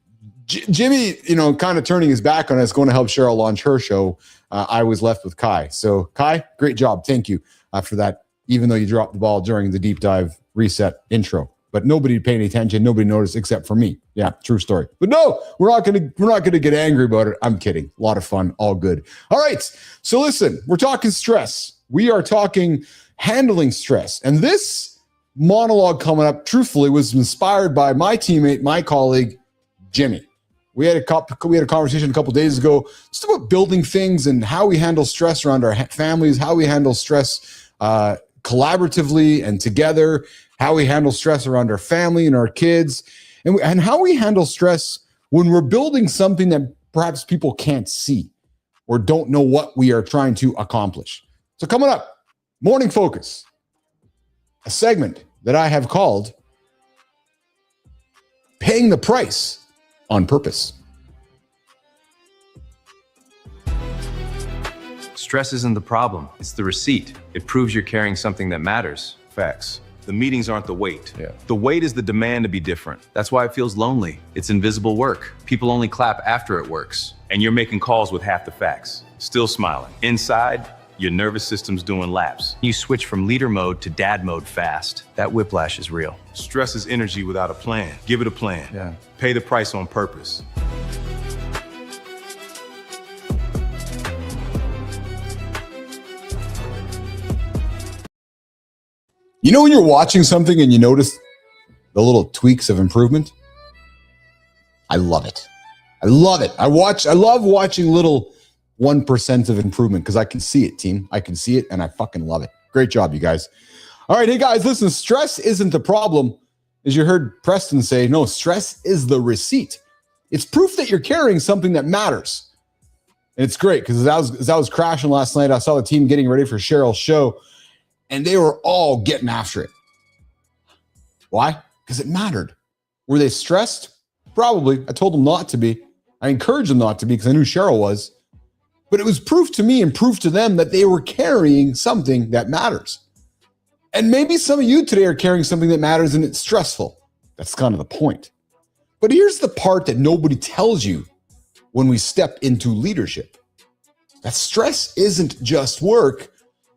you know, kind of turning his back on us, going to help Cheryl launch her show, I was left with Kai. So Kai, great job. Thank you for that, even though you dropped the ball during the deep dive reset intro. But nobody paid any attention. Nobody noticed except for me. Yeah, true story. But no, we're not gonna get angry about it. I'm kidding. A lot of fun. All good. All right. So listen, we're talking stress. We are talking handling stress. And this monologue coming up, truthfully, was inspired by my teammate, my colleague, Jimmy. We had a conversation a couple days ago just about building things and how we handle stress around our families, how we handle stress collaboratively and together, how we handle stress around our family and our kids, and how we handle stress when we're building something that perhaps people can't see or don't know what we are trying to accomplish. So coming up, Morning Focus, a segment that I have called Paying the Price on Purpose. Stress isn't the problem. It's the receipt. It proves you're carrying something that matters. Facts. The meetings aren't the weight. Yeah. The weight is the demand to be different. That's why it feels lonely. It's invisible work. People only clap after it works. And you're making calls with half the facts. Still smiling. Inside, your nervous system's doing laps. You switch from leader mode to dad mode fast. That whiplash is real. Stress is energy without a plan. Give it a plan. Yeah. Pay the price on purpose. You know when you're watching something and you notice the little tweaks of improvement? I love it. I love it. I love watching little 1% of improvement because I can see it, team. I can see it and I fucking love it. Great job, you guys. All right, hey guys, listen, stress isn't the problem. As you heard Preston say, no, stress is the receipt. It's proof that you're carrying something that matters. And it's great because as I was crashing last night, I saw the team getting ready for Cheryl's show. And they were all getting after it. Why? Because it mattered. Were they stressed? Probably. I told them not to be. I encouraged them not to be because I knew Cheryl was. But it was proof to me and proof to them that they were carrying something that matters. And maybe some of you today are carrying something that matters and it's stressful. That's kind of the point. But here's the part that nobody tells you when we step into leadership. That stress isn't just work.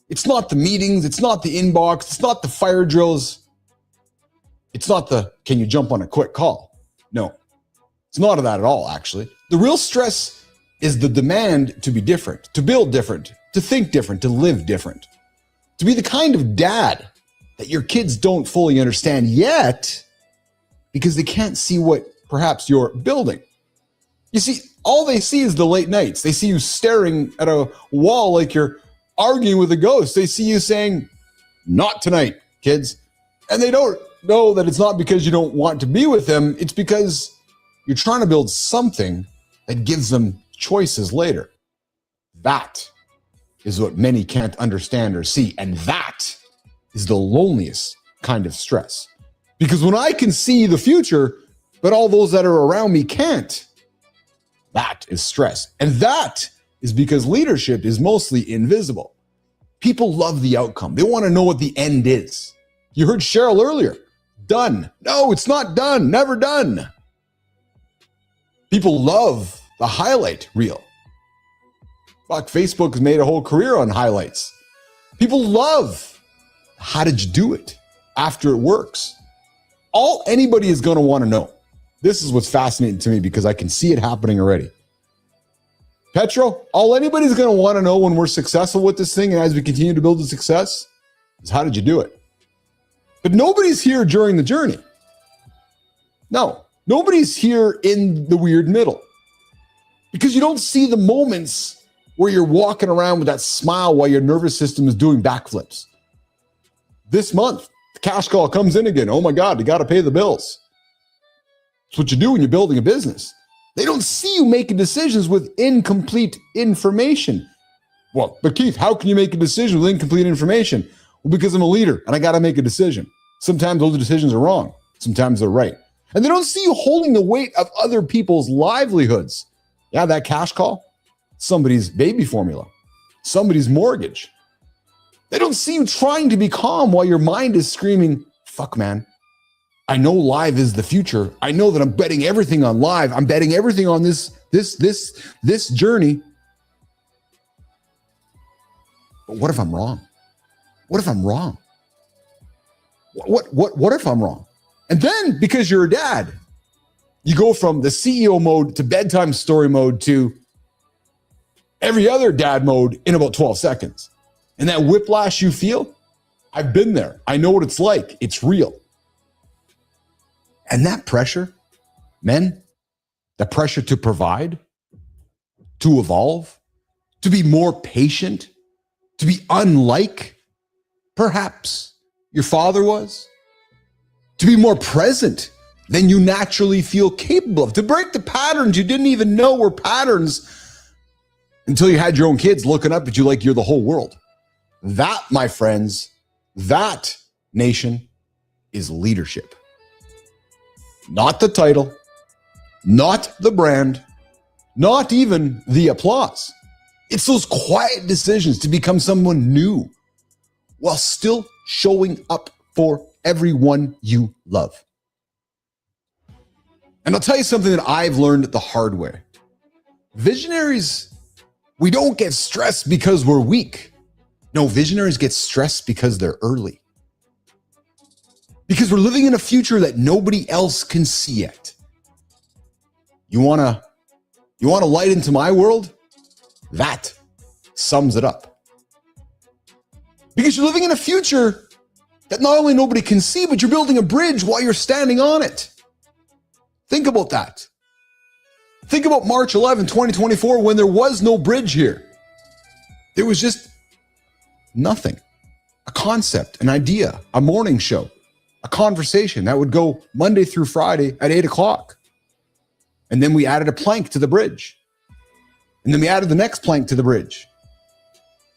It's not the meetings. It's not the inbox. It's not the fire drills. It's not the, can you jump on a quick call? No, it's not of that at all, actually. The real stress is the demand to be different, to build different, to think different, to live different, to be the kind of dad that your kids don't fully understand yet because they can't see what perhaps you're building. You see, all they see is the late nights. They see you staring at a wall like you're arguing with a ghost. They see you saying, not tonight, kids. And they don't know that it's not because you don't want to be with them. It's because you're trying to build something that gives them choices later. That is what many can't understand or see. And that is the loneliest kind of stress. Because when I can see the future, but all those that are around me can't, that is stress. And that is because leadership is mostly invisible. People love the outcome. They want to know what the end is. You heard Cheryl earlier. Done. No, it's not done. Never done. People love the highlight reel. Fuck, Facebook has made a whole career on highlights. People love, how did you do it after it works? All anybody is going to want to know. This is what's fascinating to me because I can see it happening already. Petro, all anybody's going to want to know when we're successful with this thing and as we continue to build the success is how did you do it? But nobody's here during the journey. No, nobody's here in the weird middle because you don't see the moments where you're walking around with that smile while your nervous system is doing backflips. This month, the cash call comes in again. Oh my God, you got to pay the bills. It's what you do when you're building a business. They don't see you making decisions with incomplete information. Well, but Keith, how can you make a decision with incomplete information? Well, because I'm a leader and I got to make a decision. Sometimes those decisions are wrong. Sometimes they're right. And they don't see you holding the weight of other people's livelihoods. Yeah, that cash call, somebody's baby formula, somebody's mortgage. They don't see you trying to be calm while your mind is screaming, fuck, man. I know live is the future. I know that I'm betting everything on live. I'm betting everything on this journey. But what if I'm wrong? What if I'm wrong? What if I'm wrong? And then because you're a dad, you go from the CEO mode to bedtime story mode to every other dad mode in about 12 seconds. And that whiplash you feel, I've been there. I know what it's like. It's real. And that pressure, men, the pressure to provide, to evolve, to be more patient, to be unlike perhaps your father was, to be more present than you naturally feel capable of, to break the patterns you didn't even know were patterns until you had your own kids looking up at you like you're the whole world. That, my friends, that nation is leadership. Not the title, not the brand, not even the applause. It's those quiet decisions to become someone new while still showing up for everyone you love. And I'll tell you something that I've learned the hard way. Visionaries, we don't get stressed because we're weak. No, visionaries get stressed because they're early. Because we're living in a future that nobody else can see yet. You want to light into my world? That sums it up. Because you're living in a future that not only nobody can see, but you're building a bridge while you're standing on it. Think about that. Think about March 11, 2024, when there was no bridge here. There was just nothing. A concept, an idea, a morning show, a conversation that would go Monday through Friday at 8 o'clock. And then we added a plank to the bridge. And then we added the next plank to the bridge.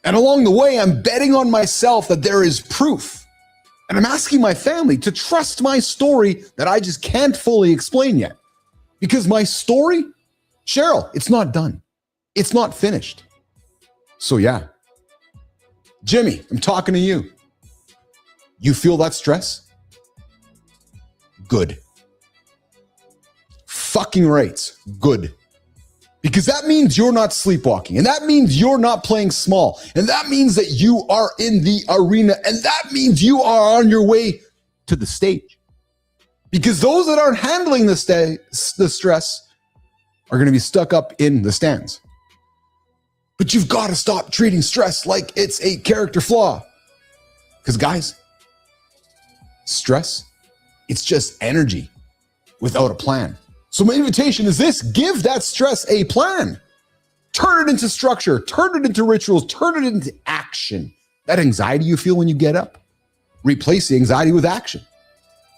And along the way, I'm betting on myself that there is proof. And I'm asking my family to trust my story that I just can't fully explain yet. Because my story, Cheryl, it's not done. It's not finished. So yeah. Jimmy, I'm talking to you. You feel that stress? Good. Fucking right. Good. Because that means you're not sleepwalking. And that means you're not playing small. And that means that you are in the arena. And that means you are on your way to the stage. Because those that aren't handling the stress are going to be stuck up in the stands. But you've got to stop treating stress like it's a character flaw. Because guys, stress, it's just energy without a plan. So my invitation is this: give that stress a plan. Turn it into structure, turn it into rituals, turn it into action. That anxiety you feel when you get up, replace the anxiety with action.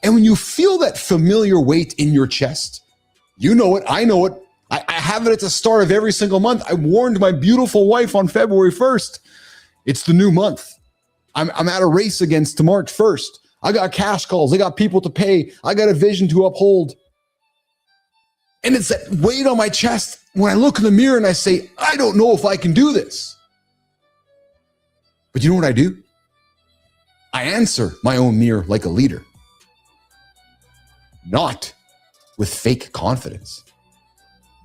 And when you feel that familiar weight in your chest, you know it, I know it. I have it at the start of every single month. I warned my beautiful wife on February 1st. It's the new month. I'm at a race against to March 1st. I got cash calls. I got people to pay. I got a vision to uphold. And it's that weight on my chest when I look in the mirror and I say, I don't know if I can do this. But you know what I do? I answer my own mirror like a leader. Not with fake confidence,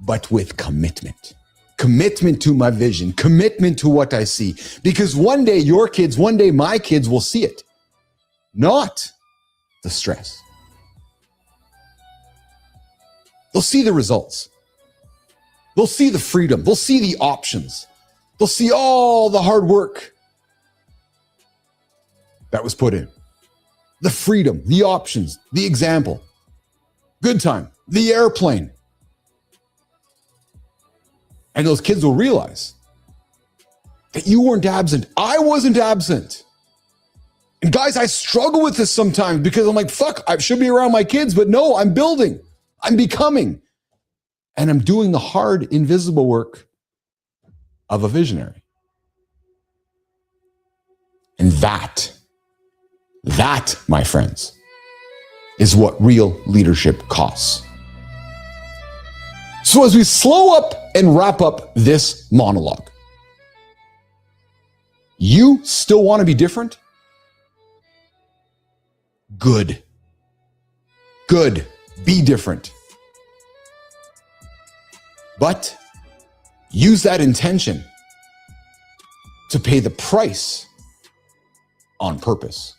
but with commitment. Commitment to my vision, commitment to what I see. Because one day your kids, one day my kids will see it. Not the stress. They'll see the results. They'll see the freedom. They'll see the options. They'll see all the hard work that was put in. The freedom, the options, the example. Good time, the airplane. And those kids will realize that you weren't absent. I wasn't absent. And guys, I struggle with this sometimes because I'm like, fuck, I should be around my kids, but no, I'm building. I'm becoming, and I'm doing the hard, invisible work of a visionary. And that, my friends, is what real leadership costs. So as we slow up and wrap up this monologue, you still want to be different? Good. Good. Be different. But use that intention to pay the price on purpose.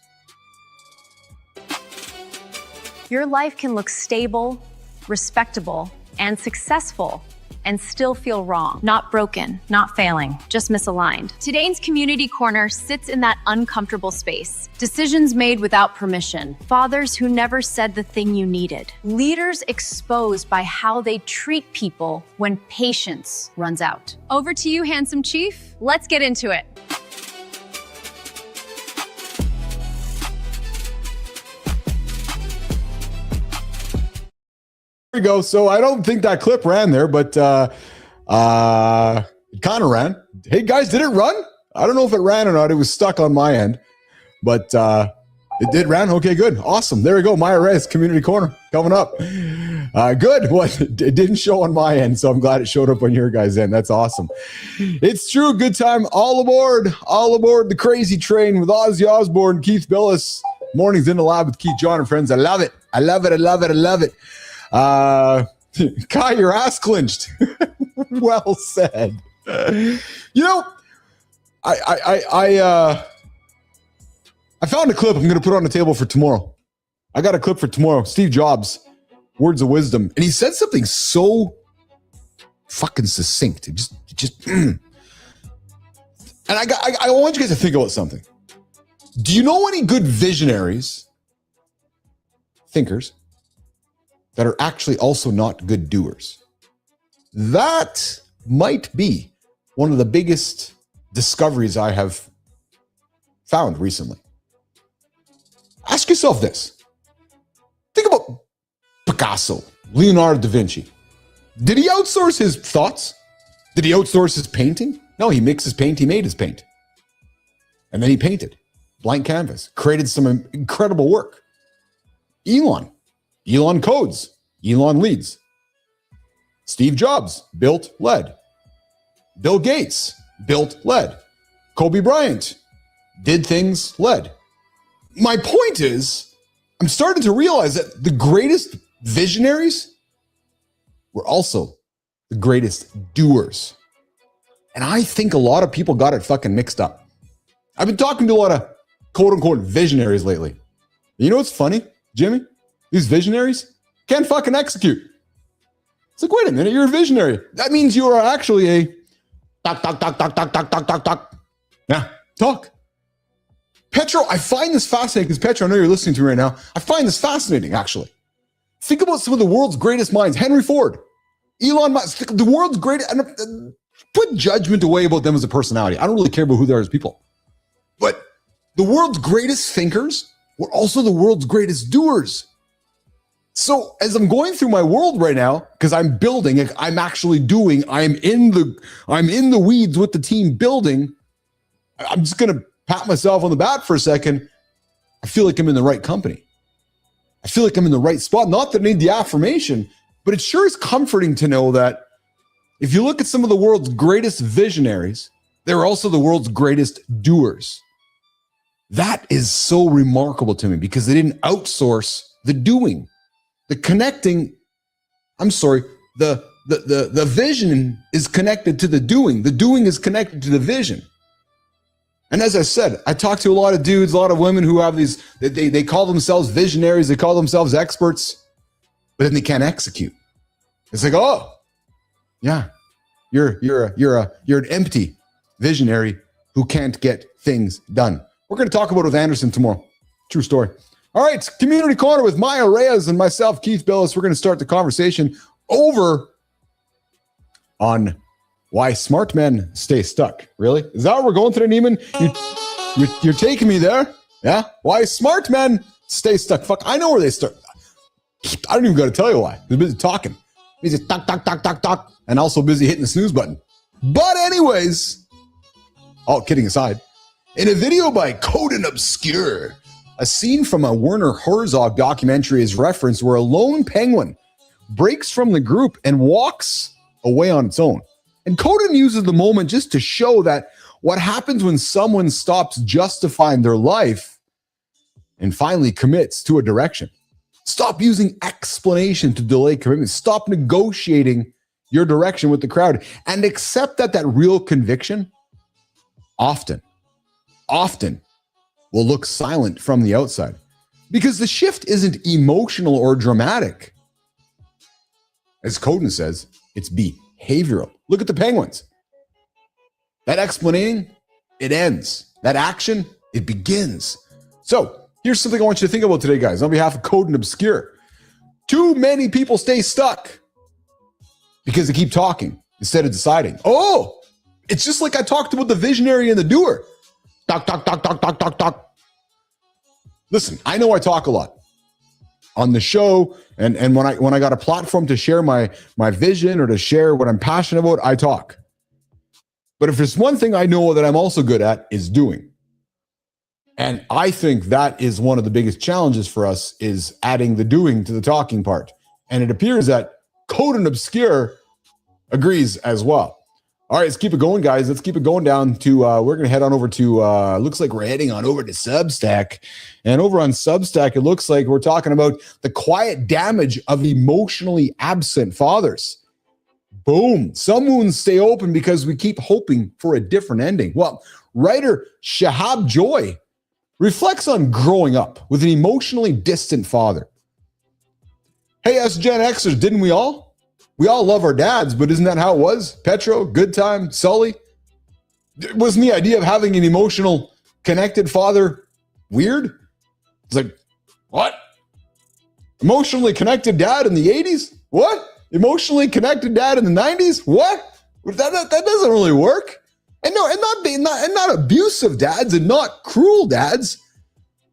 Your life can look stable, respectable, and successful, and still feel wrong. Not broken, not failing, just misaligned. Today's Community Corner sits in that uncomfortable space. Decisions made without permission. Fathers who never said the thing you needed. Leaders exposed by how they treat people when patience runs out. Over to you, handsome chief. Let's get into it. There we go. So I don't think that clip ran there, but it kind of ran. Hey guys, did it run? I don't know if it ran or not. It was stuck on my end, but it did ran. Okay, good. Awesome. There we go. Maya Reyes, Community Corner coming up. Good. Well, it didn't show on my end, so I'm glad it showed up on your guys' end. That's awesome. It's true. Good time. All aboard the crazy train with Ozzy Osbourne, Keith Billis. Mornings in the lab with Keith John and friends. I love it. I love it. I love it. I love it. Kai, your ass clinched. Well said. You know, I found a clip I'm going to put on the table for tomorrow. I got a clip for tomorrow. Steve Jobs, words of wisdom, and he said something so fucking succinct. And I want you guys to think about something. Do you know any good visionaries, thinkers, that are actually also not good doers? That might be one of the biggest discoveries I have found recently. Ask yourself this. Think about Picasso, Leonardo da Vinci. Did he outsource his thoughts? Did he outsource his painting? No, he mixed his paint, he made his paint. And then he painted. Blank canvas. Created some incredible work. Elon codes. Elon leads. Steve Jobs built, led. Bill Gates built, led. Kobe Bryant did things, led. My point is, I'm starting to realize that the greatest visionaries were also the greatest doers. And I think a lot of people got it fucking mixed up. I've been talking to a lot of quote unquote visionaries lately. You know what's funny, Jimmy? These visionaries can't fucking execute. It's like, wait a minute, you're a visionary. That means you are actually a talk. Yeah, talk. Petro, I find this fascinating because Petro, I know you're listening to me right now. I find this fascinating, actually. Think about some of the world's greatest minds. Henry Ford, Elon Musk, the world's greatest. Put judgment away about them as a personality. I don't really care about who they are as people. But the world's greatest thinkers were also the world's greatest doers. So as I'm going through my world right now, because I'm building, I'm actually doing, I'm in the weeds with the team building. I'm just going to pat myself on the back for a second. I feel like I'm in the right company. I feel like I'm in the right spot. Not that I need the affirmation, but it sure is comforting to know that if you look at some of the world's greatest visionaries, they're also the world's greatest doers. That is so remarkable to me because they didn't outsource the doing, the connecting. I'm sorry, the vision is connected to the doing. The doing is connected to the vision. And as I said, I talk to a lot of dudes, a lot of women who have these, they call themselves visionaries, they call themselves experts, but then they can't execute. It's like, oh, yeah, you're an empty visionary who can't get things done. We're going to talk about it with Anderson tomorrow. True story. All right, Community Corner with Maya Reyes and myself, Keith Billis. We're going to start the conversation over on why smart men stay stuck. Really? Is that where we're going today, Neiman? You're taking me there? Yeah? Why smart men stay stuck. Fuck, I know where they start. I don't even got to tell you why. They're busy talking. Busy talk, and also busy hitting the snooze button. But anyways, all kidding aside, in a video by Coden Obscure, a scene from a Werner Herzog documentary is referenced where a lone penguin breaks from the group and walks away on its own. And Coden uses the moment just to show that what happens when someone stops justifying their life and finally commits to a direction. Stop using explanation to delay commitment. Stop negotiating your direction with the crowd and accept that real conviction often will look silent from the outside because the shift isn't emotional or dramatic. As Coden says, it's behavioral. Look at the penguins. That explaining, it ends. That action, it begins. So here's something I want you to think about today, guys, on behalf of Coden Obscure. Too many people stay stuck because they keep talking instead of deciding. Oh, it's just like I talked about the visionary and the doer. Talk. Listen, I know I talk a lot on the show, and when I got a platform to share my vision or to share what I'm passionate about, I talk. But if there's one thing I know that I'm also good at is doing. And I think that is one of the biggest challenges for us is adding the doing to the talking part. And it appears that Coden Obscure agrees as well. All right, let's keep it going, guys. Let's keep it going down to, we're going to head on over to, looks like we're heading on over to Substack. And over on Substack, it looks like we're talking about the quiet damage of emotionally absent fathers. Boom. Some wounds stay open because we keep hoping for a different ending. Well, writer Shahab Joy reflects on growing up with an emotionally distant father. Hey, us Gen Xers, didn't we all? We all love our dads, but isn't that how it was? Petro, Good Time, Sully? Wasn't the idea of having an emotional, connected father weird? It's like, what? Emotionally connected dad in the 80s? What? Emotionally connected dad in the 90s? What? That doesn't really work. And no, and not abusive dads and not cruel dads.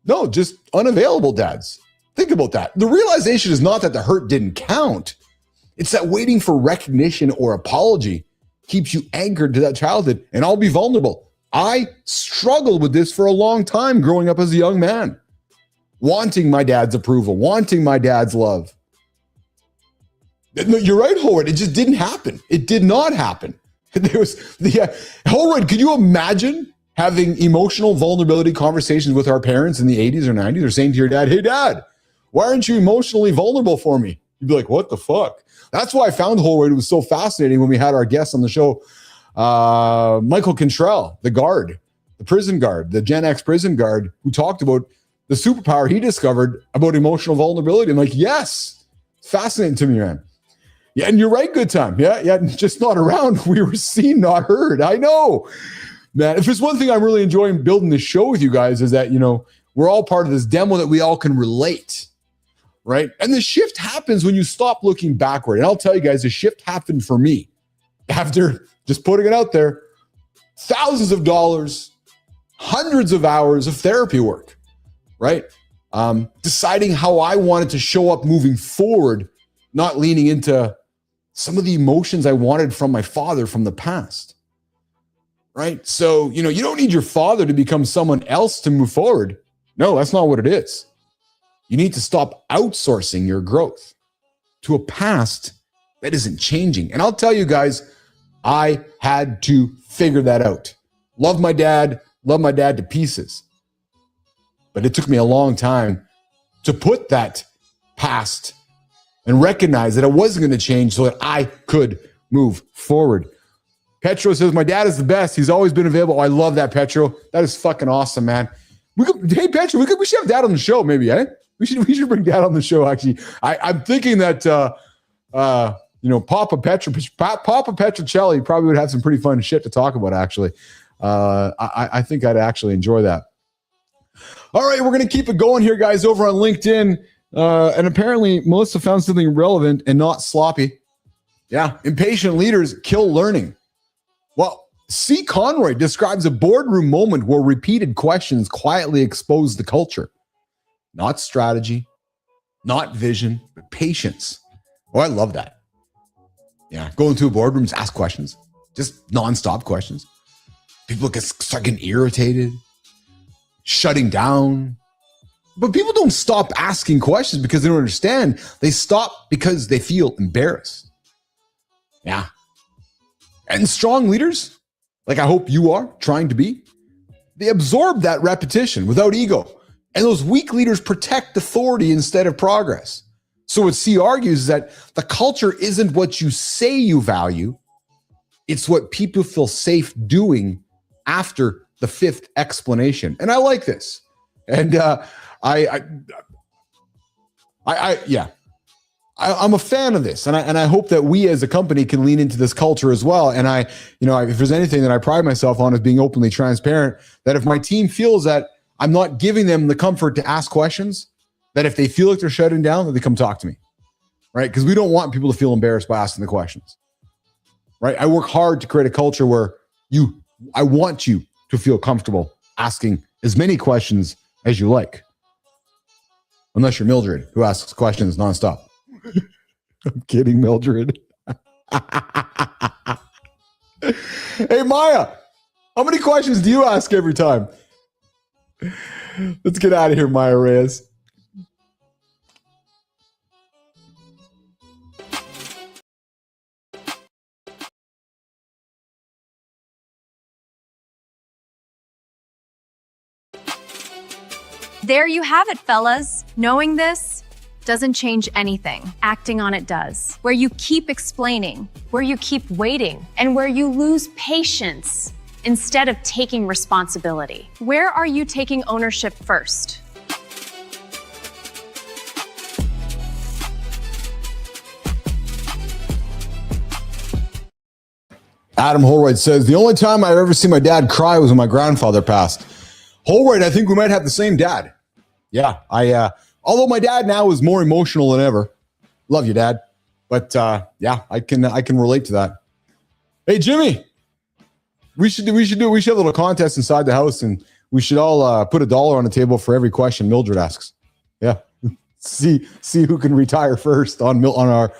No, just unavailable dads. Think about that. The realization is not that the hurt didn't count. It's that waiting for recognition or apology keeps you anchored to that childhood. And I'll be vulnerable. I struggled with this for a long time growing up as a young man. Wanting my dad's approval, wanting my dad's love. No, you're right, Howard. It just didn't happen. It did not happen. There was Howard, could you imagine having emotional vulnerability conversations with our parents in the 80s or 90s or saying to your dad, hey, Dad, why aren't you emotionally vulnerable for me? You'd be like, what the fuck? That's why I found Howard. It was so fascinating when we had our guest on the show, Michael Cantrell, the guard, the prison guard, the Gen X prison guard, who talked about the superpower he discovered about emotional vulnerability. I'm like, yes, it's fascinating to me, man. Yeah, and you're right, Good Time. Yeah, just not around. We were seen, not heard. I know, man. If there's one thing I'm really enjoying building this show with you guys is that, you know, we're all part of this demo that we all can relate, right? And the shift happens when you stop looking backward. And I'll tell you guys, the shift happened for me after just putting it out there, thousands of dollars, hundreds of hours of therapy work, right? Deciding how I wanted to show up moving forward, not leaning into some of the emotions I wanted from my father from the past, right? So, you don't need your father to become someone else to move forward. No, that's not what it is. You need to stop outsourcing your growth to a past that isn't changing. And I'll tell you guys, I had to figure that out. Love my dad to pieces. But it took me a long time to put that past and recognize that it wasn't going to change so that I could move forward. Petro says, my dad is the best. He's always been available. Oh, I love that, Petro. That is fucking awesome, man. Hey, Petro, we should have Dad on the show, maybe, eh? We should bring Dad on the show, actually. I'm thinking that, Papa Petrocelli probably would have some pretty fun shit to talk about, actually. I think I'd actually enjoy that. All right, we're going to keep it going here, guys, over on LinkedIn. And apparently, Melissa found something relevant and not sloppy. Yeah, impatient leaders kill learning. Well, C. Conroy describes a boardroom moment where repeated questions quietly expose the culture. Not strategy, not vision, but patience. Oh, I love that. Yeah, go into a boardroom, just ask questions. Just nonstop questions. People start getting irritated, shutting down. But people don't stop asking questions because they don't understand. They stop because they feel embarrassed. Yeah. And strong leaders, like I hope you are trying to be, they absorb that repetition without ego. And those weak leaders protect authority instead of progress. So what C argues is that the culture isn't what you say you value. It's what people feel safe doing after the fifth explanation. And I like this. And I'm a fan of this, and I hope that we as a company can lean into this culture as well. And if there's anything that I pride myself on is being openly transparent, that if my team feels that I'm not giving them the comfort to ask questions, that if they feel like they're shutting down, that they come talk to me, right? Because we don't want people to feel embarrassed by asking the questions, right? I work hard to create a culture where I want you to feel comfortable asking as many questions as you like. Unless you're Mildred, who asks questions nonstop. I'm kidding, Mildred. Hey, Maya, how many questions do you ask every time? Let's get out of here, Maya Reyes. There you have it, fellas. Knowing this doesn't change anything. Acting on it does. Where you keep explaining, where you keep waiting, and where you lose patience instead of taking responsibility. Where are you taking ownership first? Adam Holroyd says, the only time I've ever seen my dad cry was when my grandfather passed. Holroyd, I think we might have the same dad. Yeah, although my dad now is more emotional than ever. Love you, Dad. But yeah, I can relate to that. Hey, Jimmy, we should have a little contest inside the house, and we should all put $1 on the table for every question Mildred asks. Yeah, see who can retire first on the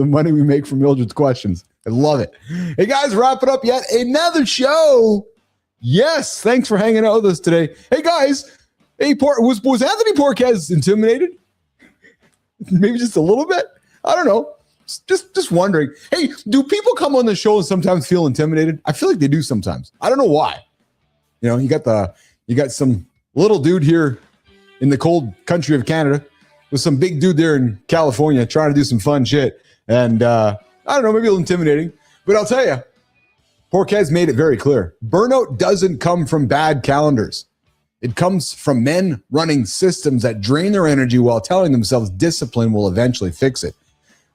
money we make from Mildred's questions. I love it. Hey guys, wrap it up yet another show. Yes, thanks for hanging out with us today. Hey guys. Hey, was Anthony Porquez intimidated? Maybe just a little bit? I don't know. Just wondering. Hey, do people come on the show and sometimes feel intimidated? I feel like they do sometimes. I don't know why. You got some little dude here in the cold country of Canada with some big dude there in California trying to do some fun shit. And I don't know, maybe a little intimidating. But I'll tell you, Porquez made it very clear. Burnout doesn't come from bad calendars. It comes from men running systems that drain their energy while telling themselves discipline will eventually fix it.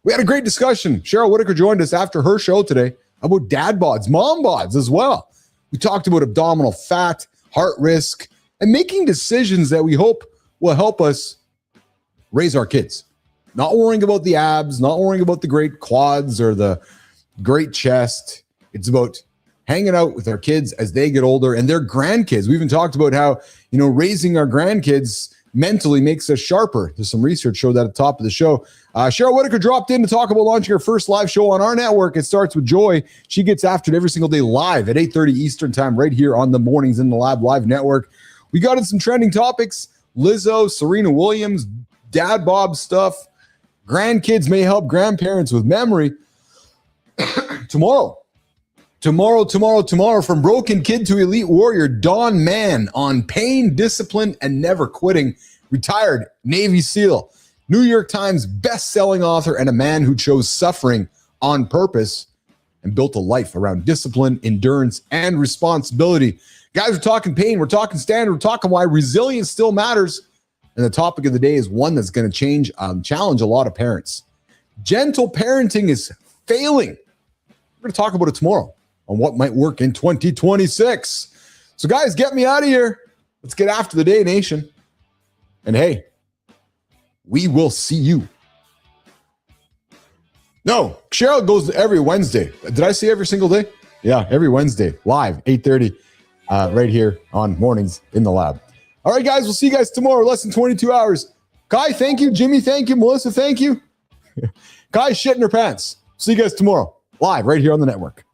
We had a great discussion. Cheryl Whitaker joined us after her show today about dad bods, mom bods as well. We talked about abdominal fat, heart risk, and making decisions that we hope will help us raise our kids. Not worrying about the abs, not worrying about the great quads or the great chest. It's about hanging out with our kids as they get older and their grandkids. We even talked about how, raising our grandkids mentally makes us sharper. There's some research showed that at the top of the show. Cheryl Whitaker dropped in to talk about launching her first live show on our network. It starts with Joy. She gets after it every single day live at 8:30 Eastern time right here on the Mornings in the Lab live network. We got in some trending topics. Lizzo, Serena Williams, Dad Bod stuff. Grandkids may help grandparents with memory. Tomorrow, from broken kid to elite warrior, Don Mann on pain, discipline, and never quitting. Retired Navy SEAL, New York Times best-selling author, and a man who chose suffering on purpose and built a life around discipline, endurance, and responsibility. Guys, we're talking pain, we're talking standard, we're talking why resilience still matters. And the topic of the day is one that's going to challenge a lot of parents. Gentle parenting is failing. We're going to talk about it tomorrow on what might work in 2026. So guys, get me out of here. Let's get after the day, nation. And hey, we will see you. No, Cheryl goes every Wednesday. Did I say every single day? Yeah, every Wednesday, live, 8:30, right here on Mornings in the Lab. All right, guys, we'll see you guys tomorrow, less than 22 hours. Kai, thank you. Jimmy, thank you. Melissa, thank you. Kai's shitting her pants. See you guys tomorrow, live right here on the network.